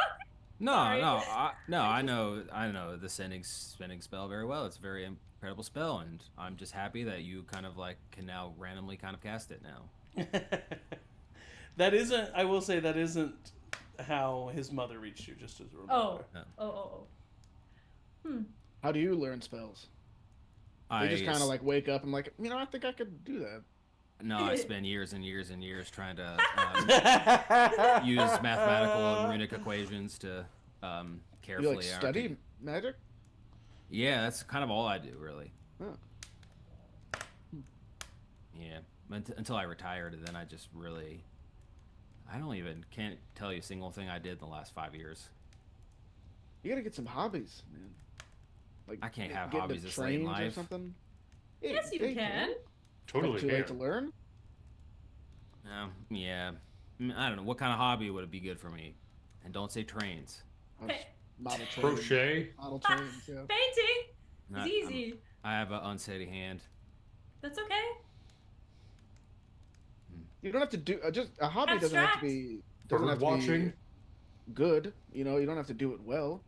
No, Sorry. I know the sending spell very well. It's a very incredible spell, and I'm just happy that you kind of like can now randomly kind of cast it now. That isn't, I will say, that isn't how his mother reached you, just as a reminder. Oh. How do you learn spells? You just kind of like wake up and like, I think I could do that. No, I spend years and years and years trying to use mathematical and runic equations to carefully. You like study magic? Yeah, that's kind of all I do, really. Oh. Yeah, until I retired, and then I just really, can't tell you a single thing I did in the last 5 years. You gotta get some hobbies, man. Like I can't have get hobbies into this late in trains or life. something. Yes, you can. Totally Too late to can. learn. Yeah. I don't know. What kind of hobby would it be good for me? And don't say trains. Model trains. Crochet. Model trains. Yeah. Painting. Not- It's easy. I have an unsteady hand. That's okay. You don't have to do just a hobby. Doesn't have to be Bird watching. Good. You don't have to do it well.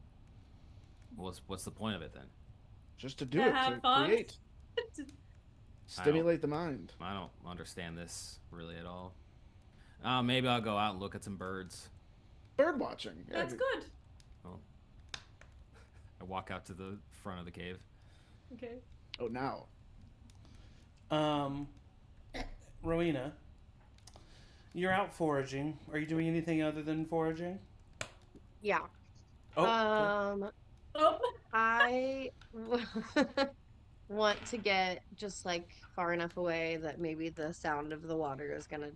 What's the point of it then? Just to do To it, have to fun. create, stimulate the mind. I don't understand this really at all. Maybe I'll go out and look at some birds. Bird watching. Yeah, That's good. Well, I walk out to the front of the cave. Okay. Oh, now. Rowina, you're out foraging. Are you doing anything other than foraging? Yeah. Oh, okay. Oh. I want to get just like far enough away that maybe the sound of the water is gonna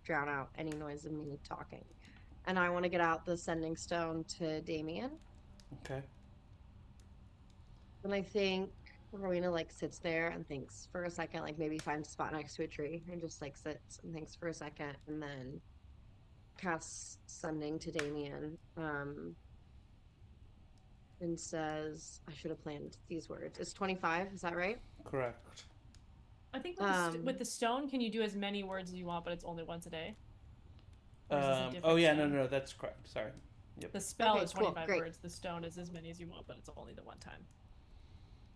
drown out any noise of me talking. And I want to get out the sending stone to Damien. Okay. And I think Rowena like sits there and thinks for a second, like maybe finds a spot next to a tree and just like sits and thinks for a second and then casts sending to Damien. And says, I should have planned these words. It's 25, is that right? Correct. I think with the stone, can you do as many words as you want, but it's only once a day? Or is this a different Oh yeah, stone? no, that's correct. Sorry. Yep. The spell Okay, is cool, 25 great. words. The stone is as many as you want, but it's only the one time.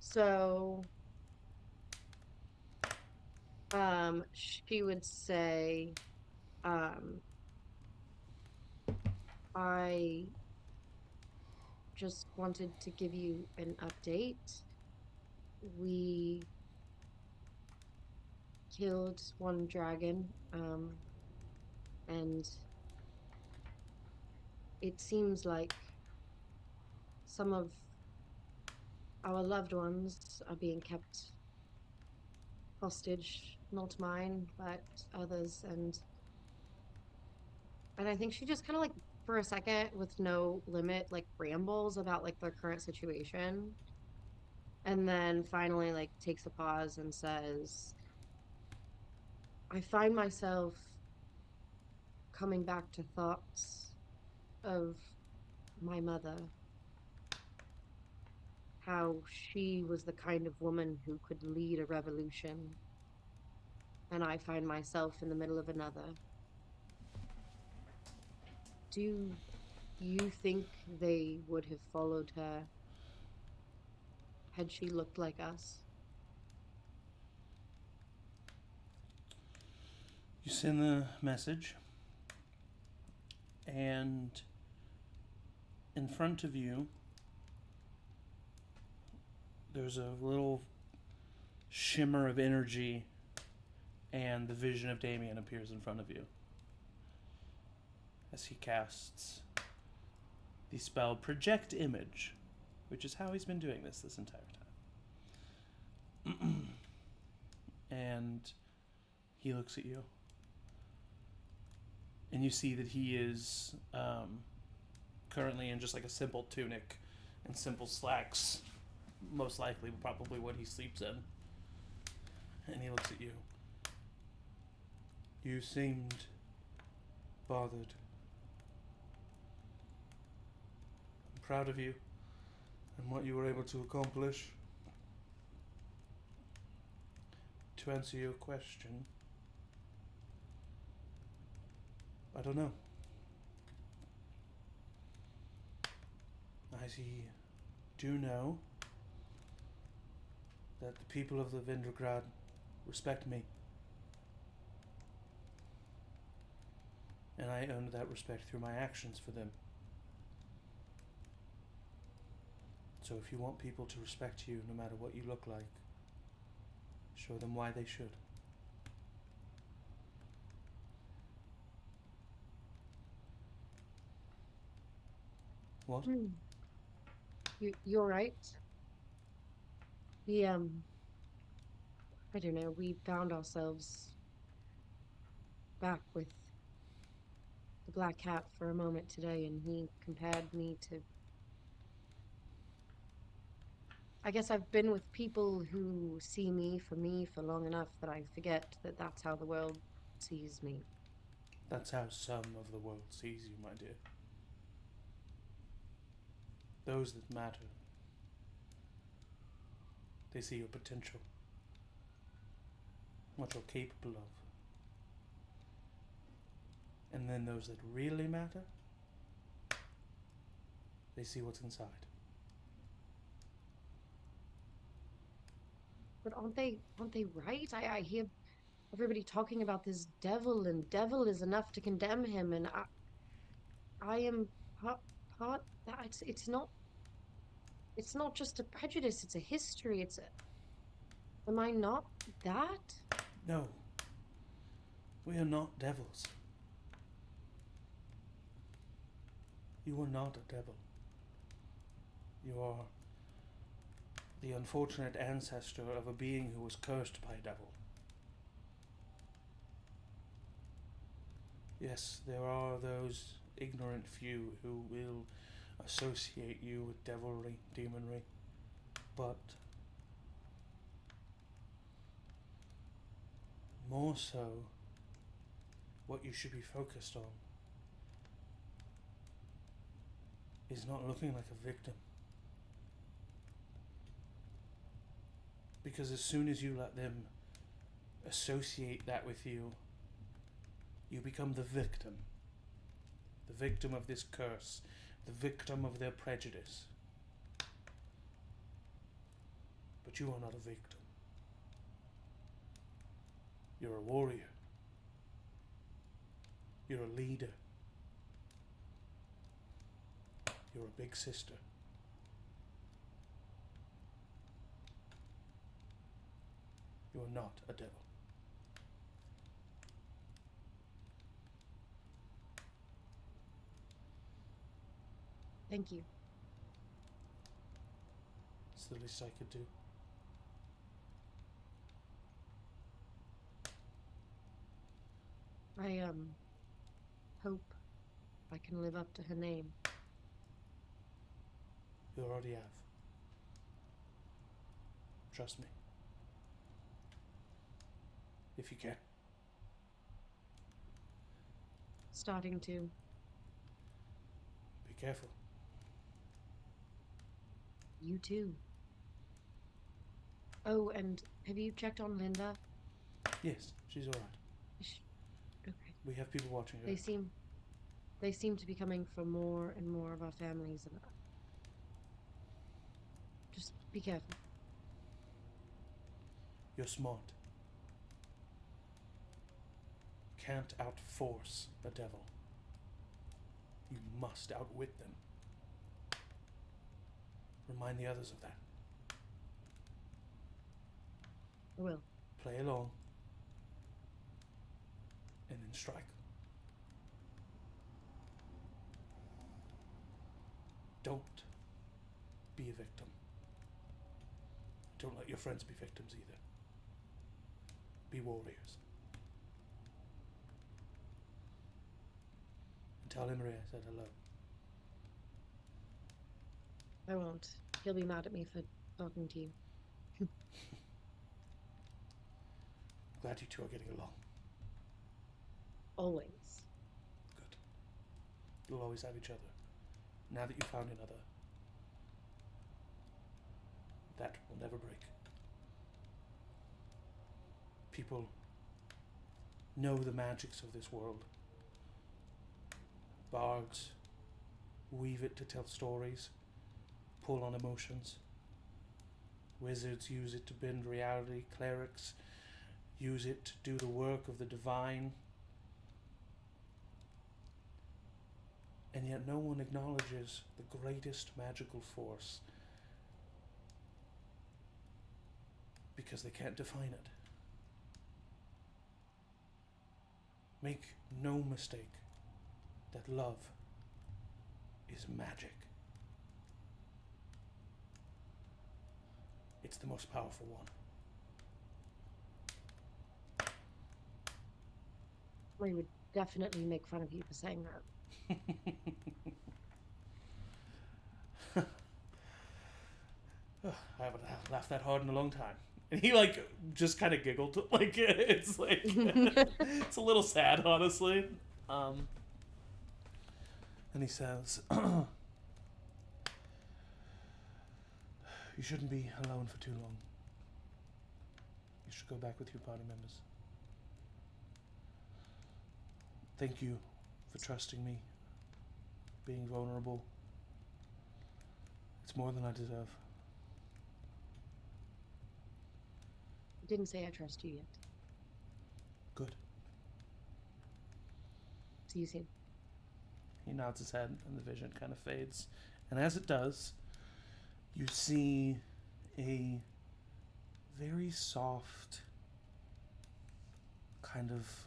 So, she would say, I just wanted to give you an update. We killed one dragon, and it seems like some of our loved ones are being kept hostage, not mine, but others, and I think she just kind of like for a second with no limit like rambles about like their current situation, and then finally like takes a pause and says, I find myself coming back to thoughts of my mother, how she was the kind of woman who could lead a revolution, and I find myself in the middle of another. Do you think they would have followed her had she looked like us? You send the message, and in front of you, there's a little shimmer of energy, and the vision of Damien appears in front of you as he casts the spell Project Image, which is how he's been doing this entire time. And he looks at you, and you see that he is currently in just like a simple tunic and simple slacks, most likely probably what he sleeps in. And he looks at you. You seemed bothered. I'm proud of you and what you were able to accomplish. To answer your question, I don't know. I do know that the people of the Vindragrad respect me. And I earned that respect through my actions for them. So if you want people to respect you no matter what you look like, show them why they should. What? You're right. We, I don't know, we found ourselves back with the Black Cat for a moment today, and he compared me to. I guess I've been with people who see me for long enough that I forget that that's how the world sees me. That's how some of the world sees you, my dear. Those that matter. They see your potential. What you're capable of. And then those that really matter, they see what's inside. But aren't they right? I hear everybody talking about this devil, and devil is enough to condemn him, and I am part that it's not just a prejudice, it's a history, it's a. Am I not that? No, we are not devils. You are not a devil. You are the unfortunate ancestor of a being who was cursed by a devil. Yes, there are those ignorant few who will associate you with devilry, demonry, but more so, what you should be focused on is not looking like a victim. Because as soon as you let them associate that with you, you become the victim. The victim of this curse. The victim of their prejudice. But you are not a victim. You're a warrior. You're a leader. You're a big sister. You are not a devil. Thank you. It's the least I could do. I hope I can live up to her name. You already have. Trust me. If you can. Starting to. Be careful. You too. Oh, and have you checked on Linda? Yes, she's alright. Okay. We have people watching her. They seem to be coming for more and more of our families, and just be careful. You're smart. Can't outforce a devil. You must outwit them. Remind the others of that. I will. Play along. And then strike. Don't be a victim. Don't let your friends be victims either. Be warriors. And tell Emory I said hello. I won't. He'll be mad at me for talking to you. Glad you two are getting along. Always. Good. You'll always have each other. Now that you found another, that will never break. People know the magics of this world. Bards weave it to tell stories, pull on emotions. Wizards use it to bend reality. Clerics use it to do the work of the divine. And yet no one acknowledges the greatest magical force because they can't define it. Make no mistake that love is magic. It's the most powerful one. We would definitely make fun of you for saying that. I haven't laughed that hard in a long time. And he like just kind of giggled, like it's like it's a little sad, honestly. And he says, "You shouldn't be alone for too long. You should go back with your party members. Thank you for trusting me, being vulnerable. It's more than I deserve." Didn't say I trust you yet. Good. See you soon. He nods his head and the vision kind of fades. And as it does, you see a very soft, kind of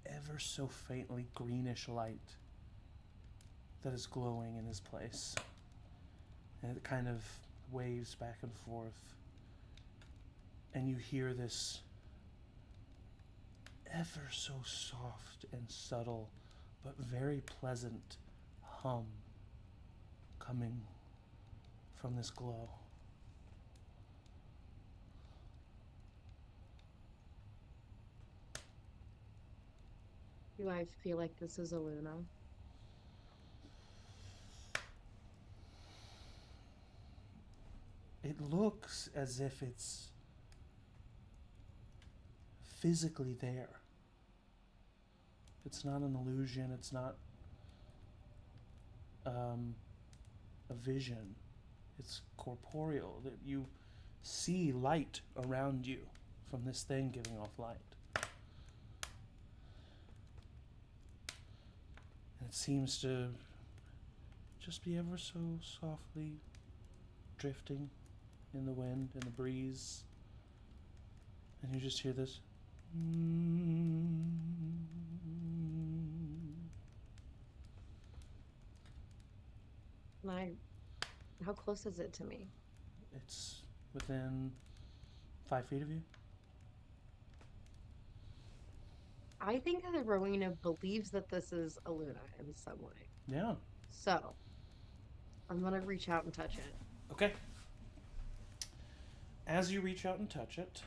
ever so faintly greenish light that is glowing in his place. And it kind of waves back and forth. And you hear this ever so soft and subtle, but very pleasant hum coming from this glow. Do I feel like this is a Luna? It looks as if it's physically there. It's not an illusion. It's not a vision. It's corporeal. That you see light around you from this thing giving off light. And it seems to just be ever so softly drifting in the wind, in the breeze. And you just hear this. How close is it to me? It's within 5 feet of you. I think that Rowina believes that this is a Luna in some way. Yeah. So, I'm gonna reach out and touch it. Okay. As you reach out and touch it,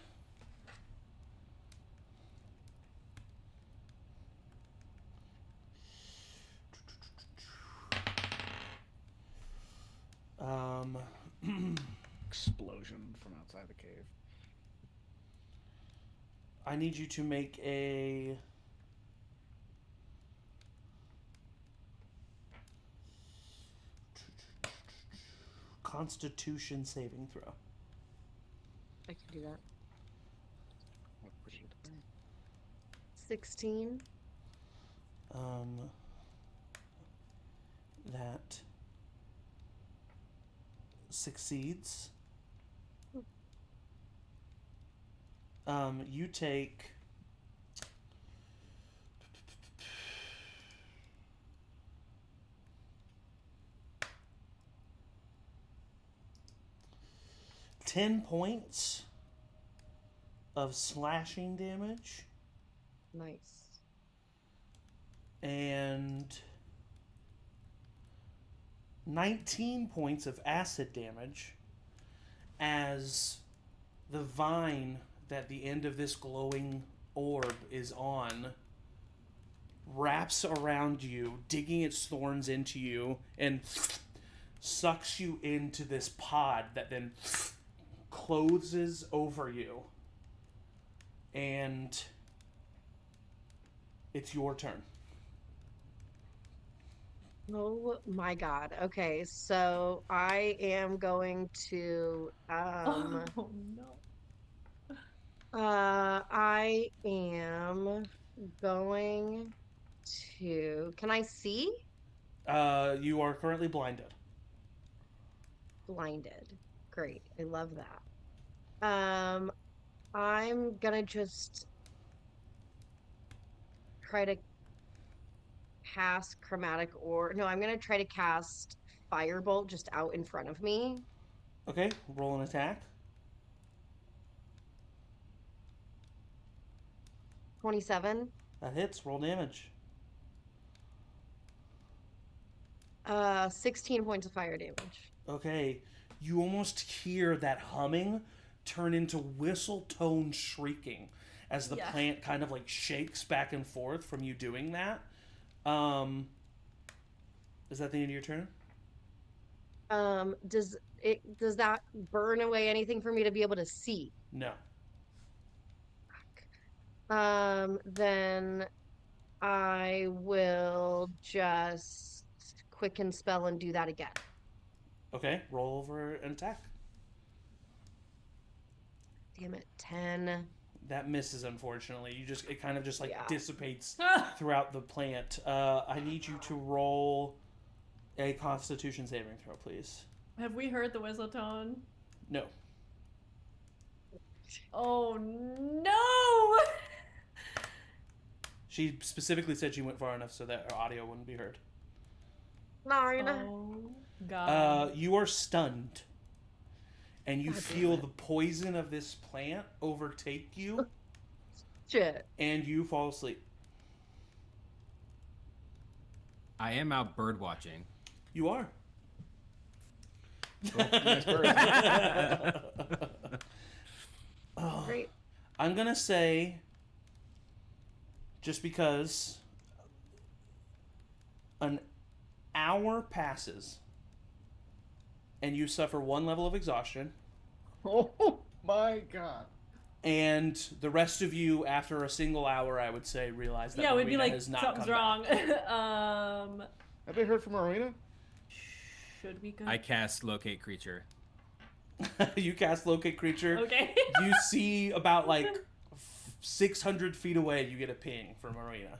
Explosion from outside the cave. I need you to make a Constitution saving throw. I can do that. 16. That succeeds. You take ten points of slashing damage Nice. and 19 points of acid damage as the vine that the end of this glowing orb is on wraps around you, digging its thorns into you, and sucks you into this pod that then closes over you. And it's your turn. Oh my god. Okay, so I am going to Oh no. I am going to. Can I see? You are currently blinded. Blinded. Great. I love that. I'm gonna just try to cast chromatic or no, I'm gonna try to cast firebolt just out in front of me. Okay, roll an attack. 27. That hits. Roll damage. 16 points of fire damage. Okay, you almost hear that humming turn into whistle tone shrieking as the plant kind of like shakes back and forth from you doing that. Is that the end of your turn? Does that burn away anything for me to be able to see? No. Then I will just quicken spell and do that again. Okay, roll over an attack. Damn it, 10. That misses, unfortunately. It kind of just like Yeah. dissipates throughout the plant. I need you to roll a Constitution saving throw, please. Have we heard the whistle tone? No. Oh no! She specifically said she went far enough so that her audio wouldn't be heard. 9. Oh god. You are stunned. And you God damn feel it. the poison of this plant overtake you, Shit. and you fall asleep. I am out bird watching. You are. Nice bird. Great. I'm going to say, just because an hour passes and you suffer 1 level of exhaustion, Oh my god. and the rest of you, after a single hour, I would say, realize that Yeah, we'd be Rowina like, has not something's come back. wrong. Have they heard from Rowina? Should we go? I cast locate creature. You cast locate creature. Okay. You see about like 600 feet away, you get a ping from Marina.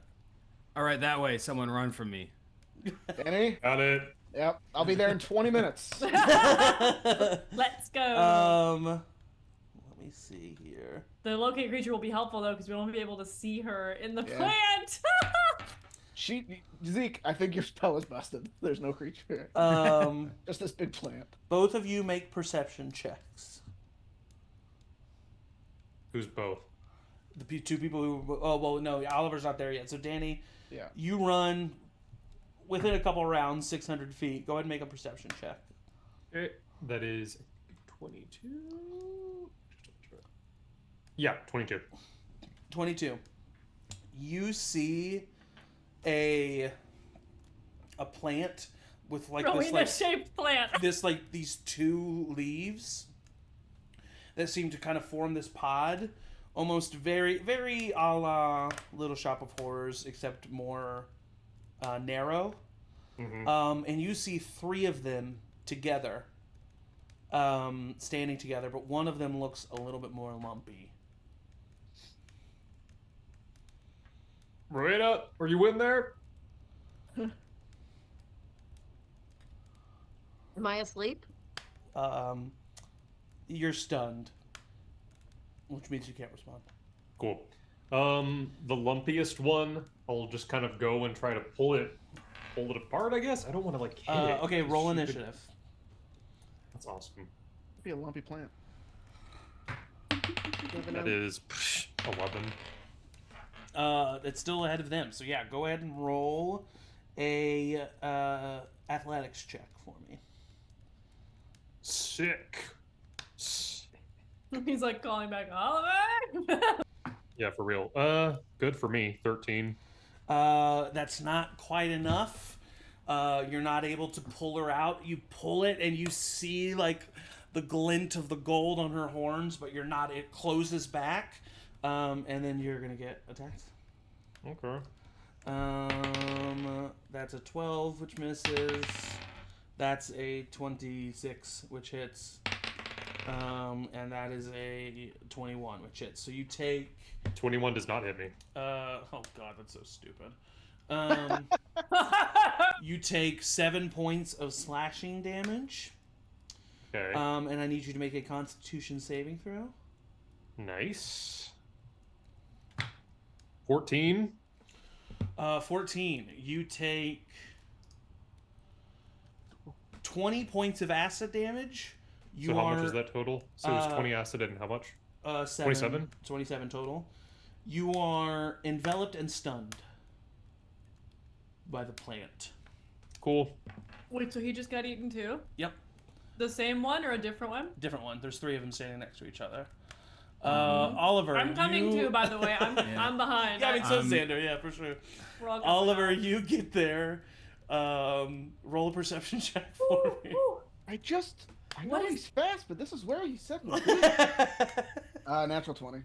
All right, that way. Someone run from me. Danny? Got it. Yep. I'll be there in 20 minutes. Let's go. Let me see here. The locate creature will be helpful though, because we won't be able to see her in the Yeah. plant. Zeke, I think your spell is busted. There's no creature. Just this big plant. Both of you make perception checks. Who's both? The two people who. Oh well, no, Oliver's not there yet. So Danny, Yeah. you run within a couple rounds, 600 feet. Go ahead and make a perception check. Okay, that is 22. Yeah, 22. 22. You see a plant with like this like shaped plant. these two leaves that seem to kind of form this pod, almost very very a la Little Shop of Horrors, except more narrow. Mm-hmm. And you see 3 of them together, standing together, but one of them looks a little bit more lumpy. Rowina, are you in there? Am I asleep? You're stunned, which means you can't respond. Cool. The lumpiest one, I'll just kind of go and try to pull it apart, I guess. I don't want to like hit it. Okay, roll Stupid- initiative. That's awesome. It'd be a lumpy plant. That is 11. It's still ahead of them, so yeah, go ahead and roll a athletics check for me. Sick. He's like calling back, Oliver. Yeah, for real. Good for me. 13. That's not quite enough. You're not able to pull her out. You pull it and you see like the glint of the gold on her horns, but you're not. It closes back, and then you're gonna get attacked. Okay. That's a 12, which misses. That's a 26, which hits. And that is a 21, which hits. So you take. 21 does not hit me. Oh god, that's so stupid. You take 7 points of slashing damage. Okay. And I need you to make a Constitution saving throw. Nice. 14. 14. You take 20 points of acid damage. So how much is that total? So it was 20 acid and how much? 27? 27 total. You are enveloped and stunned by the plant. Cool. Wait, so he just got eaten too? Yep. The same one or a different one? Different one. There's 3 of them standing next to each other. Oliver, I'm coming too, by the way. I'm behind. Yeah, I mean, so Xander, yeah, for sure. Oliver, you get there. Roll a perception check for me. I know he's fast, but this is where he said me. Natural 20.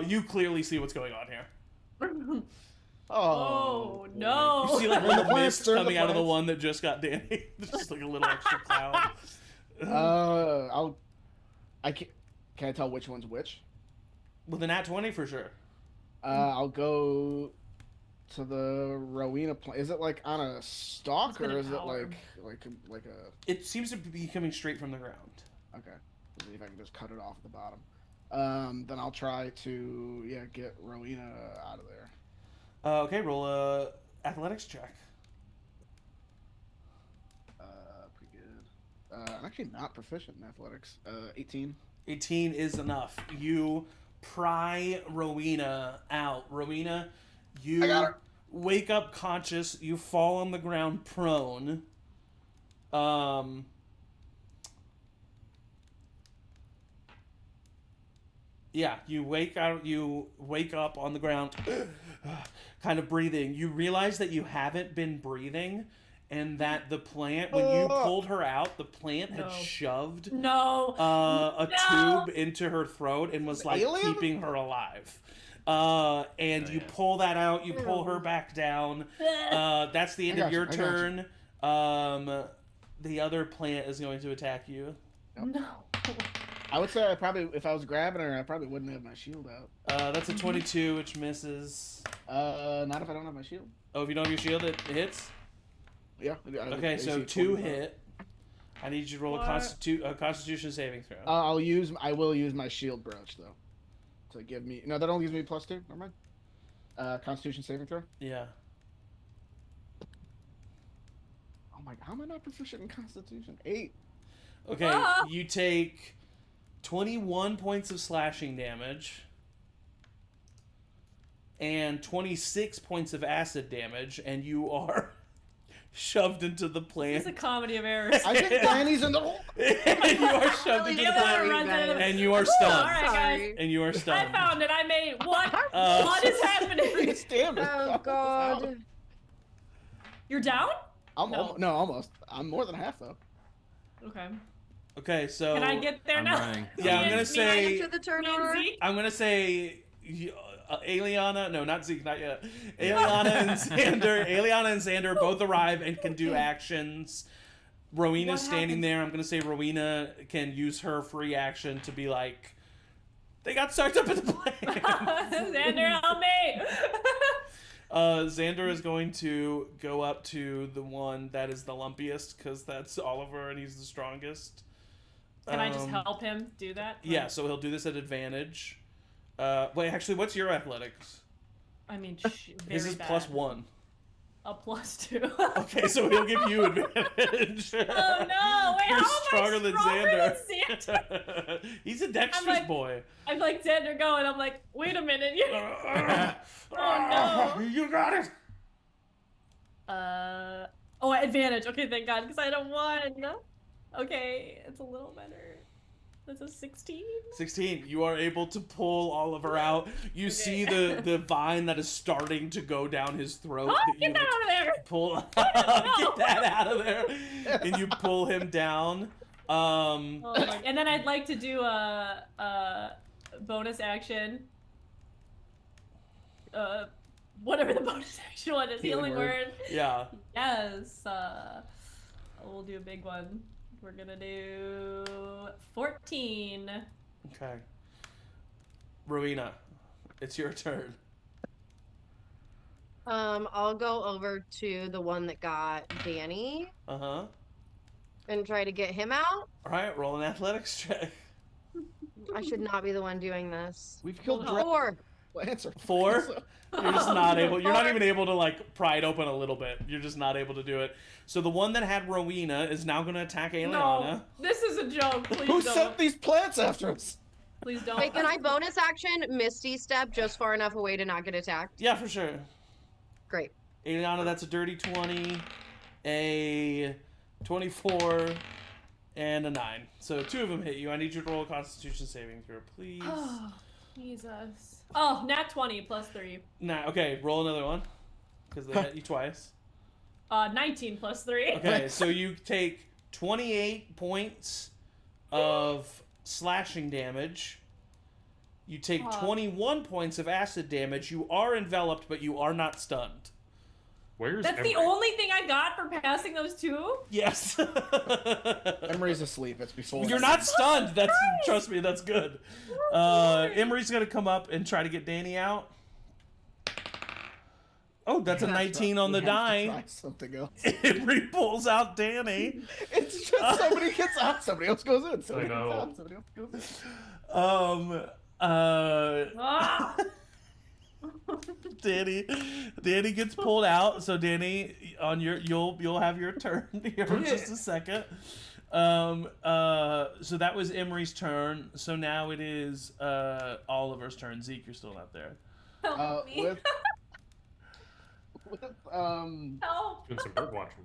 You clearly see what's going on here. Oh no! You see like When the the plants mist turn the coming out of the plants. one that just got Danny. There's just like a little extra cloud. Can I tell which one's which? With a nat 20 for sure. I'll go to the Rowina plant. Is it like on a stalk It's been or a is it power. like a? It seems to be coming straight from the ground. Okay. Let's see if I can just cut it off at the bottom. Then I'll try to get Rowina out of there. Okay, roll a athletics check. Pretty good. I'm actually not proficient in athletics. 18. 18 is enough. You pry Rowina out. Rowina, you I got her. wake up conscious. You fall on the ground prone. Yeah, you wake up on the ground, kind of breathing. You realize that you haven't been breathing, and that the plant, when you pulled her out, the plant had shoved a tube into her throat and was like Alien? keeping her alive. And you pull that out, you pull her back down. That's the end of your I got turn. The other plant is going to attack you. No. I would say if I was grabbing her, I probably wouldn't have my shield out. That's a 22, which misses. Not if I don't have my shield. Oh, if you don't have your shield, it hits? Yeah. Okay, so 2 hit. I need you to roll a What? Constitution saving throw. I will use my shield brooch though, to give me. No, that only gives me +2. Never mind. Constitution saving throw. Yeah. Oh my! How am I not proficient in Constitution? 8. Okay, you take 21 points of slashing damage and 26 points of acid damage, and you are shoved into the plant. It's a comedy of errors. I think Danny's in the. And you are shoved into the plant, and you are stunned. All right, guys. And you are I stunned. found it. I made what? What is happening? Damn it! Oh god. You're down? Almost. I'm more than half though. Okay. Okay, so Can I get there I'm now? running. Yeah, I'm gonna say. After the turn Me and order? Zeke? I'm gonna say Aeliana, no, not Zeke, not yet. Aeliana and Xander both arrive and can do actions. Rowena's What standing happens? there. I'm gonna say Rowina can use her free action to be like, they got sucked up in the plane. Xander, help me! Xander is going to go up to the one that is the lumpiest, because that's Oliver and he's the strongest. Can I just help him do that? Yeah, so he'll do this at advantage. Wait, actually, what's your athletics? I mean, His very is bad. +1. A +2. Okay, so he'll give you advantage. Oh no! Wait, You're how am I stronger than Xander? Xander. He's a dexterous like- boy. I'm like Xander going. I'm like, wait a minute. Oh no. You got it. Oh, advantage. Okay, thank God, because I don't want. Okay, it's a little better. That's a 16. 16. You are able to pull Oliver out. You see the vine that is starting to go down his throat. Oh, that you get that out of there! pull. Get that out of there. And you pull him down. Oh my. And then I'd like to do a bonus action. Whatever the bonus action one is. Healing Healing word. word. Yeah. Yes. We'll do a big one. We're gonna do 14. Okay. Rowina, it's your turn. I'll go over to the one that got Danny Uh-huh. and try to get him out. All right, roll an athletics check. I should not be the one doing this. We've killed Hold on. dragons. 4. Answer. 4? So- You're just not able. You're not even able to like pry it open a little bit. You're just not able to do it. So the one that had Rowina is now going to attack Aeliana. No, this is a joke. Please Who don't. sent these plants after us? Please don't. Wait, can I bonus action Misty Step just far enough away to not get attacked? Yeah, for sure. Great. Aeliana, that's a dirty 20, a 24, and a 9. So 2 of them hit you. I need you to roll a Constitution saving throw, please. Oh, Jesus. Oh, nat 20 plus 3. Nah, okay, roll another one. Because they hit you twice. 19 plus 3. Okay, so you take 28 points of slashing damage. You take 21 points of acid damage. You are enveloped, but you are not stunned. Where's That's Emory? the only thing I got for passing those 2? Yes. Emery's asleep. It's before. You're not stunned. That's trust me, that's good. Emory's gonna come up and try to get Danny out. Oh, that's a 19 on the die. Try something else. Emory pulls out Danny. It's just somebody gets out, somebody else goes in. Somebody I know. gets out, somebody else goes in. Ah! Danny gets pulled out. So Danny, on your you'll have your turn here in just a second. So that was Emory's turn. So now it is Oliver's turn. Zeke, you're still not there. Help me. With Help. Doing some bird watching.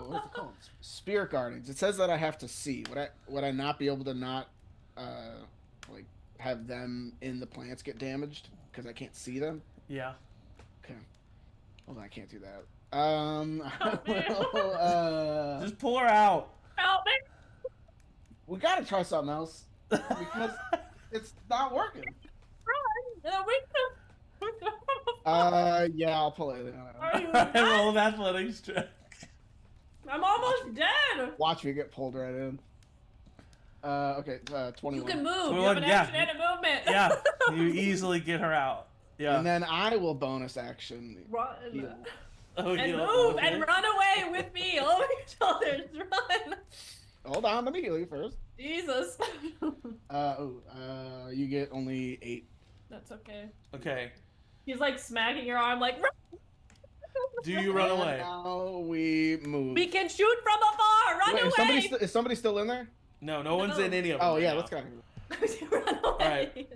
what's it called? Spirit guardings. It says that I have to see. Would I not be able to not like have them in the plants get damaged because I can't see them? Yeah. Okay. Hold on, I can't do that. I will, Just pull her out. Help me. we gotta try something else because it's not working. Yeah, I'll pull it. Roll an athletics check. I'm almost dead. Watch me get pulled right in. Okay, 21. You can move. You 21, have an yeah. action and a movement. Yeah, you easily get her out. Yeah. And then I will bonus action. Run. heal. Oh, And you- move okay. and run away with me over your shoulders. Run. Hold on, let me heal you first. Jesus. You get only 8. That's okay. Okay. He's like smacking your arm, like, run. Do you run And away? Now we move. We can shoot from afar. Run Wait, away. is somebody still in there? No, no one's in any of them. Oh right yeah, now. let's go. Run away. Alright.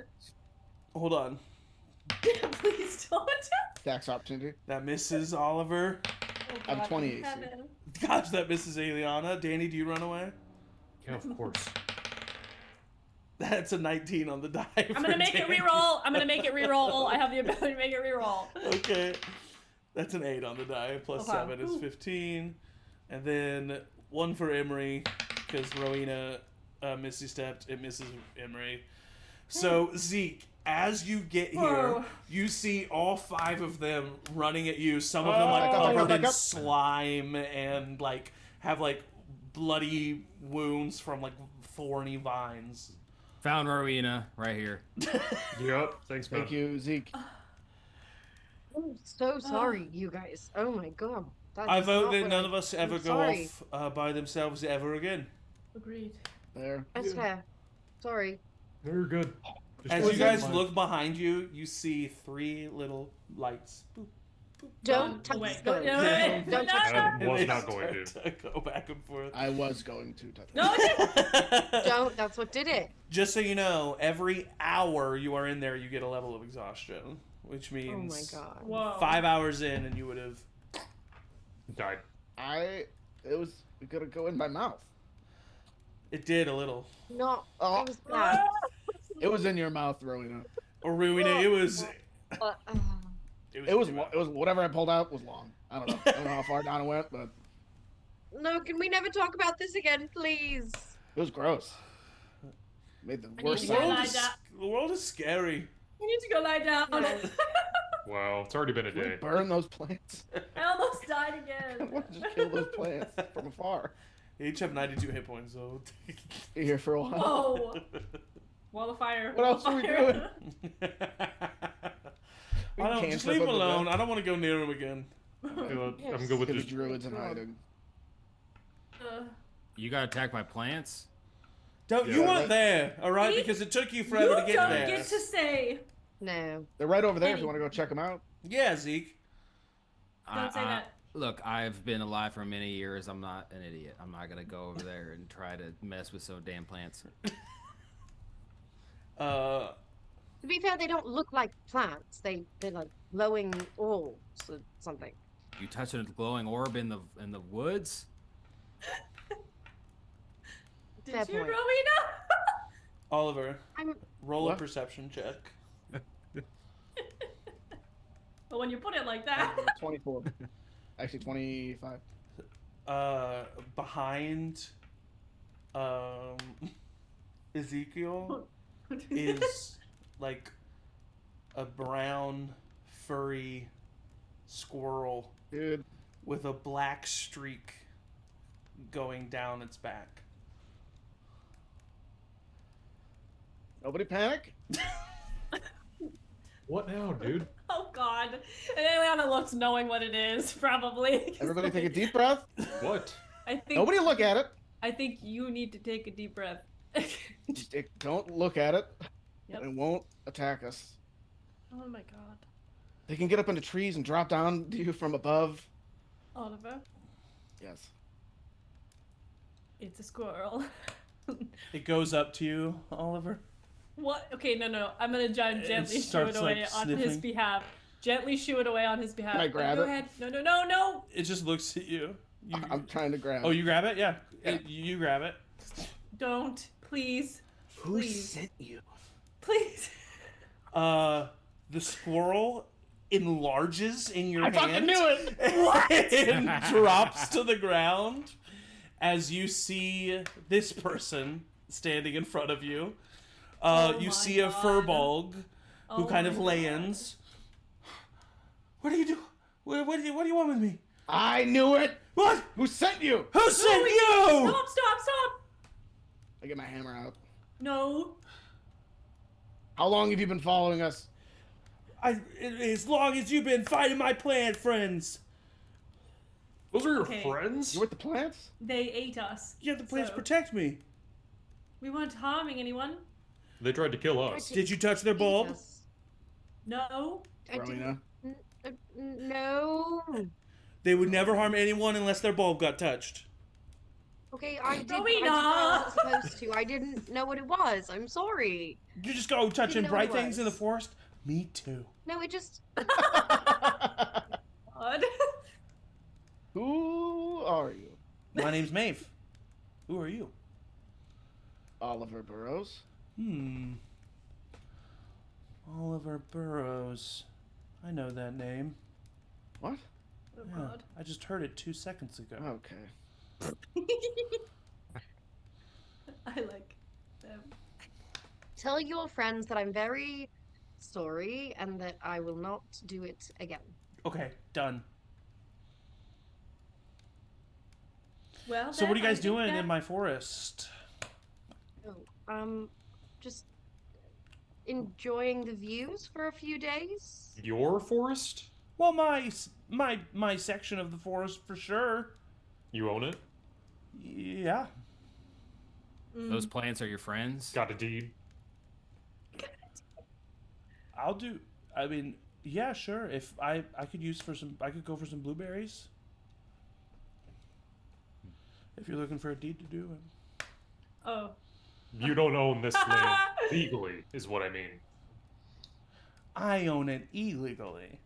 Hold on. Please don't. Tax opportunity. That misses Oliver. Oh, I'm God, 28, so- heaven. Gosh, that misses Aeliana. Danny, do you run away? Yeah, of course. That's a 19 on the die. I'm gonna make it reroll. I'm gonna make it reroll. I have the ability to make it reroll. Okay. That's an 8 on the die. Plus Okay. 7 is 15. And then 1 for Emory, because Rowina Misty stepped. It misses Emory. So, Zeke, as you get here, Whoa. you see all 5 of them running at you. Some of them, like, Back up, covered back in up. slime and, like, have, like, bloody wounds from, like, thorny vines. Found Rowina right here. Yep. Thanks, man. Thank you, Zeke. I'm so sorry, you guys. Oh my god. That I is vote not that what none of us ever I'm go sorry. off by themselves ever again. Agreed. There. That's fair. Sorry. You're good. Just As go you guys ahead. look behind you, you see 3 little lights. Boop. Don't touch Wait, those. no, wait, Don't no, touch no. them. I was They not going to. start to go back and forth. I was going to touch. No, it's Don't. That's what did it. Just so you know, every hour you are in there, you get a level of exhaustion, which Oh my means god. Whoa. 5 hours in, and you would have. Died. It was gonna go in my mouth. It did a little. No. Oh. It was bad. It was in your mouth, Rowina. Or Rowina, it was. It was whatever I pulled out was long. I don't know. I don't know how far down it went, but No, can we never talk about this again, please? it was gross. Made the need worst to The go sound. lie down. the world is scary. You need to go lie down. Wow, it's already been a Can we day. burn those plants? I almost died I again. want to just kill those plants from afar. They each have 92 hit points, so. Be here for a while. Whoa. Wall of fire. What else are we doing? I don't No, cantrip just leave him of the alone. dead? I don't want to go near him again. I'm good with The just. druids in hiding. You got attacked by plants? Don't Yeah. you weren't there, all right? See? Because it took you forever You to get don't there. get to say. No. They're right over there if you Any- want to go check them out. Yeah, Zeke. Don't say that. Look, I've been alive for many years. I'm not an idiot. I'm not gonna go over there and try to mess with some damn plants. Uh, To be fair, they don't look like plants. They're like glowing orbs or something. You touch a glowing orb in the woods? Did Fair you, point. Rowina? Oliver, I'm roll a What? perception check. But when you put it like that. 24. Actually, 25. Behind, Ezekiel is like a brown, furry squirrel Dude, with a black streak going down its back. nobody panic. What now, dude? Oh god. And Aeliana looks knowing what it is, probably. Everybody take a deep breath. What? I think Nobody look at it. I think you need to take a deep breath. Don't look at it. Yep. It won't attack us. Oh my god. They can get up into trees and drop down to you from above. Oliver, Yes. it's a squirrel. It goes up to you, Oliver. What? Okay, no. I'm gonna gently shoo it starts, away like, on his sniffing. behalf. Gently shoo it away on his behalf. Can I grab Go it? ahead. No. It just looks at you. I'm trying to grab Oh, it. you grab it? Yeah. Yeah. You grab it. Don't. Please. Who Please. sent you? Please. The squirrel enlarges in your I hand. fucking knew it! And drops to the ground as you see this person standing in front of you. Oh You my see a God. furbolg who Oh kind my of God. lands. What do you do? What do you want with me? I knew it! What? Who sent you? Who sent you? Stop. I get my hammer out. No. How long have you been following us? As long as you've been fighting my plant friends. Those are your Okay. friends? You with the plants? They ate us. Yeah, the plants So- protect me. We weren't harming anyone. They tried to kill us. Did you touch their bulb? Jesus. No. I Rowina. No. They would never harm anyone unless their bulb got touched. Okay, I did. Rowena! I wasn't supposed to. I didn't know what it was. I'm sorry. You just go touching know bright what it things in the was. forest? Me too. No, it just. God. Who are you? My name's Maeve. Who are you? Oliver Burroughs. Oliver Burroughs. I know that name. What? Oh Yeah, God. I just heard it 2 seconds ago. Okay. I like them. Tell your friends that I'm very sorry and that I will not do it again. Okay, done. Well, So what are you then, guys I think doing that- in my forest? Oh, just enjoying the views for a few days. Your forest? Well, my section of the forest for sure. You own it? Yeah. Those plants are your friends? Got a deed? I'll do. I mean, yeah, sure. If I could use for some, I could go for some blueberries. If you're looking for a deed to do it. Oh. You don't own this land legally, is what I mean. I own it illegally.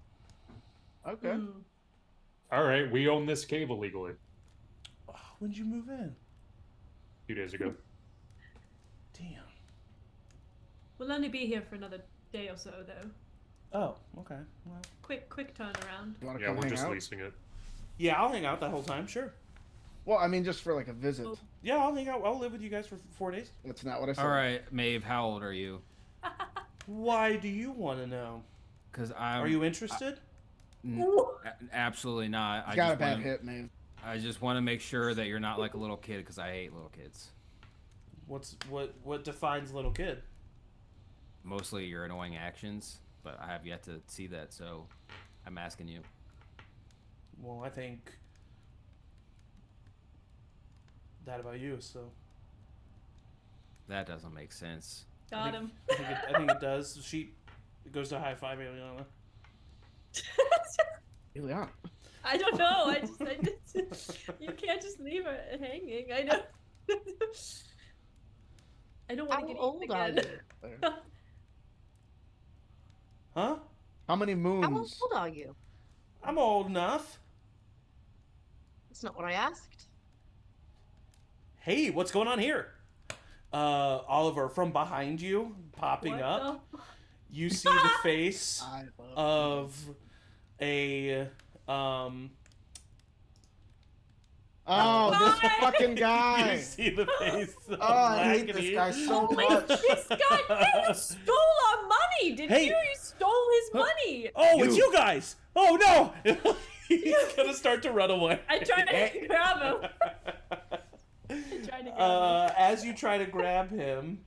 Okay. Mm. Alright, we own this cave illegally. Oh, when'd you move in? 2 days ago. Damn. We'll only be here for another day or so, though. Oh, okay. Well, Quick turnaround. You want to Yeah, come we're hang just out? leasing it. yeah, I'll hang out that whole time. Sure. Well, I mean, just for like a visit. Oh. Yeah, I'll hang out. I'll live with you guys for 4 days. That's not what I said. All right, Maeve, how old are you? Why do you want to know? Because I'm. Are you interested? Absolutely not. You got a bad hit, man. I just want to make sure that you're not like a little kid because I hate little kids. What defines little kid? Mostly your annoying actions. but I have yet to see that, so I'm asking you. Well, I think that about you, so That doesn't make sense. Got him. I think it does. It goes to high five Aeliana. Aeliana. I don't know. I just you can't just leave her hanging. I know. I don't want How to get old eaten are again. you? Huh? How many How moons? old are you? I'm old enough. That's not what I asked. Hey, what's going on here? Oliver, from behind you, popping What up, the- you see the face I love of a Oh, this Guy! fucking you guy! see the face of Oh, I hate Black this and guy Eve. so Holy, much. this guy you stole our money, didn't Hey. you? You stole his money. Oh, it's You. you guys! Oh no! He's gonna start to run away. I tried to grab him. I tried to grab him. As you try to grab him,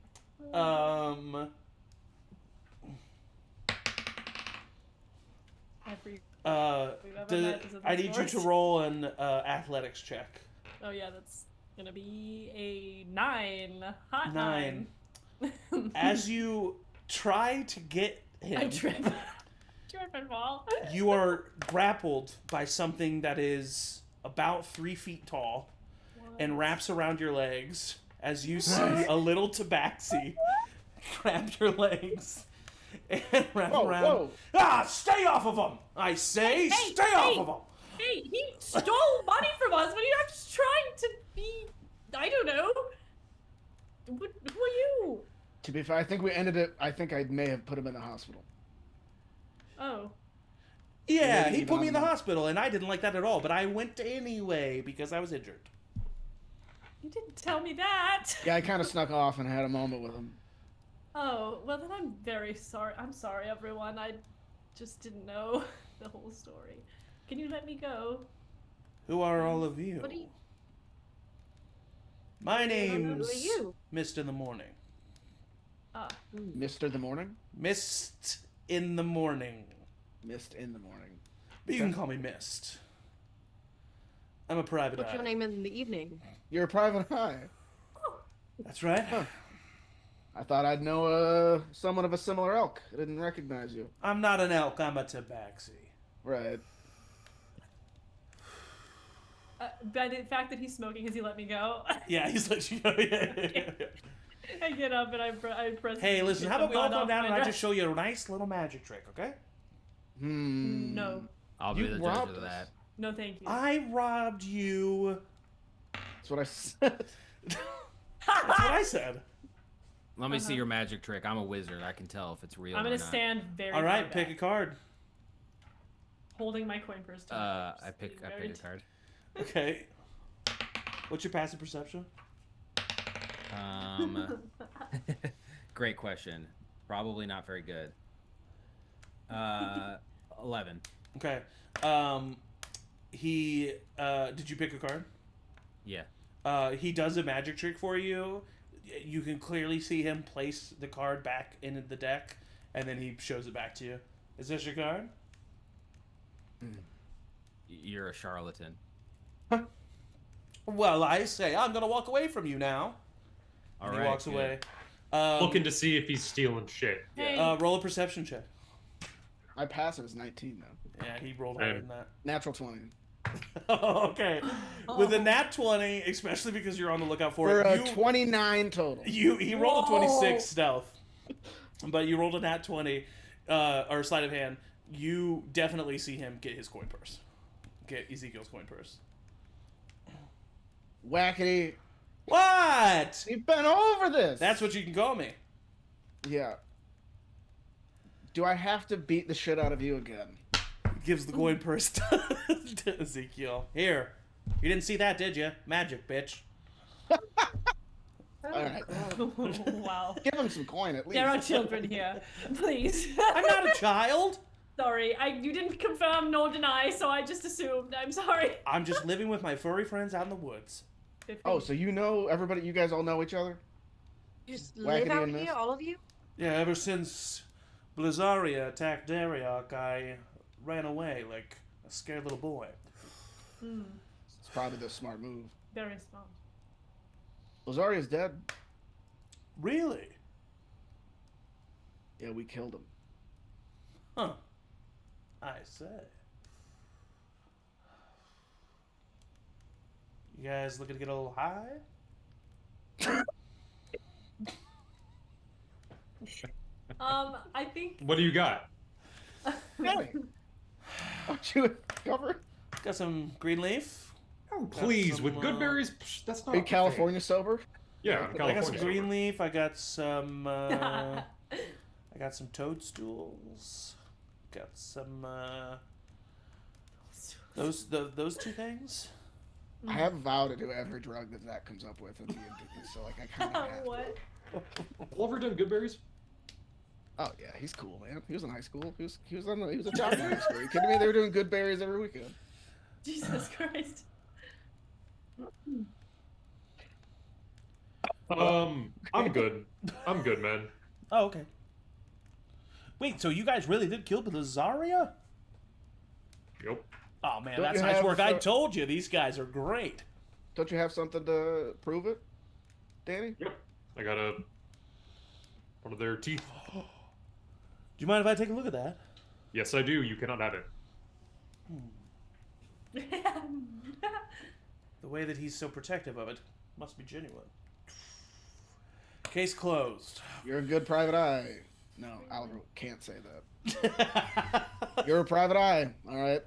I forget. I need you to roll an athletics check. Oh yeah, that's gonna be a 9. Hot 9. 9. As you try to get I him, trip. Trip and fall. you are grappled by something that is about 3 feet tall and wraps around your legs as you see a little tabaxi grab your legs and wrap Whoa, around. whoa. Ah, stay off of him! I say, Hey, stay hey. off of him! Hey, he stole money from us, but you're just trying to be. I don't know. Who are you? To be fair, I think we ended it. I think I may have put him in the hospital. Oh. Yeah, Maybe he put me in the even- hospital, and I didn't like that at all, but I went anyway because I was injured. You didn't tell me that. Yeah, I kind of snuck off and had a moment with him. Oh, well then I'm very sorry. I'm sorry, everyone. I just didn't know the whole story. Can you let me go? Who are all of you? What are you? My Who name's are you? Mist in the Morning. Ah, Mr. the Morning? Mist in the Morning. Mist in the Morning. But you can call me Mist. I'm a private What's eye. your name in the evening? You're a private eye. That's right. Huh. I thought I'd know someone of a similar ilk. I didn't recognize you. I'm not an elk, I'm a tabaxi. Right. by the fact that he's smoking, has he let me go? Yeah, he's let you go. Yeah. I get up and I press. Hey, listen, how the about we all gun come off down my and I dress. just show you a nice little magic trick, okay? No, I'll You be the judge robbed of us. that. no, thank you. I robbed you. That's what I said. That's what I said. Let me see your magic trick. I'm a wizard. I can tell if it's real I'm or gonna not. stand very. All right, far pick a back, card. holding my coin purse. To my lips, I pick being a very card. Okay. What's your passive perception? Great question. Probably not very good. 11. Okay. He did you pick a card? Yeah. He does a magic trick for you. You can clearly see him place the card back in the deck, and then he shows it back to you. Is this your card? You're a charlatan. Well, I say I'm gonna walk away from you now. All And right. he walks good. away. Looking to see if he's stealing shit. Hey, Roll a perception check. My passive is 19 though. Yeah, he rolled higher than that. Natural 20. Okay. With a nat 20, especially because you're on the lookout for For it, a 29 total. he rolled a Whoa. 26 stealth, but you rolled a nat 20 or sleight of hand. You definitely see him get his coin purse, get Ezekiel's coin purse. Wackety. What? We've been over this. That's what you can call me. Yeah. Do I have to beat the shit out of you again? Gives the coin purse to Ezekiel. Here, you didn't see that, did you? Magic, bitch. All right. wow. Give him some coin at least. There are children here. Please. I'm not a child. Sorry, you didn't confirm nor deny, so I just assumed. I'm sorry. I'm just living with my furry friends out in the woods. 15. Oh, so you know everybody? You guys all know each other? You just Wackety live out and here, Miss? all of you? Yeah, ever since Blizzaria attacked Dariok, I ran away like a scared little boy. Hmm. It's probably the smart move. Very smart. Blizaria's dead. Really? Yeah, we killed him. Huh. I say. You guys looking to get a little high? I think. What do you got? Hey! Aren't you cover? Got some green leaf. Oh, please, some, with good berries, psh, that's not. Are you California sober? Yeah, I'm I got California. some green leaf. I got some. I got some toadstools. Got some. Those two things. I have a vow to do every drug that Zach comes up with in D&D, so like I kind of have. What? Oliver done good berries? Oh yeah, he's cool, man. He was in high school. He was a job in high school. Are you kidding me? They were doing good berries every weekend. Jesus Christ. I'm good. I'm good, man. Oh, okay. Wait, so you guys really did kill Blizzaria? Yep. Oh man, Don't that's you nice have, work. I told you these guys are great. Don't you have something to prove it, Danny? Yep. I got one of their teeth. Do you mind if I take a look at that? Yes, I do. You cannot have it. The way that he's so protective of it must be genuine. Case closed. You're a good private eye. No, Oliver can't say that. You're a private eye. All right.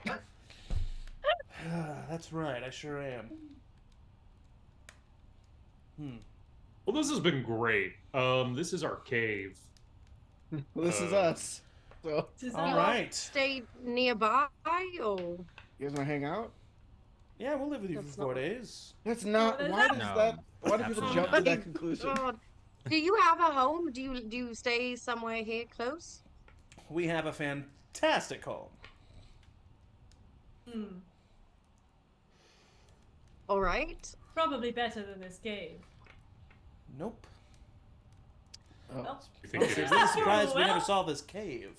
That's right, I sure am. Well, this has been great. This is our cave. Well, this is us. So Does All he- right. Stay nearby, or you guys want to hang out? Yeah, we'll live with you That's for 4 not- days. That's not. No, Why does no. that? Why do people Absolutely jump to not. that conclusion? God. Do you have a home? Do you stay somewhere here close? We have a fantastic home. Hmm. All right. Probably better than this cave. Nope. Oh, Well, You think I'm it is? really surprised we Well. never saw this cave.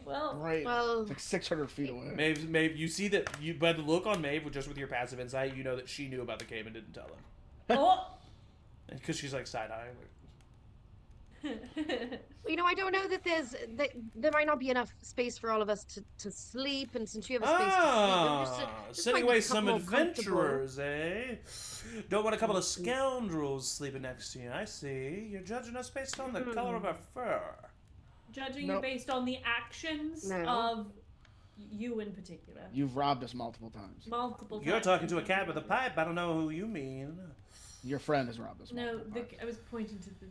well, right. Well, It's like 600 feet away. Maeve, you see that you by the look on Maeve, just with your passive insight, you know that she knew about the cave and didn't tell him. oh. Because she's like side-eyeing. you know, I don't know that there might not be enough space for all of us to sleep, and since you have a space to sleep, just Sending might be away a some couple more comfortable. adventurers, eh? Don't want a couple of scoundrels sleeping next to you. I see. You're judging us based on the color of our fur. Judging Nope. you based on the actions No. of you in particular. You've robbed us multiple times. Multiple times. You're talking to a cat with a pipe. I don't know who you mean. Your friend has robbed us. No, multiple times. I was pointing to the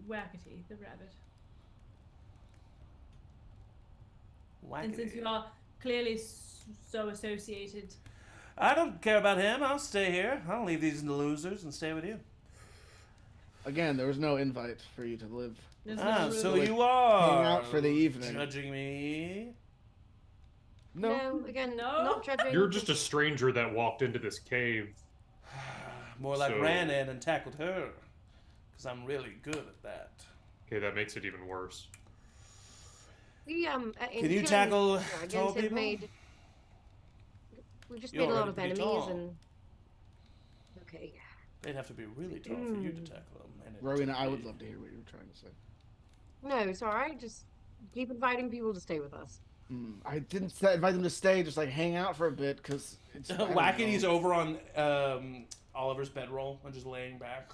Wackety, the rabbit. And since Wackety. you are clearly so associated, I don't care about him. I'll stay here. I'll leave these losers and stay with you. Again, there was no invite for you to live. there's Ah, no so room. you are Hang out for the evening. judging me. No. Again, No? not judging. You're just a stranger that walked into this cave. More like So- ran in and tackled her. Because I'm really good at that. Okay, that makes it even worse. We in Can you killing tackle dragons tall have people? We've just You're made a lot already of pretty enemies tall. and. Okay. They'd have to be really tall for you to tackle them. And Rowena, I would love to hear what you were trying to say. No, it's all right. Just keep inviting people to stay with us. I didn't invite them to stay, just like hang out for a bit, because it's. I don't Wackety's know. over on Oliver's bedroll and just laying back.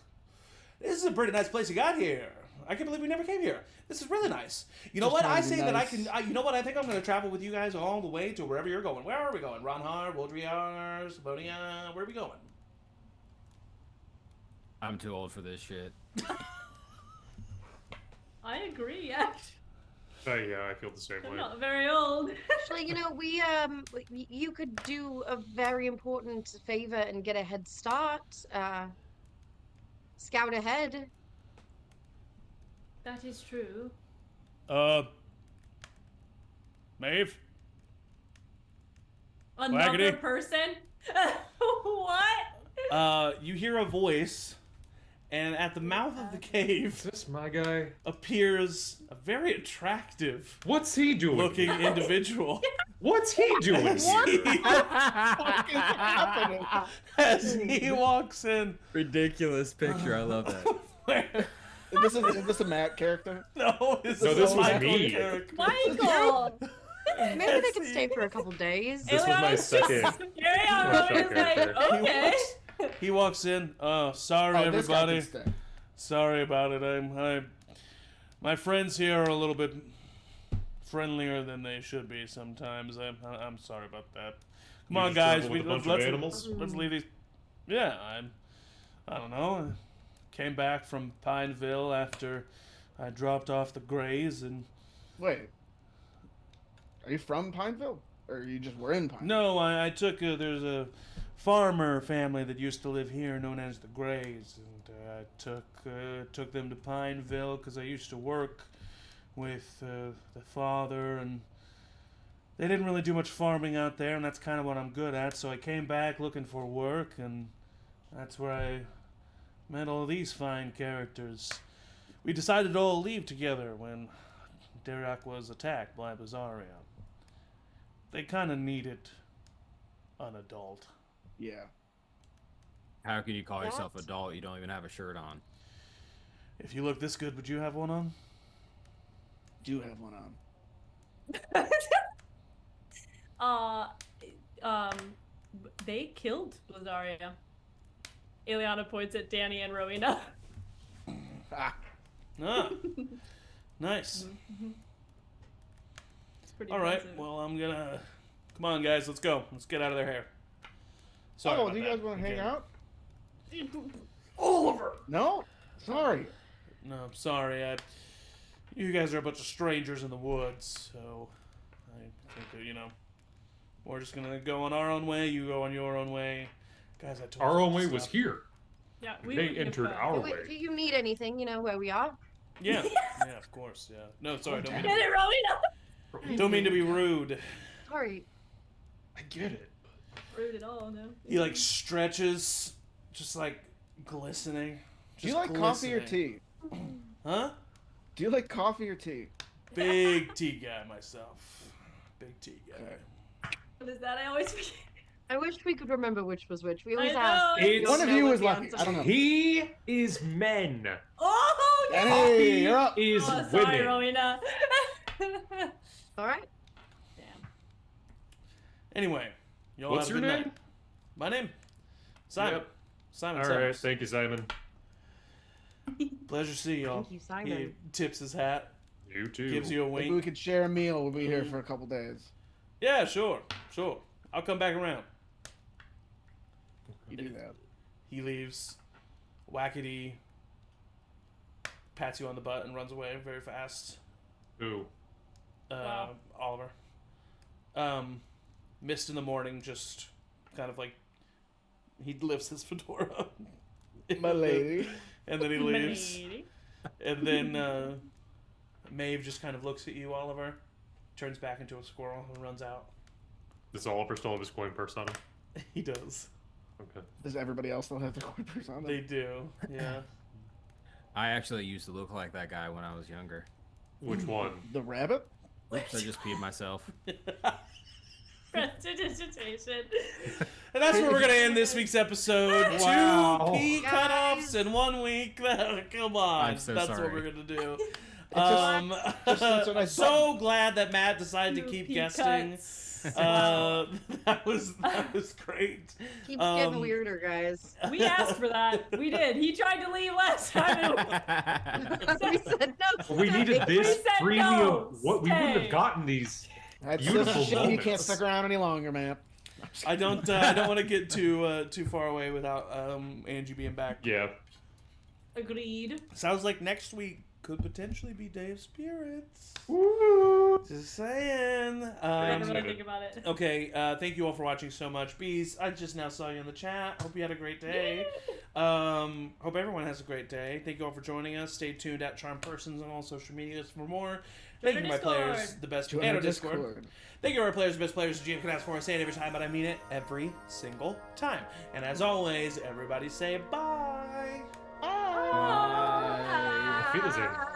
This is a pretty nice place you got here. I can't believe we never came here. This is really nice. You know Just what? trying I to be say that I nice. can. You know what? I think I'm going to travel with you guys all the way to wherever you're going. Where are we going? Ronhar, Woldriar, Sabonia? Where are we going? I'm too old for this shit. I agree, actually. Yeah, I feel the same I'm way. not very old. Actually, you know, you could do a very important favor and get a head start. Scout ahead. That is true. Maeve? Another Wackety. person? What? You hear a voice, and at the mouth of the Is cave this my guy? appears a very attractive What's he doing? looking individual. What's he doing? As he, What is happening? as he walks in. Ridiculous picture. I love that. Where, Is this a Matt character? no, this No, is this a was Michael me. character. Michael! Maybe they could stay for a couple days. This was my second. Carry on, One-shot Rowina's like, character. okay. He walks in. Oh, sorry, This guy everybody. can stay. Sorry about it. My friends here are a little bit friendlier than they should be sometimes. I'm sorry about that. Come You on, just guys. travel with a bunch of Let's animals? let's leave these. Yeah, I don't know. I came back from Pineville after I dropped off the Greys, and Wait. Are you from Pineville? Or you just were in Pineville? no, I took there's a farmer family that used to live here known as the Greys, and I took them to Pineville because I used to work with the father, and they didn't really do much farming out there, and that's kind of what I'm good at. So I came back looking for work, and that's where I met all these fine characters. We decided to all leave together when Danrek was attacked by Bizarria. They kind of needed an adult. Yeah. How can you call yourself That's- adult? You don't even have a shirt on. If you look this good, would you have one on? Do have one on. They killed Blizaria. Aeliana points at Danny and Rowina. Ah. Ah, nice. It's pretty All right, impressive. well, I'm gonna. Come on, guys, let's go. Let's get out of their hair. Sorry Oh, about do you that. guys want to hang Again. out? Oliver! No? Sorry. No, I'm sorry. You guys are a bunch of strangers in the woods, so I think that, we're just gonna go on our own way. You go on your own way. Guys, I told Our you own to way was stop. here. Yeah, They would entered give, our Wait, way. if you need anything, you know where we are. Yeah, yeah, of course, yeah. No, sorry, don't mean, Get it, Rowina! don't mean to be rude. Sorry. I get it. Rude at all, no. He like stretches, just like glistening. Do you Just like coffee or glistening. tea? Huh? Do you like coffee or tea? Big tea guy myself. Big tea guy. Okay. What is that? I always forget. I wish we could remember which was which. We always I ask. know. We It's- don't One of know you what is the lucky. answer I don't know. He is men. Oh, no! Danny, Coffee you're up. is Oh, sorry, women. Rowena. All right. Damn. Anyway, you all What's have a your good name? night. My name? Simon. Yep. Simon. All right, Summers. thank you, Simon. Pleasure to see y'all. Thank you, He Simon. tips his hat, You too. gives you a Maybe wink. we could share a meal. We'll be here for a couple days. Yeah, sure. I'll come back around. You do that. He leaves. Wackety pats you on the butt and runs away very fast. Ooh. Wow. Oliver. Mist in the morning, just kind of like he lifts his fedora. My lady. And then he leaves. Lady. And then Maeve just kind of looks at you, Oliver, turns back into a squirrel and runs out. Does Oliver still have his coin purse on him? He does. Okay. Does everybody else still have their coin purse on them? They do. Yeah. I actually used to look like that guy when I was younger. Which one? The rabbit? Oops, I just peed myself. Prestidigitation. And that's where we're gonna end this week's episode. Wow. 2 pee Guys. cutoffs in 1 week. Come on. I'm so that's what sorry. we're gonna do. just such a nice so glad that Matt decided to Two keep pea guesting. cuts. That was great. Keeps Um, getting weirder, guys. We asked for that. We did. He tried to leave last time. We said no. Well, we needed stay. this said premium. no, What we wouldn't stay. have gotten these. That's Beautiful just shit. You can't moments. stick around any longer, man. I don't want to get too far away without Angie being back. Yeah. Agreed. Sounds like next week could potentially be Day of Spirits. Woo! Just saying. I didn't really excited. think about it. Okay, thank you all for watching so much. Bees, I just now saw you in the chat. Hope you had a great day. Hope everyone has a great day. Thank you all for joining us. Stay tuned at CharmedPersons on all social medias for more. Thank Join you, our my players, Discord. the best Join and our our Discord. Discord. Thank you, our players, the best players the GM can ask for. I say it every time, but I mean it every single time. And as always, everybody say bye. Bye. Auf Wiedersehen.